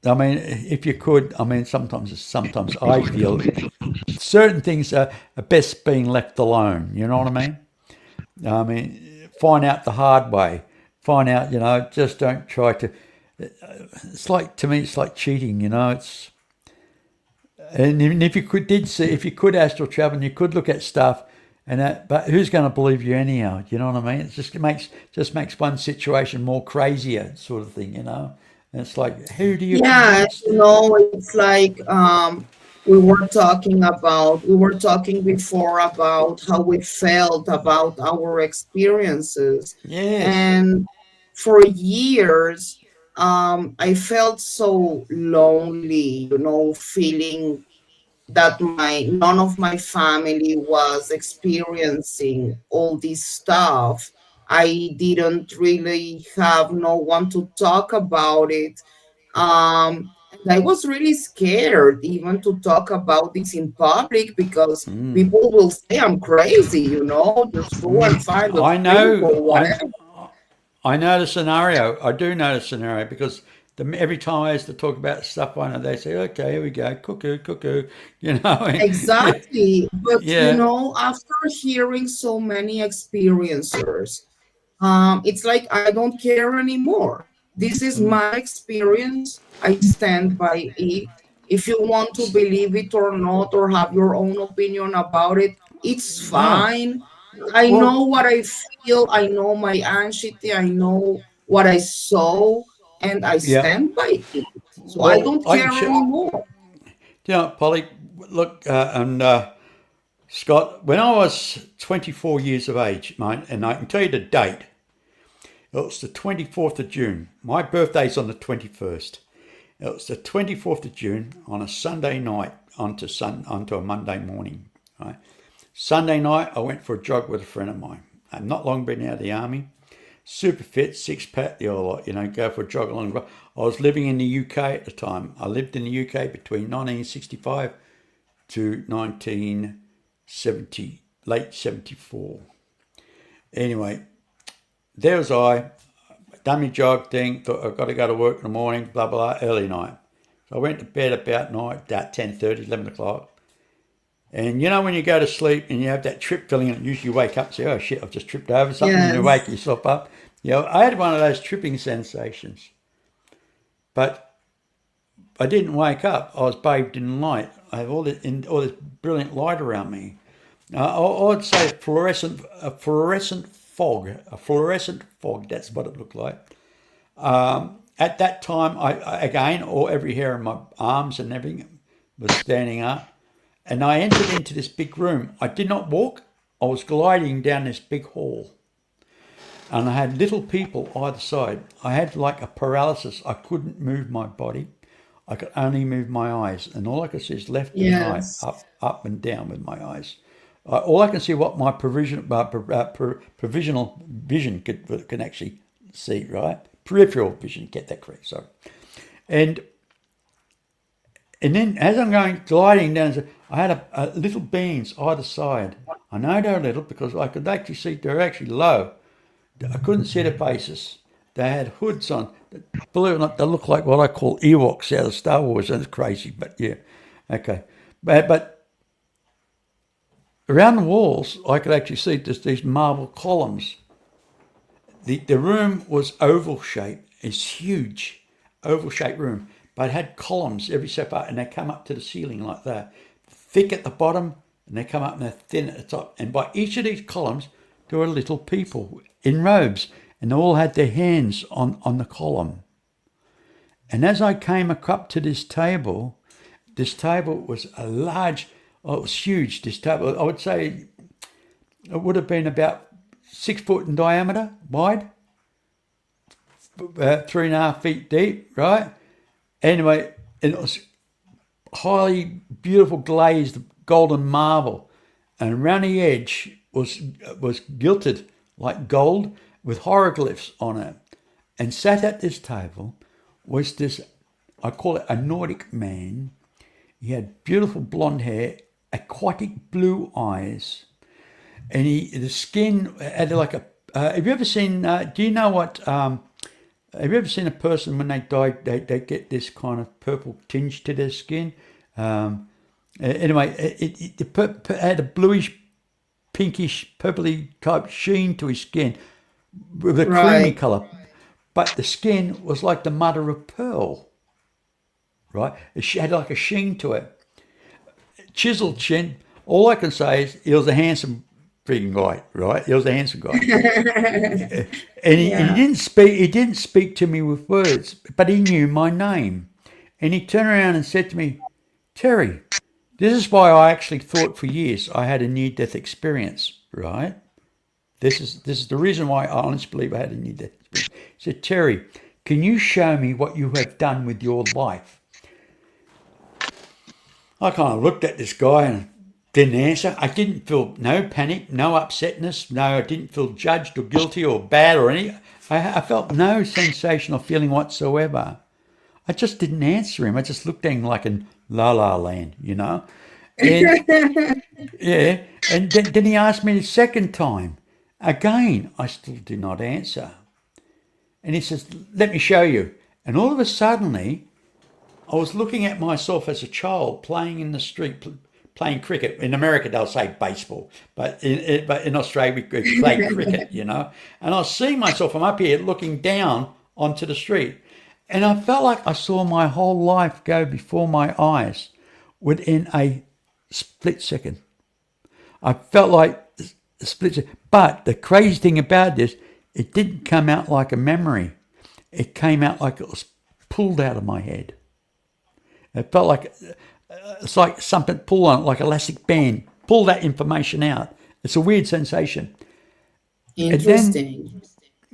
I mean, if you could, I mean, sometimes I feel certain things are best being left alone. You know what I mean? I mean, find out the hard way. Find out, just don't try to. It's like, to me, it's like cheating. It's and even if you could did see if you could astral travel and you could look at stuff and that, but who's going to believe you anyhow? You know what I mean? It makes one situation more crazier, sort of thing. And it's like, who do you Yeah, convince? it's like we were talking before about how we felt about our experiences. Yes. And for years, I felt so lonely, feeling that my none of my family was experiencing all this stuff. I didn't really have no one to talk about it. And I was really scared even to talk about this in public because people will say I'm crazy, just go and find a I trip know. or whatever. I know the scenario. I do know the scenario because every time I used to talk about stuff, I know they say, "Okay, here we go, cuckoo, cuckoo," and yeah, Exactly. But yeah, after hearing so many experiencers, it's like I don't care anymore. This is my experience. I stand by it. If you want to believe it or not, or have your own opinion about it, it's no. fine. I know Well, what I feel. I know my anxiety. I know what I saw, and I yeah. stand by it. So I Well, don't I can care share. anymore. Polly, look, and Scott, when I was 24 years of age, mate, and I can tell you the date. It was the 24th of June. My birthday's on the 21st. It was the 24th of June on a Sunday night onto a Monday morning. Right. Sunday night, I went for a jog with a friend of mine. I'd not long been out of the army. Super fit, six pack, the old lot, go for a jog along. I was living in the UK at the time. I lived in the UK between 1965 to 1970, late 74. Anyway, there was I, done my jog thing, thought I've got to go to work in the morning, blah, blah, blah, early night. So I went to bed about 10:30, 11 o'clock. And when you go to sleep and you have that trip feeling, and usually you wake up and say, "Oh shit, I've just tripped over something," and you wake Yes. yourself up. I had one of those tripping sensations, but I didn't wake up. I was bathed in light. I have all this brilliant light around me. I'd say a fluorescent fog. That's what it looked like. At that time, again, every hair in my arms and everything was standing up. And I entered into this big room. I did not walk. I was gliding down this big hall. And I had little people either side. I had like a paralysis. I couldn't move my body. I could only move my eyes. And all I could see is left and right, Yes. up and down with my eyes. all I can see what my provisional vision can actually see, right? Peripheral vision, get that correct, sorry. And then as I'm gliding down, I had a little beings either side. I know they're little because I could actually see they're actually low. I couldn't see their faces. They had hoods on. Believe it or not, they look like what I call Ewoks out of Star Wars. That's crazy, but yeah, okay. But around the walls, I could actually see just these marble columns. The room was oval shaped. It's huge, oval shaped room, but it had columns every so far, and they come up to the ceiling like that, thick at the bottom, and they come up and they're thin at the top. And by each of these columns, there were little people in robes, and they all had their hands on the column. And as I came up to this table was a large, it was huge, this table. I would say it would have been about 6 foot in diameter, wide, 3.5 feet deep, right? Anyway, it was highly beautiful glazed golden marble, and around the edge was gilded like gold with hieroglyphs on it. And sat at this table was this, I call it a Nordic man. He had beautiful blonde hair, aquatic blue eyes, and the skin had like a. Have you ever seen? Do you know what? Have you ever seen a person when they die? They get this kind of purple tinge to their skin. Anyway, it had a bluish, pinkish, purpley type sheen to his skin with a creamy colour, but the skin was like the mother of pearl. Right, it had like a sheen to it, chiseled chin. All I can say is he was a handsome freaking guy, right? He was a handsome guy, and he didn't speak. He didn't speak to me with words, but he knew my name, and he turned around and said to me, "Terry, this is why I actually thought for years I had a near-death experience, right? This is the reason why I honestly believe I had a near-death experience." He said, "Terry, can you show me what you have done with your life?" I kind of looked at this guy and didn't answer. I didn't feel no panic, no upsetness. No, I didn't feel judged or guilty or bad or any. I felt no sensation or feeling whatsoever. I just didn't answer him. I just looked at him like in La La Land, you know. And, yeah. And then he asked me the second time. Again, I still did not answer. And he says, "Let me show you." And all of a sudden, I was looking at myself as a child playing in the street, playing cricket. In America, they'll say baseball, but in Australia, we play cricket, you know. And I was seeing myself from up here looking down onto the street. And I felt like I saw my whole life go before my eyes within a split second. I felt like a split second. But the crazy thing about this, it didn't come out like a memory. It came out like it was pulled out of my head. It felt like it's like something pulled on, like elastic band, pull that information out. It's a weird sensation. Interesting.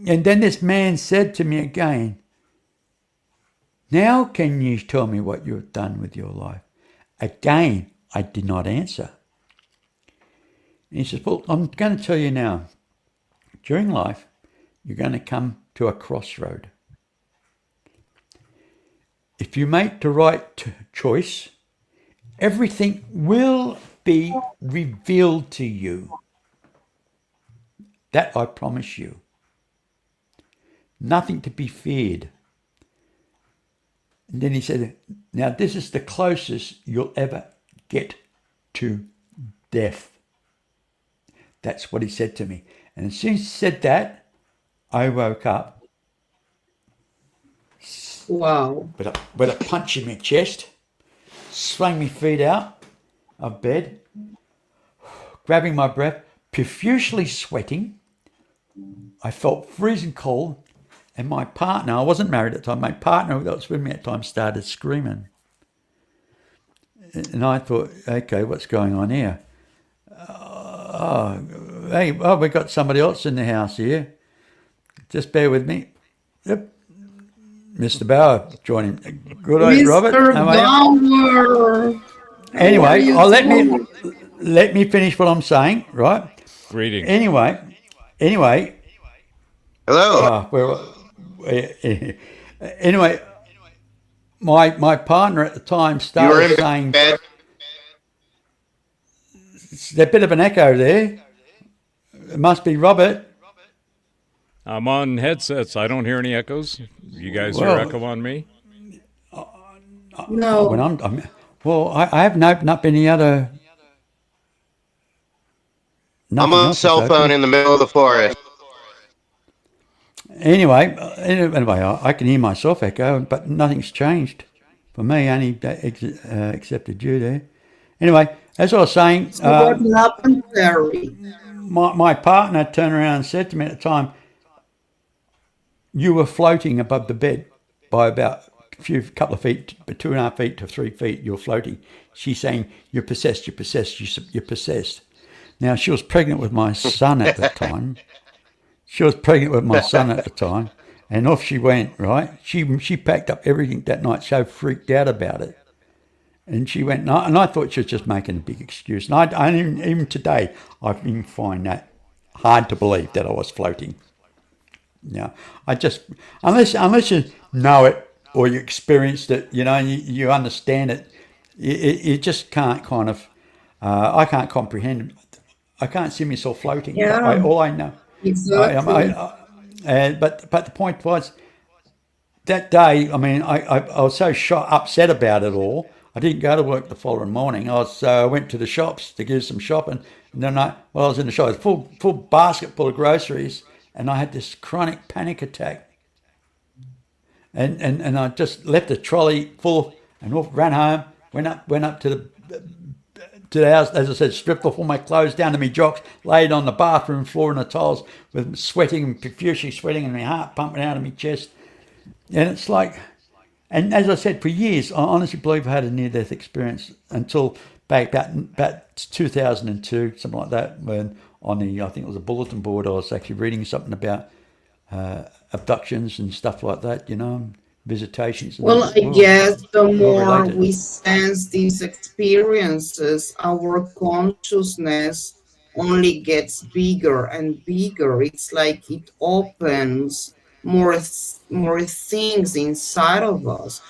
And then this man said to me again, "Now can you tell me what you've done with your life?" Again, I did not answer. And he says, "Well, I'm going to tell you now. During life, you're going to come to a crossroad. If you make the right choice, everything will be revealed to you. That I promise you. Nothing to be feared." And then he said, "Now this is the closest you'll ever get to death." That's what he said to me. And as soon as he said that, I woke up. Wow. With a punch in my chest, swung my feet out of bed, grabbing my breath, profusely sweating. I felt freezing cold, and my partner, I wasn't married at the time, my partner that was with me at the time started screaming. And I thought, okay, what's going on here? We've got somebody else in the house here. Just bear with me. Yep. Mr. Bauer joining. Good day, Robert. Mr. Bauer. Anyway, let me finish what I'm saying, right? Greetings. Anyway, Hello. anyway, my partner at the time You were started in saying, bed. there's a bit of an echo there. It must be Robert. I'm on headsets. I don't hear any echoes. You guys hear Well, echo on me? when No. I haven't opened up any other, I'm nothing on a else is cell phone open. in the middle of the forest. Anyway, I can hear myself echo, but nothing's changed for me, only excepted you there. Anyway, as I was saying, So what happened, Terry? my partner turned around and said to me at the time, you were floating above the bed by about a couple of feet, 2.5 feet to 3 feet, you're floating. She's saying, you're possessed, you're possessed, you're possessed. Now, she was pregnant with my son at the time. And off she went, right? She packed up everything that night, so freaked out about it. And she went, and I thought she was just making a big excuse. And even today, I find that hard to believe that I was floating. Yeah, I just unless you know it or you experienced it, and you understand it, you just can't kind of. I can't comprehend. I can't see myself floating, but Yeah, all I know, I am. exactly. But the point was that day. I mean, I was so upset about it all. I didn't go to work the following morning. I went to the shops to do some shopping, and then I was in the shop, full basket full of groceries, and I had this chronic panic attack. And I just left the trolley full and ran home. Went up to the house, as I said, stripped off all my clothes down to my jocks, laid on the bathroom floor and the tiles with sweating, profusely sweating, and my heart pumping out of my chest. And it's like, and as I said, for years, I honestly believe I had a near-death experience until back about 2002, something like that, when I think it was a bulletin board, I was actually reading something about abductions and stuff like that, visitations, and I Well, thought, I well, guess the we're all more related. we sense these experiences, our consciousness only gets bigger and bigger. It's like it opens more things inside of us.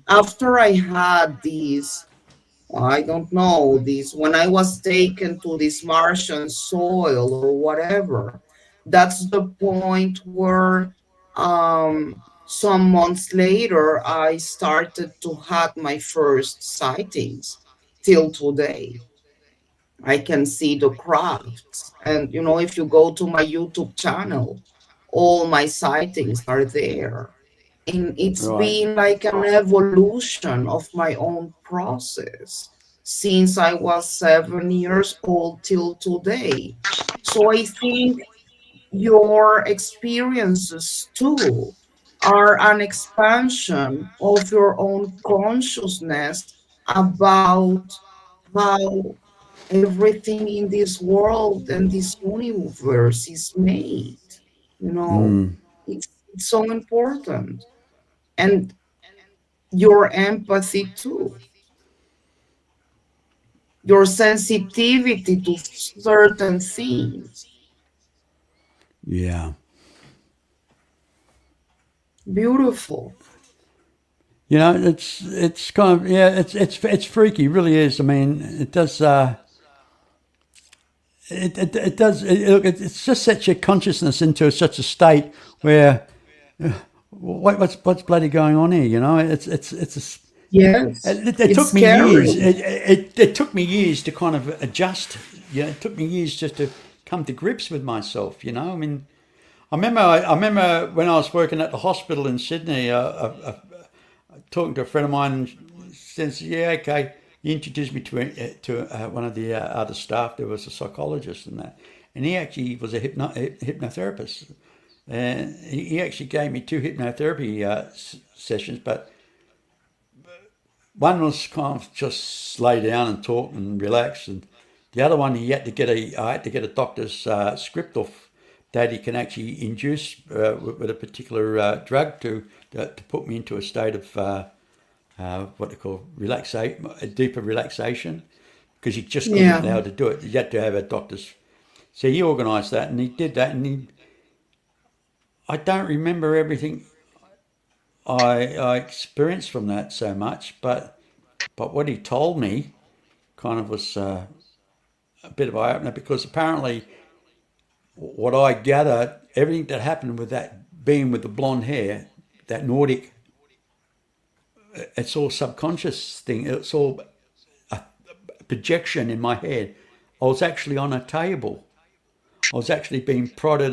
After I had these, I don't know, this when I was taken to this Martian soil or whatever, that's the point where some months later I started to have my first sightings till today. I can see the crafts. And if you go to my YouTube channel, all my sightings are there. And it's Right. been like an evolution of my own process since I was 7 years old till today. So I think your experiences too are an expansion of your own consciousness about how everything in this world and this universe is made. You know, it's so important. And your empathy too, your sensitivity to certain things. Yeah. Beautiful. It's kind of, yeah, it's freaky, really is. I mean, it does. It does. It's just sets your consciousness into such a state where what's bloody going on here? Yes, It it's took me years. scary. It took me years to kind of adjust. It took me years just to come to grips with myself. I mean, I remember when I was working at the hospital in Sydney, talking to a friend of mine, and says, "Yeah, okay." He introduced me to one of the other staff. There was a psychologist and that, and he actually was a hypnotherapist. And he actually gave me two hypnotherapy sessions, but one was kind of just lay down and talk and relax, and the other one I had to get a doctor's script off that he can actually induce with a particular drug to put me into a state of what they call a deeper relaxation, because you just couldn't Yeah. allow to do it. You had to have a doctor's. So he organised that, and he did that, and I don't remember everything I experienced from that so much, but what he told me kind of was a bit of eye opener, because apparently what I gather, everything that happened with that being with the blonde hair, that Nordic, it's all subconscious thing. It's all a projection in my head. I was actually on a table. I was actually being prodded,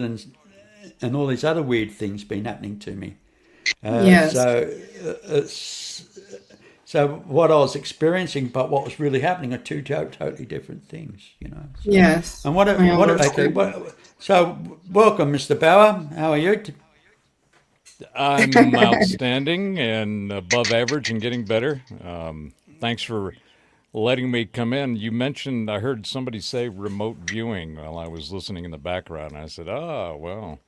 and all these other weird things been happening to me. Yes. So what I was experiencing, but what was really happening, are two totally different things. So, Yes. and what? I Okay. understand. So welcome, Mr. Bauer. How are you? I'm outstanding and above average and getting better. Thanks for letting me come in. You mentioned, I heard somebody say remote viewing while I was listening in the background. I said, well,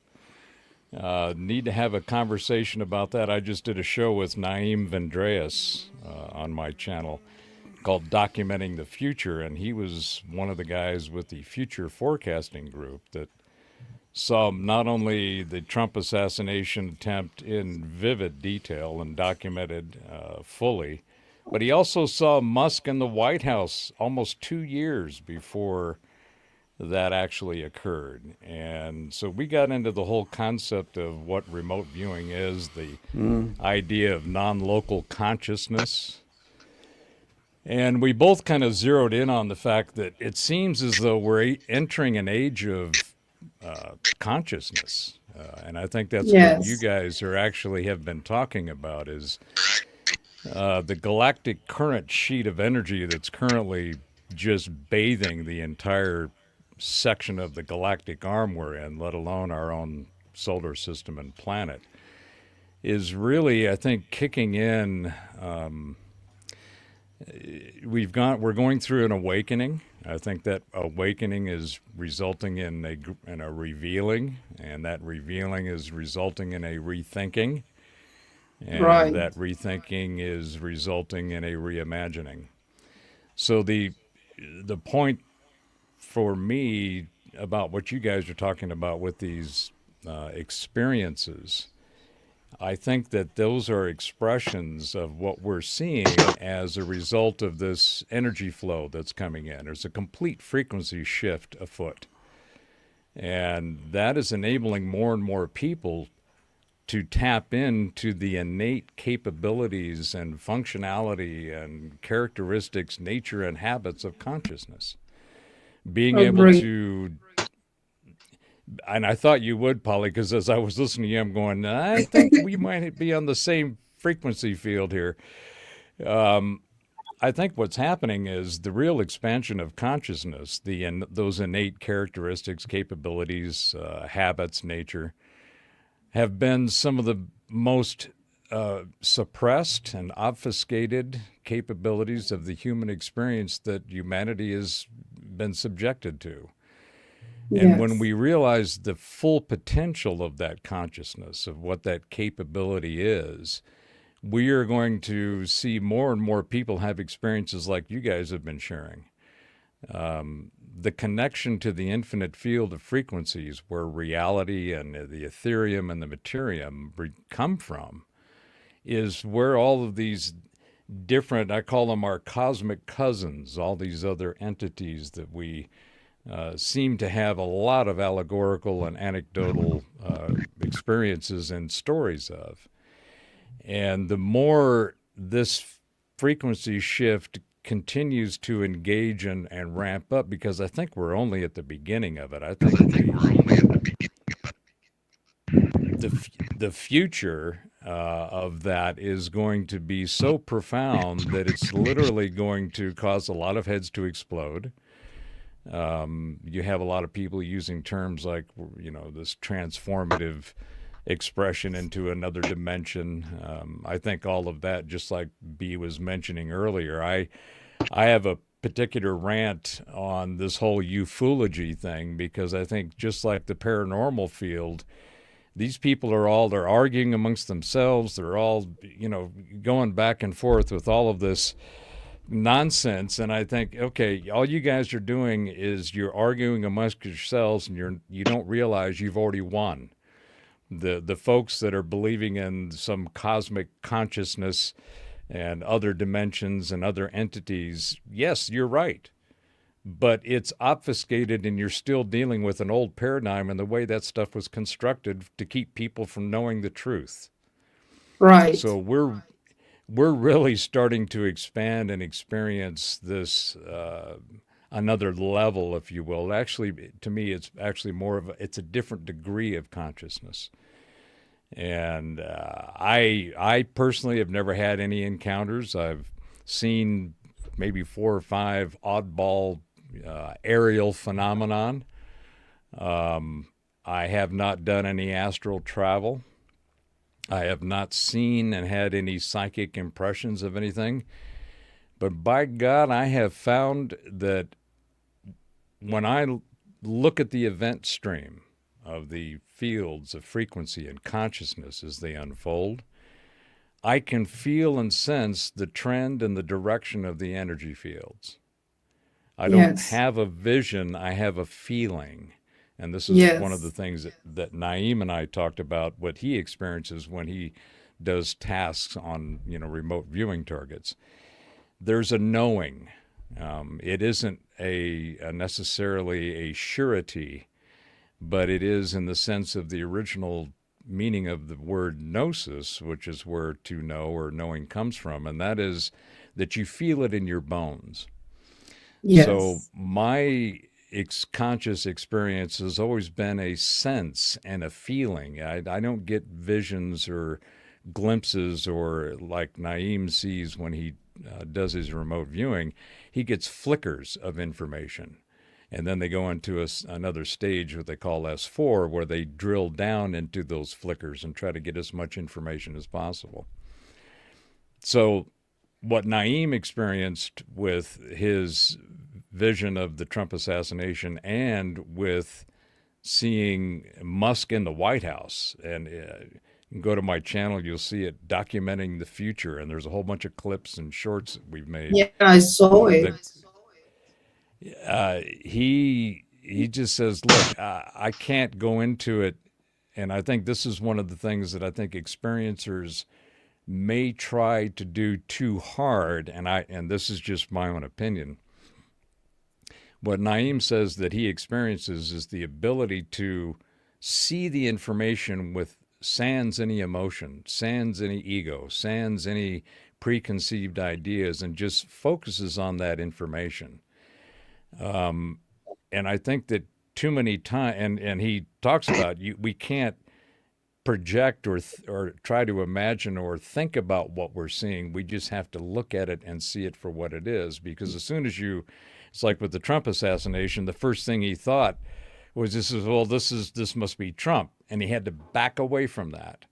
need to have a conversation about that. I just did a show with Naeem Vendreas on my channel called Documenting the Future, and he was one of the guys with the future forecasting group that saw not only the Trump assassination attempt in vivid detail and documented fully, but he also saw Musk in the White House almost 2 years before that actually occurred. And so we got into the whole concept of what remote viewing is, the idea of non-local consciousness. And we both kind of zeroed in on the fact that it seems as though we're entering an age of consciousness. And I think that's what you Yes. guys are actually have been talking about is the galactic current sheet of energy that's currently just bathing the entire section of the galactic arm we're in, let alone our own solar system and planet, is really, I think, kicking in. We're going through an awakening. I think that awakening is resulting in a revealing, and that revealing is resulting in a rethinking, and Right. that rethinking is resulting in a reimagining. So the point for me about what you guys are talking about with these experiences, I think that those are expressions of what we're seeing as a result of this energy flow that's coming in. There's a complete frequency shift afoot. And that is enabling more and more people to tap into the innate capabilities and functionality and characteristics, nature, and habits of consciousness. Being able Agree. to, and I thought you would, Polly, because as I was listening to you, I'm going, I think we might be on the same frequency field here. I think what's happening is the real expansion of consciousness, those innate characteristics, capabilities, habits, nature, have been some of the most suppressed and obfuscated capabilities of the human experience that humanity has been subjected to. And when Yes. we realize the full potential of that consciousness, of what that capability is, we are going to see more and more people have experiences like you guys have been sharing. The connection to the infinite field of frequencies where reality and the ethereum and the materium come from is where all of these different, I call them our cosmic cousins, all these other entities that we seem to have a lot of allegorical and anecdotal experiences and stories of. And the more this frequency shift continues to engage and ramp up, because I think we're only at the beginning of it. I think the future of that is going to be so profound that it's literally going to cause a lot of heads to explode. You have a lot of people using terms like, this transformative expression into another dimension. I think all of that, just like B was mentioning earlier, I have a particular rant on this whole ufology thing, because I think just like the paranormal field, these people they're arguing amongst themselves. They're all, going back and forth with all of this nonsense. And I think, okay, all you guys are doing is you're arguing amongst yourselves, and you don't realize you've already won. The folks that are believing in some cosmic consciousness and other dimensions and other entities, yes, you're right. But it's obfuscated, and you're still dealing with an old paradigm and the way that stuff was constructed to keep people from knowing the truth. Right. So we're really starting to expand and experience this another level, if you will. Actually, to me, it's actually it's a different degree of consciousness. And I personally have never had any encounters. I've seen maybe 4 or 5 oddball aerial phenomenon. I have not done any astral travel. I have not seen and had any psychic impressions of anything. But by God, I have found that when I look at the event stream of the fields of frequency and consciousness as they unfold, I can feel and sense the trend and the direction of the energy fields. I don't Yes. have a vision, I have a feeling. And this is one of the Yes. things that Naeem and I talked about, what he experiences when he does tasks on, remote viewing targets. There's a knowing. It isn't a necessarily a surety, but it is in the sense of the original meaning of the word gnosis, which is where to know or knowing comes from, and that is that you feel it in your bones. So Yes. my conscious experience has always been a sense and a feeling. I don't get visions or glimpses, or like Naeem sees when he does his remote viewing, he gets flickers of information. And then they go into another stage, what they call S4, where they drill down into those flickers and try to get as much information as possible. So what Naeem experienced with his vision of the Trump assassination and with seeing Musk in the White House, and you can go to my channel, you'll see it documenting the future, and there's a whole bunch of clips and shorts that we've made. Yeah, I saw That it. he just says, look, I can't go into it. And I think this is one of the things that I think experiencers may try to do too hard. And this is just my own opinion. What Naeem says that he experiences is the ability to see the information with sans any emotion, sans any ego, sans any preconceived ideas, and just focuses on that information. And I think that too many times, and he talks about we can't project or try to imagine or think about what we're seeing. We just have to look at it and see it for what it is. Because as soon as it's like with the Trump assassination, the first thing he thought was this must be Trump, and he had to back away from that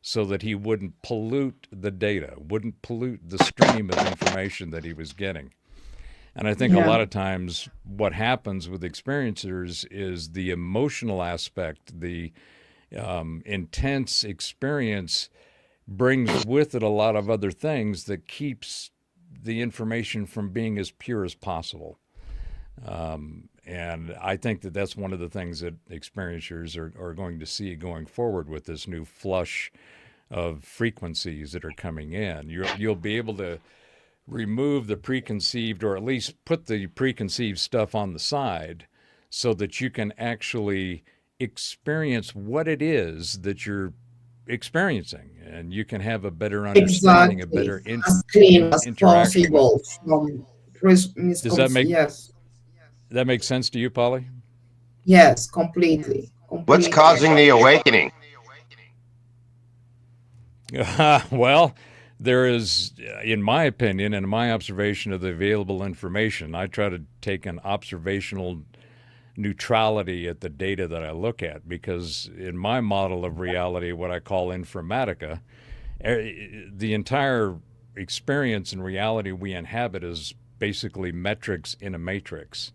so that he wouldn't pollute the data, wouldn't pollute the stream of information that he was getting. And I think a Yeah. lot of times what happens with experiencers is the emotional aspect, the intense experience brings with it a lot of other things that keeps the information from being as pure as possible. And I think that that's one of the things that experiencers are going to see going forward with this new flush of frequencies that are coming in. You'll be able to remove the preconceived, or at least put the preconceived stuff on the side, so that you can actually experience what it is that you're experiencing, and you can have a better understanding, a Exactly. better As clean as interaction with. possible from Does that make yes. sense to you, Polly? Yes, completely. What's Completely. causing the awakening? Well, there is, in my opinion and my observation of the available information, I try to take an observational neutrality at the data that I look at, because in my model of reality, what I call informatica, the entire experience and reality we inhabit is basically metrics in a matrix.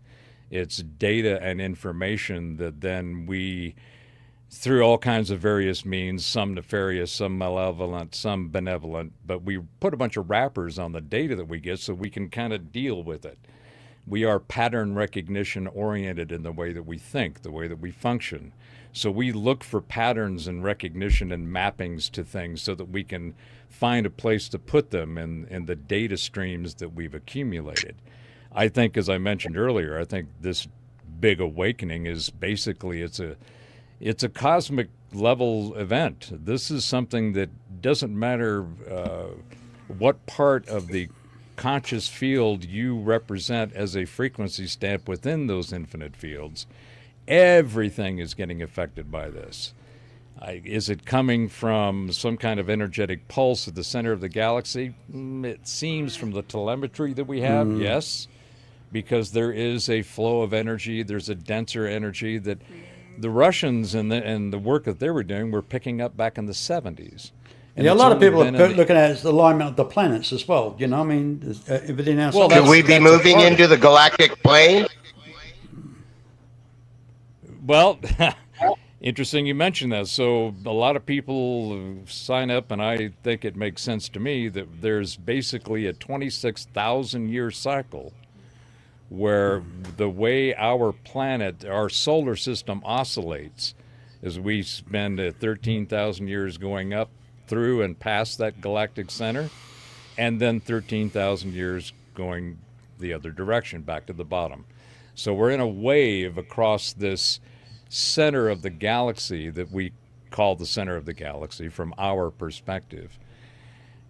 It's data and information that then we through all kinds of various means, some nefarious, some malevolent, some benevolent, but we put a bunch of wrappers on the data that we get so we can kind of deal with it. We are pattern recognition oriented in the way that we think, the way that we function. So we look for patterns and recognition and mappings to things so that we can find a place to put them in the data streams that we've accumulated. I think, as I mentioned earlier, I think this big awakening is basically it's a cosmic level event. This is something that doesn't matter what part of the conscious field you represent as a frequency stamp within those infinite fields. Everything is getting affected by this. Is it coming from some kind of energetic pulse at the center of the galaxy? It seems from the telemetry that we have, yes, because there is a flow of energy. There's a denser energy that the Russians and the work that they were doing were picking up back in the 70s. And Yeah, a it's lot of only people been are in looking at it as the alignment of the planets as well. You know, I mean, everything else. Well, Could we be that's a moving part of into it. the galactic plane? Well, interesting you mentioned that. So a lot of people sign up, and I think it makes sense to me that there's basically a 26,000 year cycle where the way our planet, our solar system oscillates is we spend 13,000 years going up through and past that galactic center, and then 13,000 years going the other direction, back to the bottom. So we're in a wave across this center of the galaxy that we call the center of the galaxy from our perspective.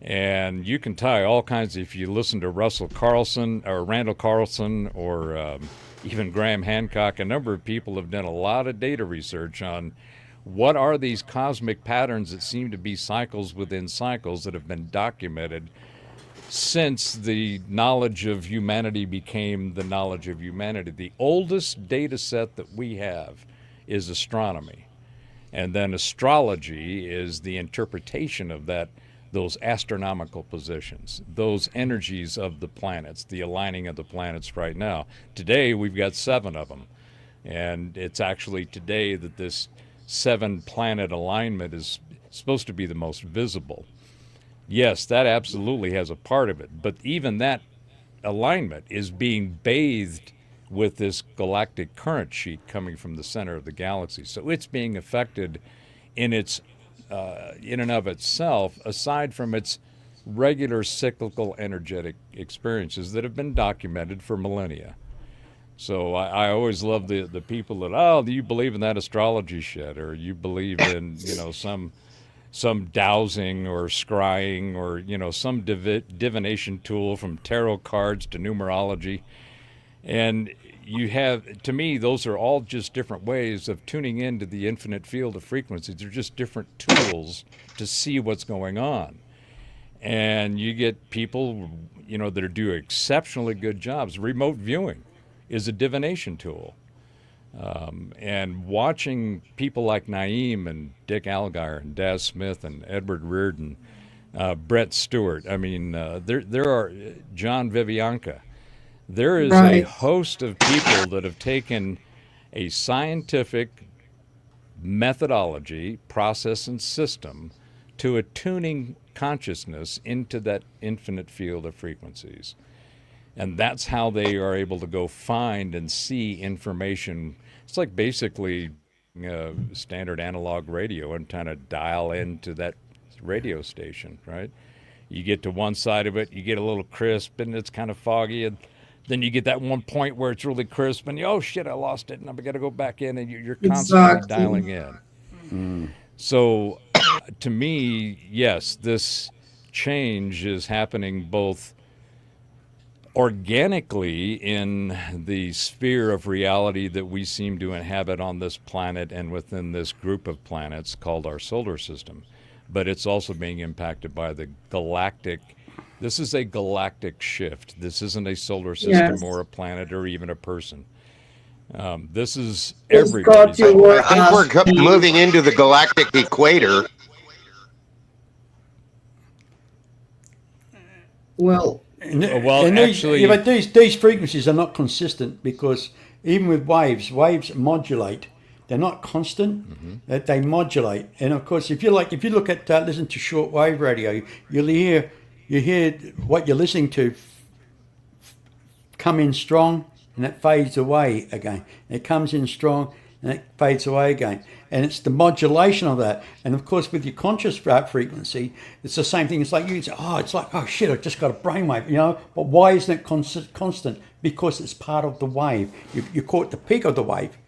And you can tie all kinds, if you listen to Russell Carlson or Randall Carlson or even Graham Hancock, a number of people have done a lot of data research on what are these cosmic patterns that seem to be cycles within cycles that have been documented since the knowledge of humanity became the knowledge of humanity. The oldest data set that we have is astronomy. And then astrology is the interpretation of those astronomical positions, those energies of the planets, the aligning of the planets right now. Today, we've got 7 of them. And it's actually today that this 7-planet alignment is supposed to be the most visible. Yes, that absolutely has a part of it. But even that alignment is being bathed with this galactic current sheet coming from the center of the galaxy. So it's being affected in and of itself, aside from its regular cyclical energetic experiences that have been documented for millennia. So I always love the people that, oh, do you believe in that astrology shit, or you believe in some dowsing or scrying or some divination tool, from tarot cards to numerology. And you have, to me, those are all just different ways of tuning into the infinite field of frequencies. They're just different tools to see what's going on. And you get people, that do exceptionally good jobs. Remote viewing is a divination tool. And watching people like Naeem and Dick Algire and Daz Smith and Edward Reardon, Brett Stewart, there are John Vivianca. There is a Right. host of people that have taken a scientific methodology, process, and system to attuning consciousness into that infinite field of frequencies. And that's how they are able to go find and see information. It's like basically standard analog radio and kind of dial into that radio station, right? You get to one side of it, you get a little crisp, and it's kind of foggy, and then you get that one point where it's really crisp, and oh shit, I lost it, and I've got to go back in, and you're constantly Exactly. dialing in. So, to me, yes, this change is happening both organically in the sphere of reality that we seem to inhabit on this planet and within this group of planets called our solar system. But it's also being impacted by the galactic. This is a galactic shift. This isn't a solar system Yes. or a planet or even a person. This is Scott, everybody's you were I think we're asking. moving into the galactic equator. Well, Well, actually, But these frequencies are not consistent, because even with waves modulate They're not constant. They modulate. And of course, if you look at listen to shortwave radio, you hear what you're listening to come in strong and it fades away again. It comes in strong and it fades away again. And it's the modulation of that. And of course, with your conscious frequency, it's the same thing. It's like you say, it's like, oh shit, I just got a brainwave, But why isn't it constant? Because it's part of the wave. You caught the peak of the wave,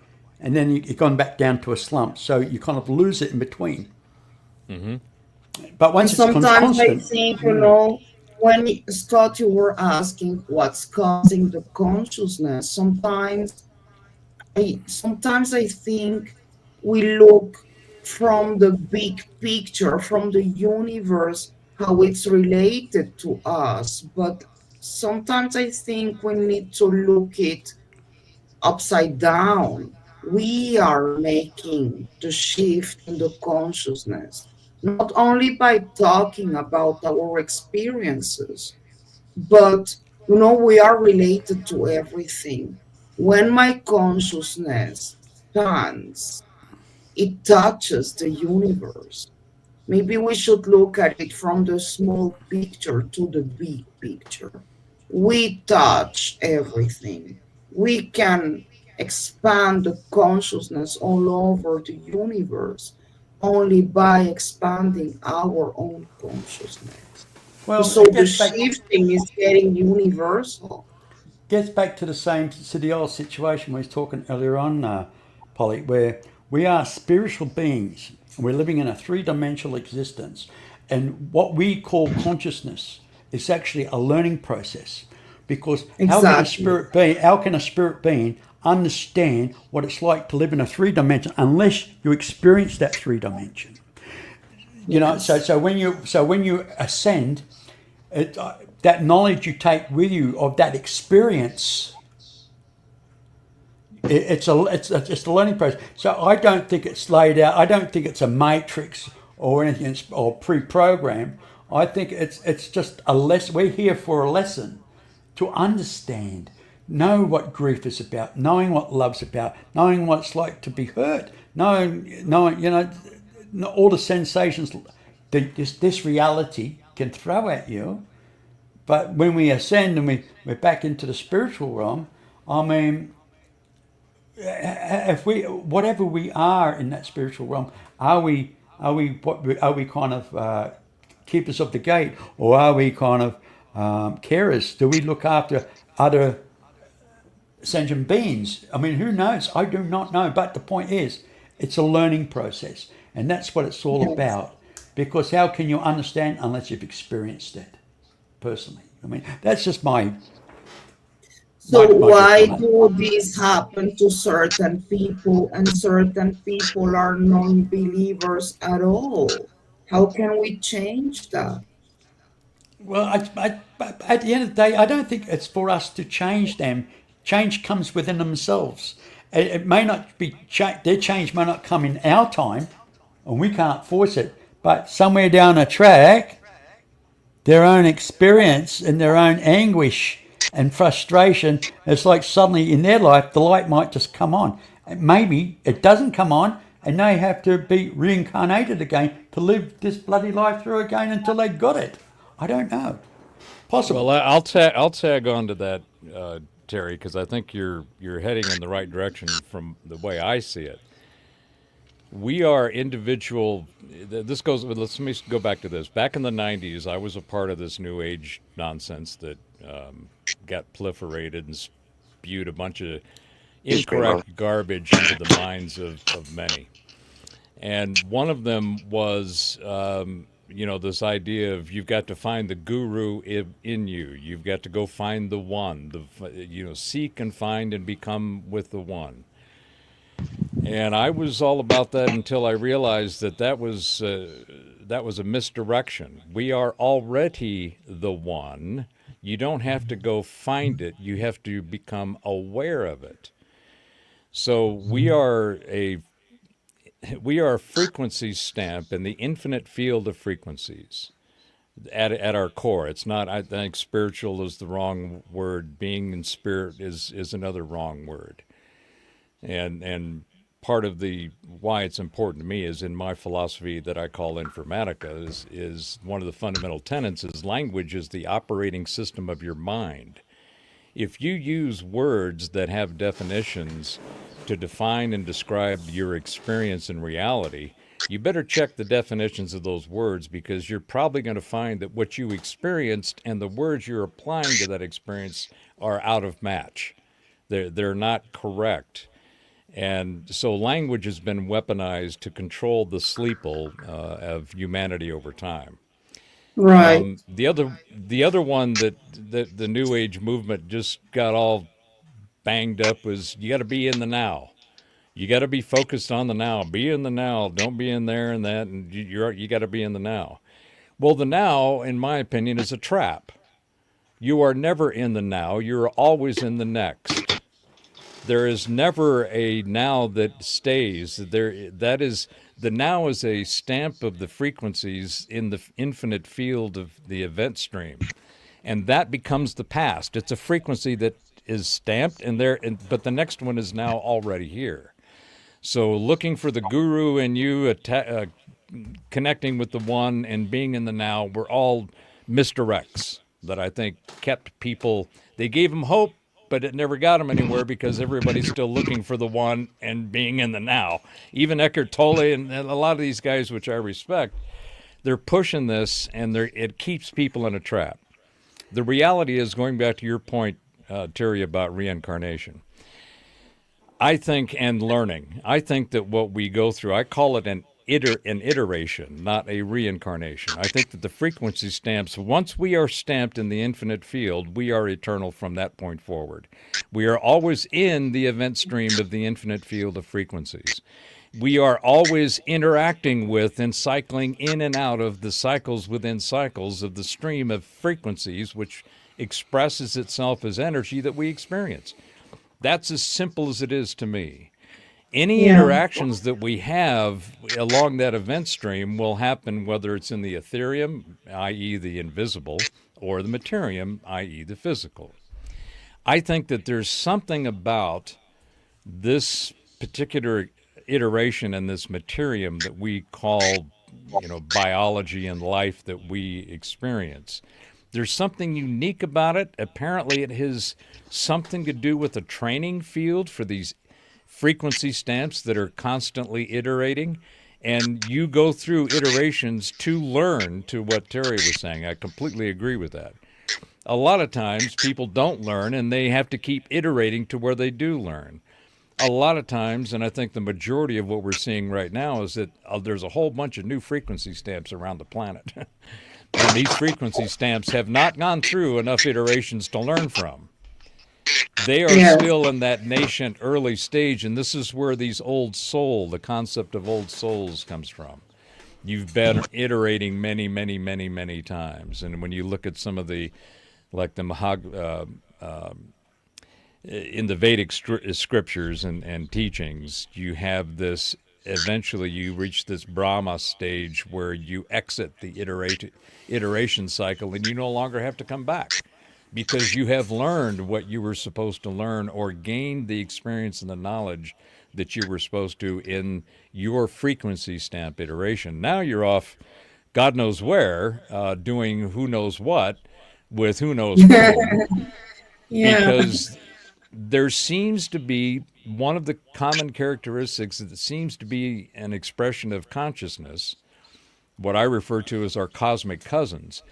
and then you've gone back down to a slump. So you kind of lose it in between. But And once it's sometimes I constant, think, when Scott, you were asking what's causing the consciousness. Sometimes I think we look from the big picture, from the universe, how it's related to us. But sometimes I think we need to look it upside down. We are making the shift in the consciousness, not only by talking about our experiences, but we are related to everything. When my consciousness expands, it touches the universe. Maybe we should look at it from the small picture to the big picture. We touch everything. We can expand the consciousness all over the universe only by expanding our own consciousness. well, So it the gets back. shifting is getting universal. Gets back to the old situation we was talking earlier on, Polly, where we are spiritual beings. We're living in a three-dimensional existence, and what we call consciousness is actually a learning process. Because Exactly. how can a spirit being understand what it's like to live in a three dimension unless you experience that three dimension? So Yes. when you ascend, that knowledge you take with you of that experience, it's a learning process. So I don't think it's laid out. I don't think it's a matrix or anything or pre-programmed. I think it's just a lesson. We're here for a lesson to understand, know what grief is about, knowing what love's about, knowing what it's like to be hurt, knowing all the sensations this reality can throw at you. But when we ascend and we're back into the spiritual realm, I mean, if we whatever we are in that spiritual realm, are we kind of keepers of the gate, or are we kind of carers? Do we look after other sentient beings? I mean, who knows? I do not know. But the point is, it's a learning process, and that's what it's all Yes. about. Because how can you understand unless you've experienced it personally? I mean, that's just So my gift why on it. do this happen to certain people and certain people are non-believers at all? How can we change that? Well, at the end of the day, I don't think it's for us to change them. Change comes within themselves. It may not be their change may not come in our time, and we can't force it. But somewhere down the track, their own experience and their own anguish and frustration, it's like suddenly in their life the light might just come on. And maybe it doesn't come on, and they have to be reincarnated again to live this bloody life through again until they got it. I don't know. Well, Possible. I'll tag on to that, Terry, because I think you're heading in the right direction from the way I see it. We are individual. This goes. Let me go back to this. Back in the '90s, I was a part of this New Age nonsense that got proliferated and spewed a bunch of Excuse me, Mom. incorrect garbage into the minds of many. And one of them was, this idea of you've got to find the guru in you. You've got to go find the one. Seek and find and become with the one. And I was all about that until I realized that was a misdirection. We are already the one. You don't have to go find it. You have to become aware of it. So we are a frequency stamp in the infinite field of frequencies at our core. It's not. I think spiritual is the wrong word. Being in spirit is another wrong word. And part of the why it's important to me is in my philosophy that I call informatica is one of the fundamental tenets is language is the operating system of your mind. If you use words that have definitions to define and describe your experience in reality, you better check the definitions of those words because you're probably going to find that what you experienced and the words you're applying to that experience are out of match. They're not correct. And so language has been weaponized to control the sleeple of humanity over time. Right. The other one that the New Age movement just got all banged up was you got to be in the now. You got to be focused on the now. Be in the now. Don't be in there and that. And you got to be in the now. Well, the now, in my opinion, is a trap. You are never in the now. You're always in the next. There is never a now that stays. That is the now is a stamp of the frequencies in the infinite field of the event stream, and that becomes the past. It's a frequency that is stamped, but the next one is now already here. So looking for the guru in you, connecting with the one and being in the now, were all misdirects that I think kept people. They gave them hope, but it never got them anywhere because everybody's still looking for the one and being in the now. Even Eckhart Tolle and a lot of these guys, which I respect, they're pushing this, and it keeps people in a trap. The reality is, going back to your point, Terry, about reincarnation, I think, and learning, I think that what we go through, I call it an iteration, not a reincarnation. I think that the frequency stamps, once we are stamped in the infinite field, we are eternal from that point forward. We are always in the event stream of the infinite field of frequencies. We are always interacting with and cycling in and out of the cycles within cycles of the stream of frequencies, which expresses itself as energy that we experience. That's as simple as it is to me. Any Yeah. interactions that we have along that event stream will happen whether it's in the ethereum, i.e. the invisible, or the materium, i.e. the physical. I think that there's something about this particular iteration and this materium that we call, biology and life that we experience. There's something unique about it. Apparently, it has something to do with a training field for these frequency stamps that are constantly iterating. And you go through iterations to learn, to what Terry was saying. I completely agree with that. A lot of times people don't learn and they have to keep iterating to where they do learn. A lot of times, and I think the majority of what we're seeing right now is that there's a whole bunch of new frequency stamps around the planet. And these frequency stamps have not gone through enough iterations to learn from. They are Yes. still in that nascent early stage, and this is where the concept of old souls comes from. You've been iterating many, many, many, many times. And when you look at some of the, like the in the Vedic scriptures and teachings, you have this, eventually you reach this Brahma stage where you exit the iteration cycle and you no longer have to come back because you have learned what you were supposed to learn or gained the experience and the knowledge that you were supposed to in your frequency stamp iteration. Now you're off God knows where, doing who knows what with who knows whom, Yeah. because there seems to be one of the common characteristics that seems to be an expression of consciousness, what I refer to as our cosmic cousins.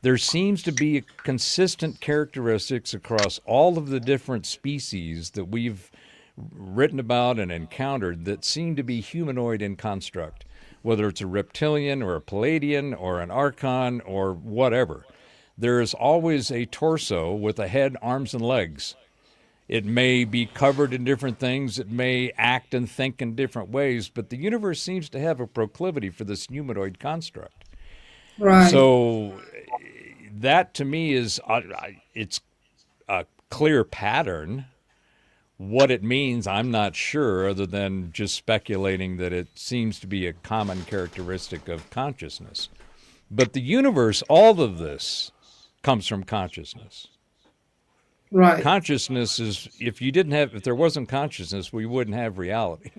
There seems to be consistent characteristics across all of the different species that we've written about and encountered that seem to be humanoid in construct, whether it's a reptilian or a Palladian or an Archon or whatever. There is always a torso with a head, arms, and legs. It may be covered in different things. It may act and think in different ways, but the universe seems to have a proclivity for this humanoid construct. Right. So that to me is, it's a clear pattern. What it means, I'm not sure, other than just speculating that it seems to be a common characteristic of consciousness. But the universe, all of this comes from consciousness. Right. Consciousness is, if there wasn't consciousness, we wouldn't have reality.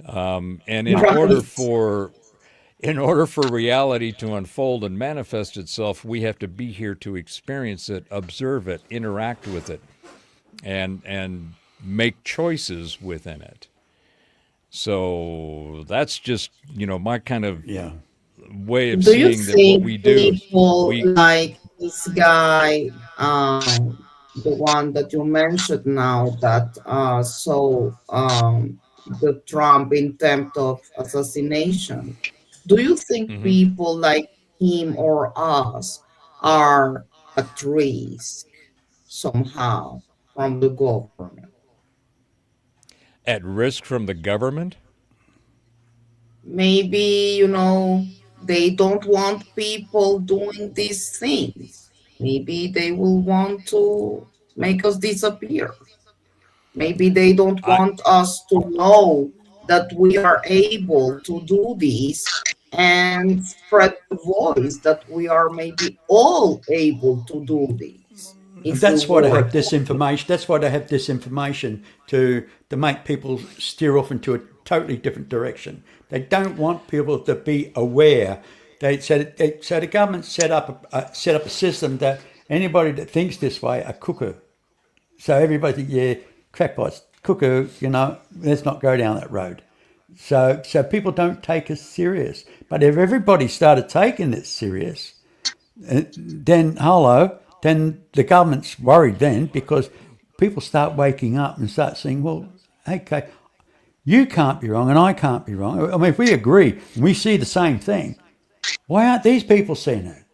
And Right. in order for reality to unfold and manifest itself, we have to be here to experience it, observe it, interact with it, and make choices within it. So that's just, my kind of Yeah. way of Do you seeing that what think we do. people We like this guy, the one that you mentioned now, that saw the Trump attempt of assassination, do you think Mhm. people like him or us are at risk somehow from the government? At risk from the government. Maybe, they don't want people doing these things. Maybe they will want to make us disappear. Maybe they don't I want us to know that we are able to do this and spread the voice that we are maybe all able to do this And if we that's why they have work. disinformation. That's why they have disinformation to make people steer off into a totally different direction. They don't want people to be aware. So the government set up a system that anybody that thinks this way are cuckoo. So everybody, yeah, crackpots, cuckoo. Let's not go down that road. So people don't take us serious. But if everybody started taking it serious, then hello, then the government's worried then because people start waking up and start saying, well, okay, you can't be wrong and I can't be wrong. I mean, if we agree and we see the same thing, why aren't these people seeing it?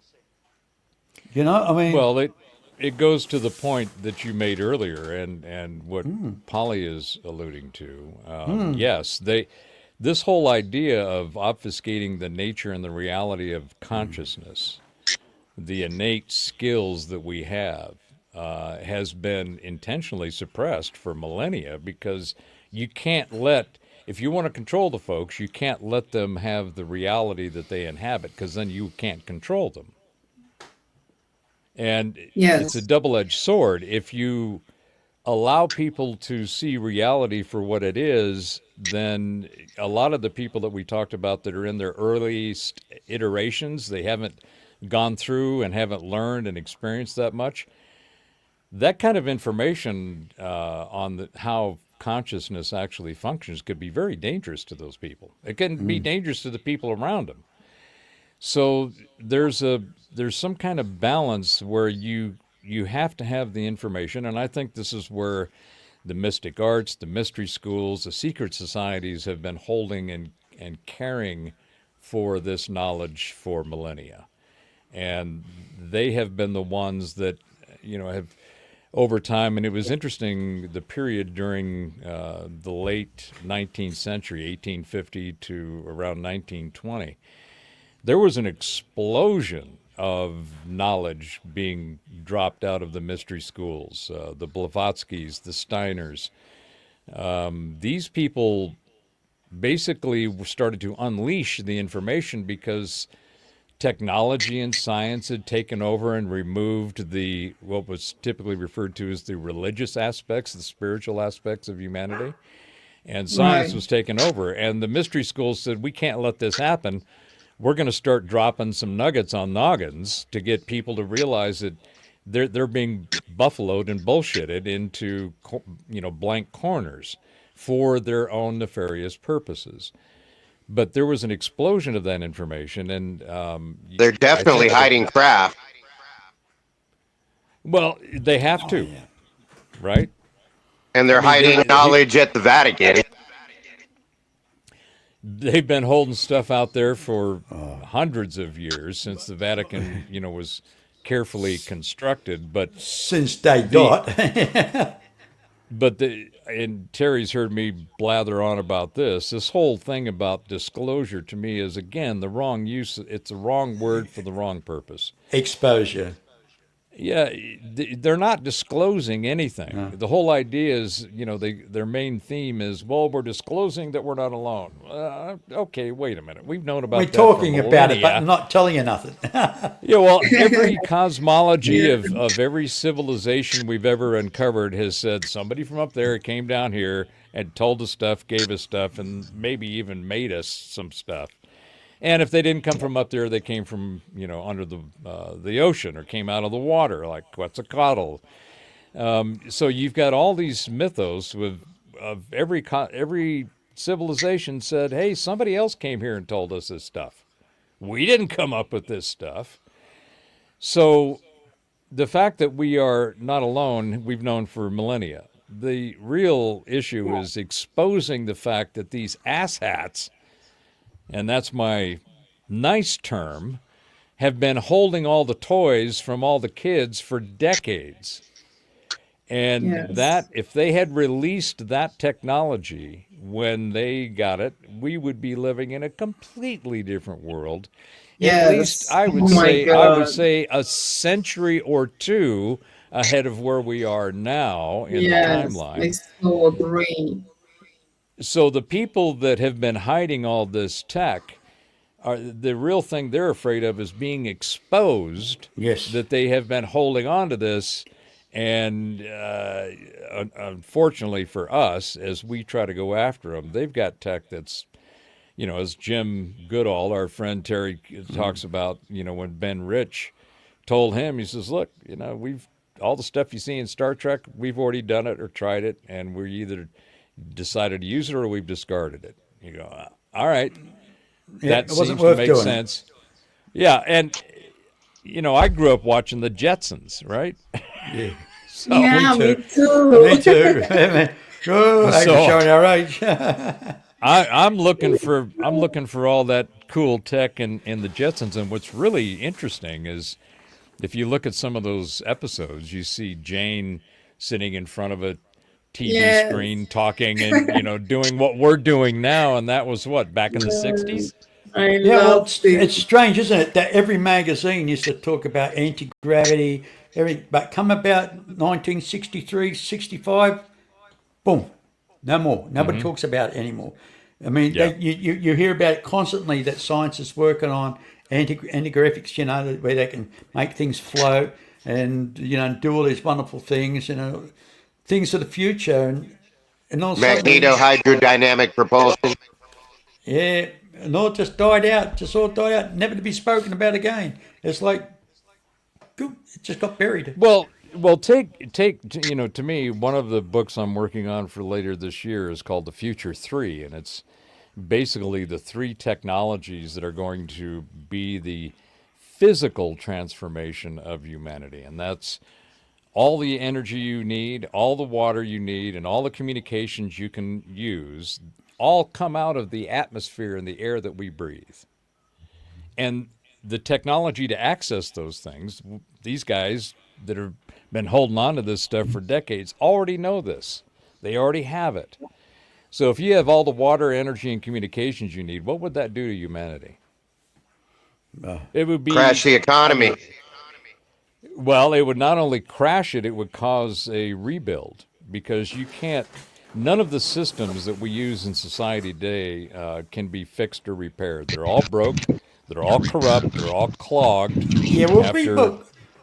I mean, Well, it goes to the point that you made earlier, and what Polly is alluding to. Yes, this whole idea of obfuscating the nature and the reality of consciousness, the innate skills that we have, has been intentionally suppressed for millennia because you can't let. If you want to control the folks, you can't let them have the reality that they inhabit because then you can't control them. And it's a Yes, double edged sword. If you allow people to see reality for what it is, then a lot of the people that we talked about that are in their earliest iterations, they haven't gone through and haven't learned and experienced that much. That kind of information on how consciousness actually functions could be very dangerous to those people. It can be dangerous to the people around them. So there's some kind of balance where you have to have the information, and I think this is where the mystic arts, the mystery schools, the secret societies have been holding and caring for this knowledge for millennia, and they have been the ones that have over time. And it was interesting the period during the late 19th century, 1850 to around 1920 there was an explosion of knowledge being dropped out of the mystery schools. The Blavatskys, the Steiners, these people basically started to unleash the information because technology and science had taken over and removed the what was typically referred to as the religious aspects, the spiritual aspects of humanity, and science right. was taken over. And the mystery schools said, we can't let this happen. We're going to start dropping some nuggets on noggins to get people to realize that they're being buffaloed and bullshitted into blank corners for their own nefarious purposes. But there was an explosion of that information, and They're I definitely think that hiding craft, well they have oh to, yeah. right? and I they're mean hiding knowledge at the Vatican. they've been holding stuff out there for hundreds of years since the Vatican was carefully constructed, Since day the dot. and Terry's heard me blather on about this whole thing about disclosure to me is again the wrong use. It's a wrong word for the wrong purpose. Exposure. Yeah, they're not disclosing anything. The whole idea is, their main theme is, well, we're disclosing that we're not alone. Okay, wait a minute. We've known We're about that for talking about it, but millennia. not telling you nothing. Yeah, well, every cosmology Yeah. of every civilization we've ever uncovered has said somebody from up there came down here and told us stuff, gave us stuff, and maybe even made us some stuff. And if they didn't come from up there, they came from under the ocean or came out of the water, like Quetzalcoatl. So you've got all these mythos of every civilization said, hey, somebody else came here and told us this stuff. We didn't come up with this stuff. So the fact that we are not alone, we've known for millennia. The real issue is exposing the fact that these asshats, and that's my nice term, have been holding all the toys from all the kids for decades. And that, Yes. if they had released that technology when they got it, we would be living in a completely different world. At least Yes. I would Oh my say, I would God. say a century or two ahead of where we are now in the Yes. I timeline. so agree. So the people that have been hiding all this tech are the real thing they're afraid of is being exposed Yes. that they have been holding on to this. And unfortunately for us, as we try to go after them, they've got tech that's, as Jim Goodall, our friend Terry, talks about, when Ben Rich told him, he says, look, we've all the stuff you see in Star Trek, we've already done it or tried it, and we either decided to use it or we've discarded it. You go, all right, Yeah, that it wasn't seems to worth make doing it. sense. Yeah, and I grew up watching the Jetsons, right? Yeah. So, Me Yeah, me too. Me too. too. Oh, hey, we're so showing our age. I'm looking for all that cool tech in the Jetsons, and what's really interesting is if you look at some of those episodes, you see Jane sitting in front of a TV Yes. screen talking and doing what we're doing now, and that was what back in the Yes. '60s. I Yeah, well, love it's it. strange, isn't it, that every magazine used to talk about anti-gravity, everything, but come about 1963, 65, boom, no more. Nobody Mm-hmm. talks about it anymore. I mean, Yeah. you hear about it constantly that science is working on anti-graphics, where they can make things float and, do all these wonderful things, things of the future. And all of a sudden, Magneto-hydrodynamic propulsion. yeah, and all just died out, just all died out, never to be spoken about again. It's like, it just got buried. Well, take to me, one of the books I'm working on for later this year is called The Future 3, and it's basically the three technologies that are going to be the physical transformation of humanity, and that's all the energy you need, all the water you need, and all the communications you can use all come out of the atmosphere and the air that we breathe. And the technology to access those things, these guys that have been holding on to this stuff for decades already know this. They already have it. So if you have all the water, energy, and communications you need, what would that do to humanity? It would Crash be, the economy. well, it would not only crash it, it would cause a rebuild because you can't, none of the systems that we use in society today can be fixed or repaired. They're all broke, they're all corrupt, they're all clogged Yeah, well, after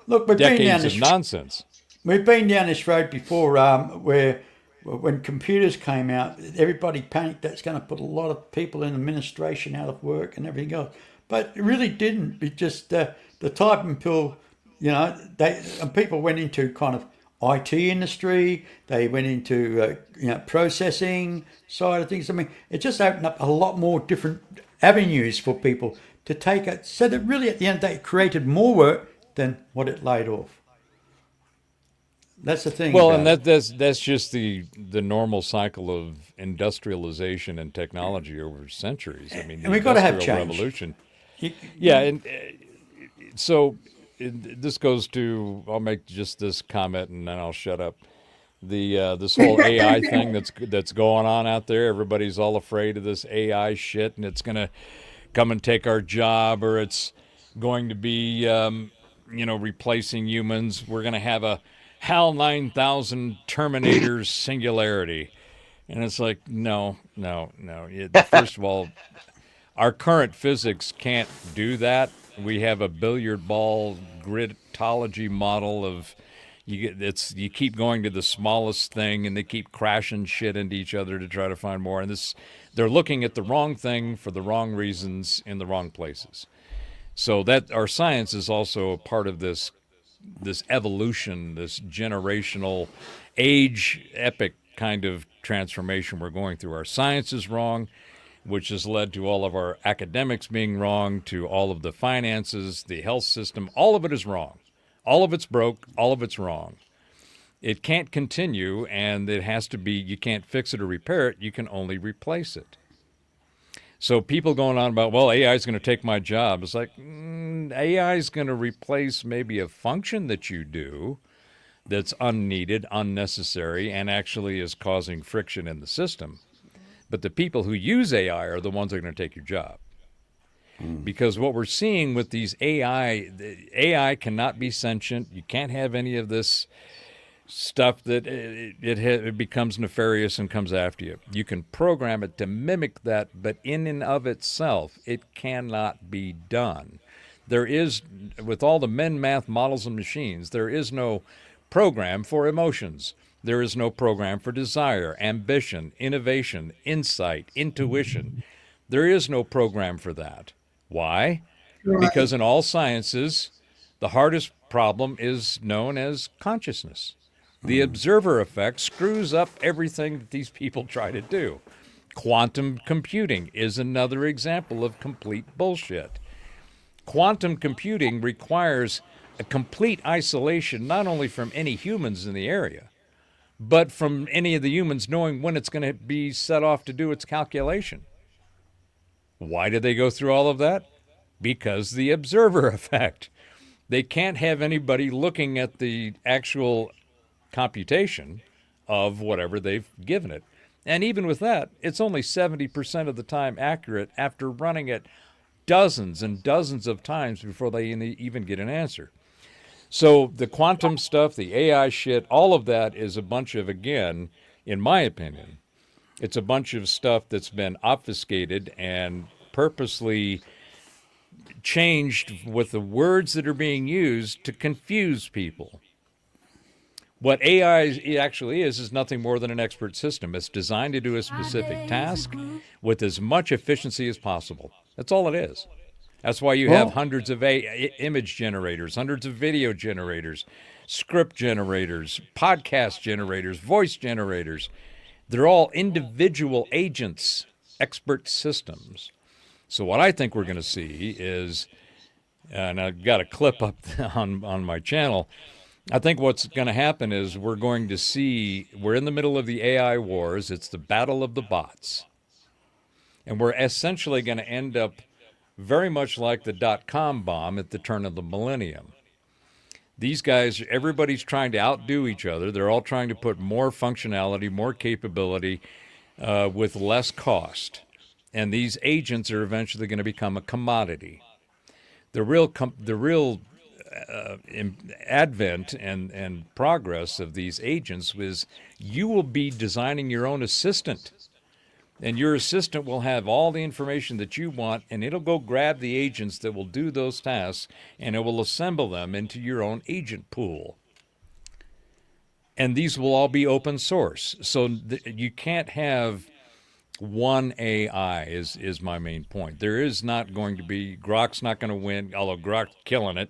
look, decades of nonsense. we've been down this road before, where when computers came out, everybody panicked that's going to put a lot of people in administration out of work and everything else. But it really didn't. It just the typing pill, and people went into kind of IT industry. They went into processing side of things. I mean, it just opened up a lot more different avenues for people to take it. So that really, at the end of the day, it created more work than what it laid off. That's the thing Well, and about it. that's just the normal cycle of industrialization and technology over centuries. I mean, the And we've got to have industrial change. revolution. You- Yeah, and so this goes to. I'll make just this comment and then I'll shut up. The this whole AI thing that's going on out there. Everybody's all afraid of this AI shit, and it's gonna come and take our job, or it's going to be replacing humans. We're going to have a HAL 9000 Terminator singularity. And it's like, no. First of all, our current physics can't do that. We have a billiard ball gridology model of you keep going to the smallest thing, and they keep crashing shit into each other to try to find more. And they're looking at the wrong thing for the wrong reasons in the wrong places. So that our science is also a part of this evolution, this generational age epic kind of transformation we're going through. Our science is wrong, which has led to all of our academics being wrong, to all of the finances, the health system. All of it is wrong. All of it's broke. All of it's wrong. It can't continue, and it has to be, you can't fix it or repair it. You can only replace it. So people going on about, well, AI is going to take my job. It's like, AI is going to replace maybe a function that you do that's unneeded, unnecessary, and actually is causing friction in the system. But the people who use AI are the ones that are going to take your job. Because what we're seeing with these AI cannot be sentient. You can't have any of this stuff that it becomes nefarious and comes after you. You can program it to mimic that, but in and of itself, it cannot be done. There is, with all the math models and machines, there is no program for emotions. There is no program for desire, ambition, innovation, insight, intuition. There is no program for that. Why? Right. Because in all sciences, the hardest problem is known as consciousness. The observer effect screws up everything that these people try to do. Quantum computing is another example of complete bullshit. Quantum computing requires a complete isolation, not only from any humans in the area, but from any of the humans knowing when it's going to be set off to do its calculation. Why did they go through all of that? Because the observer effect. They can't have anybody looking at the actual computation of whatever they've given it. And even with that, it's only 70% of the time accurate after running it dozens and dozens of times before they even get an answer. So the quantum stuff, the AI shit, all of that is a bunch of, again, in my opinion, it's a bunch of stuff that's been obfuscated and purposely changed with the words that are being used to confuse people. What AI actually is nothing more than an expert system. It's designed to do a specific task with as much efficiency as possible. That's all it is. That's why you have hundreds of image generators, hundreds of video generators, script generators, podcast generators, voice generators. They're all individual agents, expert systems. So what I think we're going to see is, and I've got a clip up on my channel, I think what's going to happen is we're going to see, we're in the middle of the AI wars. It's the battle of the bots. And we're essentially going to end up very much like the dot-com bomb at the turn of the millennium. These guys, everybody's trying to outdo each other. They're all trying to put more functionality, more capability with less cost. And these agents are eventually going to become a commodity. The real advent and progress of these agents was you will be designing your own assistant. And your assistant will have all the information that you want, and it'll go grab the agents that will do those tasks, and it will assemble them into your own agent pool. And these will all be open source. So you can't have one AI is my main point. There is not going to be, Grok's not going to win, although Grok's killing it.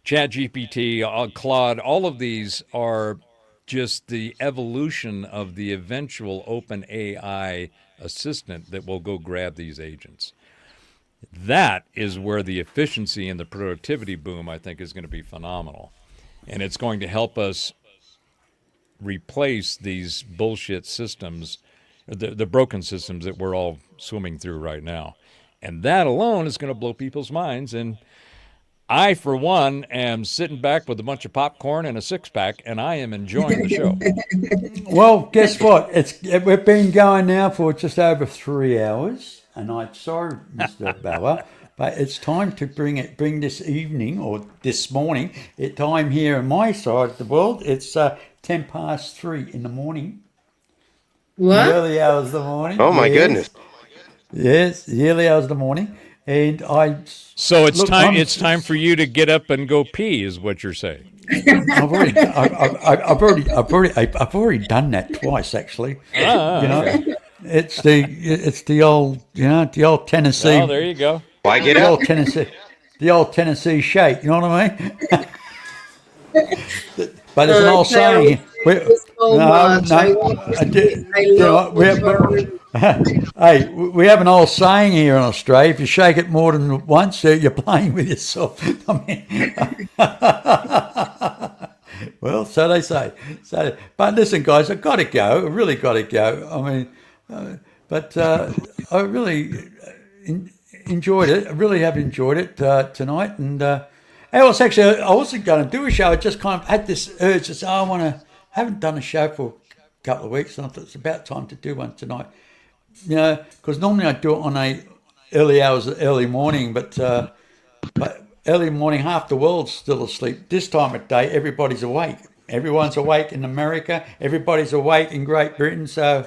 ChatGPT, Claude, all of these are just the evolution of the eventual open AI assistant that will go grab these agents. That is where the efficiency and the productivity boom, I think, is going to be phenomenal. And it's going to help us replace these bullshit systems, the broken systems that we're all swimming through right now. And that alone is going to blow people's minds. And I, for one, am sitting back with a bunch of popcorn and a six-pack, and I am enjoying the show. Well, guess what? We've been going now for just over 3 hours, and I'm sorry, Mr. Bauer, But it's time to bring this evening or this morning. Time here on my side of the world. It's 3:10 in the morning. The What? early hours of the morning. Oh my Yes. goodness. Yes, the early hours of the morning, and So it's look, time. It's time for you to get up and go pee, is what you're saying. I've already done that twice actually. Okay. It's the old Tennessee. Oh, there you go. Why get The up? old Tennessee shake. You know what I mean? But there's an old Terry, saying. thank you so much. I want to say I You know love what? Hey, we have an old saying here in Australia: if you shake it more than once, you're playing with yourself. I mean, well, so they say. But listen, guys, I've got to go. I really got to go. I mean, I really enjoyed it. I really have enjoyed it tonight. And I wasn't going to do a show. I just kind of had this urge to say, I haven't done a show for a couple of weeks, and I thought it's about time to do one tonight. Because normally I do it on early morning, but early morning, half the world's still asleep. This time of day, everybody's awake. Everyone's awake in America. Everybody's awake in Great Britain. So,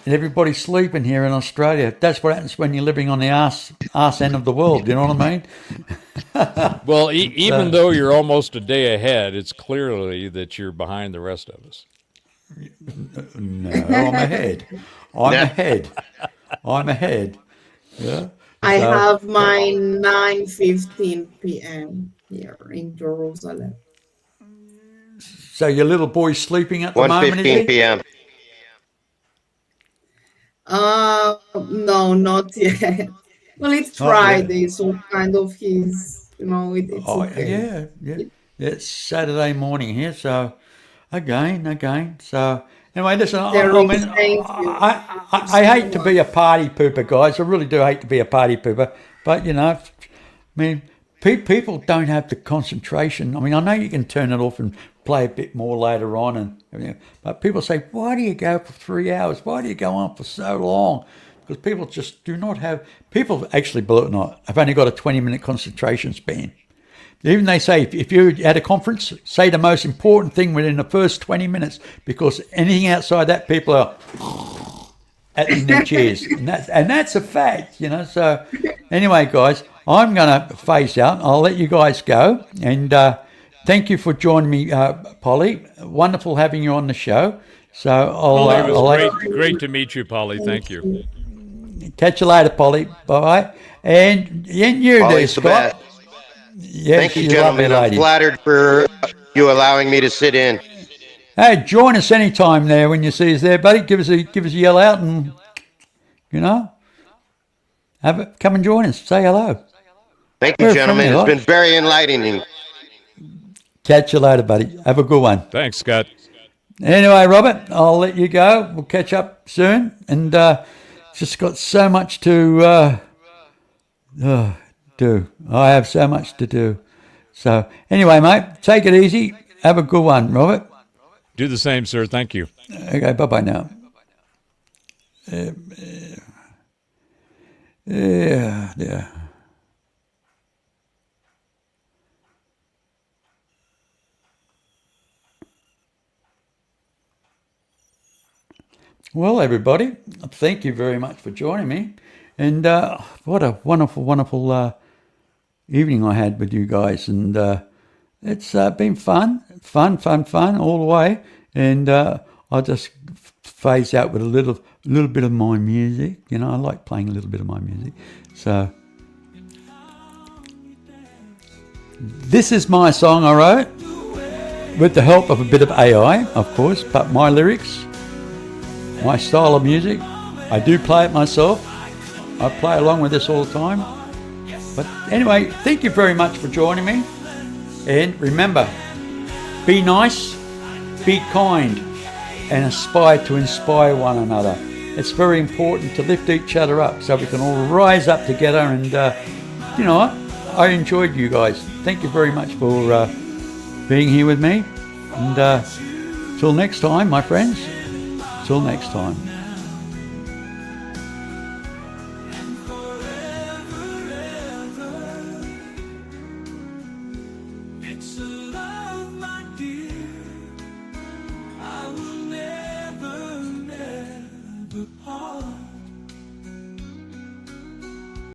and everybody's sleeping here in Australia. That's what happens when you're living on the arse end of the world. You know what I mean? Well, even though you're almost a day ahead, it's clearly that you're behind the rest of us. No, I'm ahead. I'm ahead. Yeah. I have my 9:15 p.m. here in Jerusalem. So your little boy's sleeping at the moment, is 1:15 he? p.m. No, not yet. Well, it's Not yet. Friday, so kind of it's okay. Yeah. It's Saturday morning here, so again. So anyway, listen, Terry, thank you. I hate to be a party pooper, guys. I really do hate to be a party pooper, but I mean, people don't have the concentration. I mean, I know you can turn it off and play a bit more later on, and everything, but people say, why do you go for 3 hours? Why do you go on for so long? Because people just do not have. People actually, believe it or not, have only got a 20-minute concentration span. Even they say if you're at a conference, say the most important thing within the first 20 minutes, because anything outside that, people are in their chairs, and that's a fact, So anyway, guys, I'm going to phase out. I'll let you guys go, and thank you for joining me, Polly. Wonderful having you on the show. So Polly, it was great to meet you, Polly. Thank you. Catch you later, Polly. Bye. And you Polly's there, the Scott. best. Yes, Thank you, you're a lovely gentlemen. I'm lady. flattered for you allowing me to sit in. Hey, join us anytime there when you see us there, buddy. Give us a yell out, and come and join us. Say hello. Thank you, We're gentlemen. friendly, It's been very enlightening. Catch you later, buddy. Have a good one. Thanks, Scott. Anyway, Robert, I'll let you go. We'll catch up soon, and just got so much to do. I have so much to do. So anyway, mate, take it easy. Have a good one, Robert. Do the same, sir. Thank you. Okay, bye-bye now. Yeah. Well, everybody, thank you very much for joining me. And what a wonderful evening I had with you guys. And it's been fun all the way. And I'll just phase out with a little bit of my music. I like playing a little bit of my music. So this is my song I wrote with the help of a bit of AI, of course, but my lyrics, my style of music, I do play it myself. I play along with this all the time. But anyway, thank you very much for joining me. And remember, be nice, be kind, and aspire to inspire one another. It's very important to lift each other up so we can all rise up together. And you know what? I enjoyed you guys. Thank you very much for being here with me. And till next time, my friends. Till next time. heart.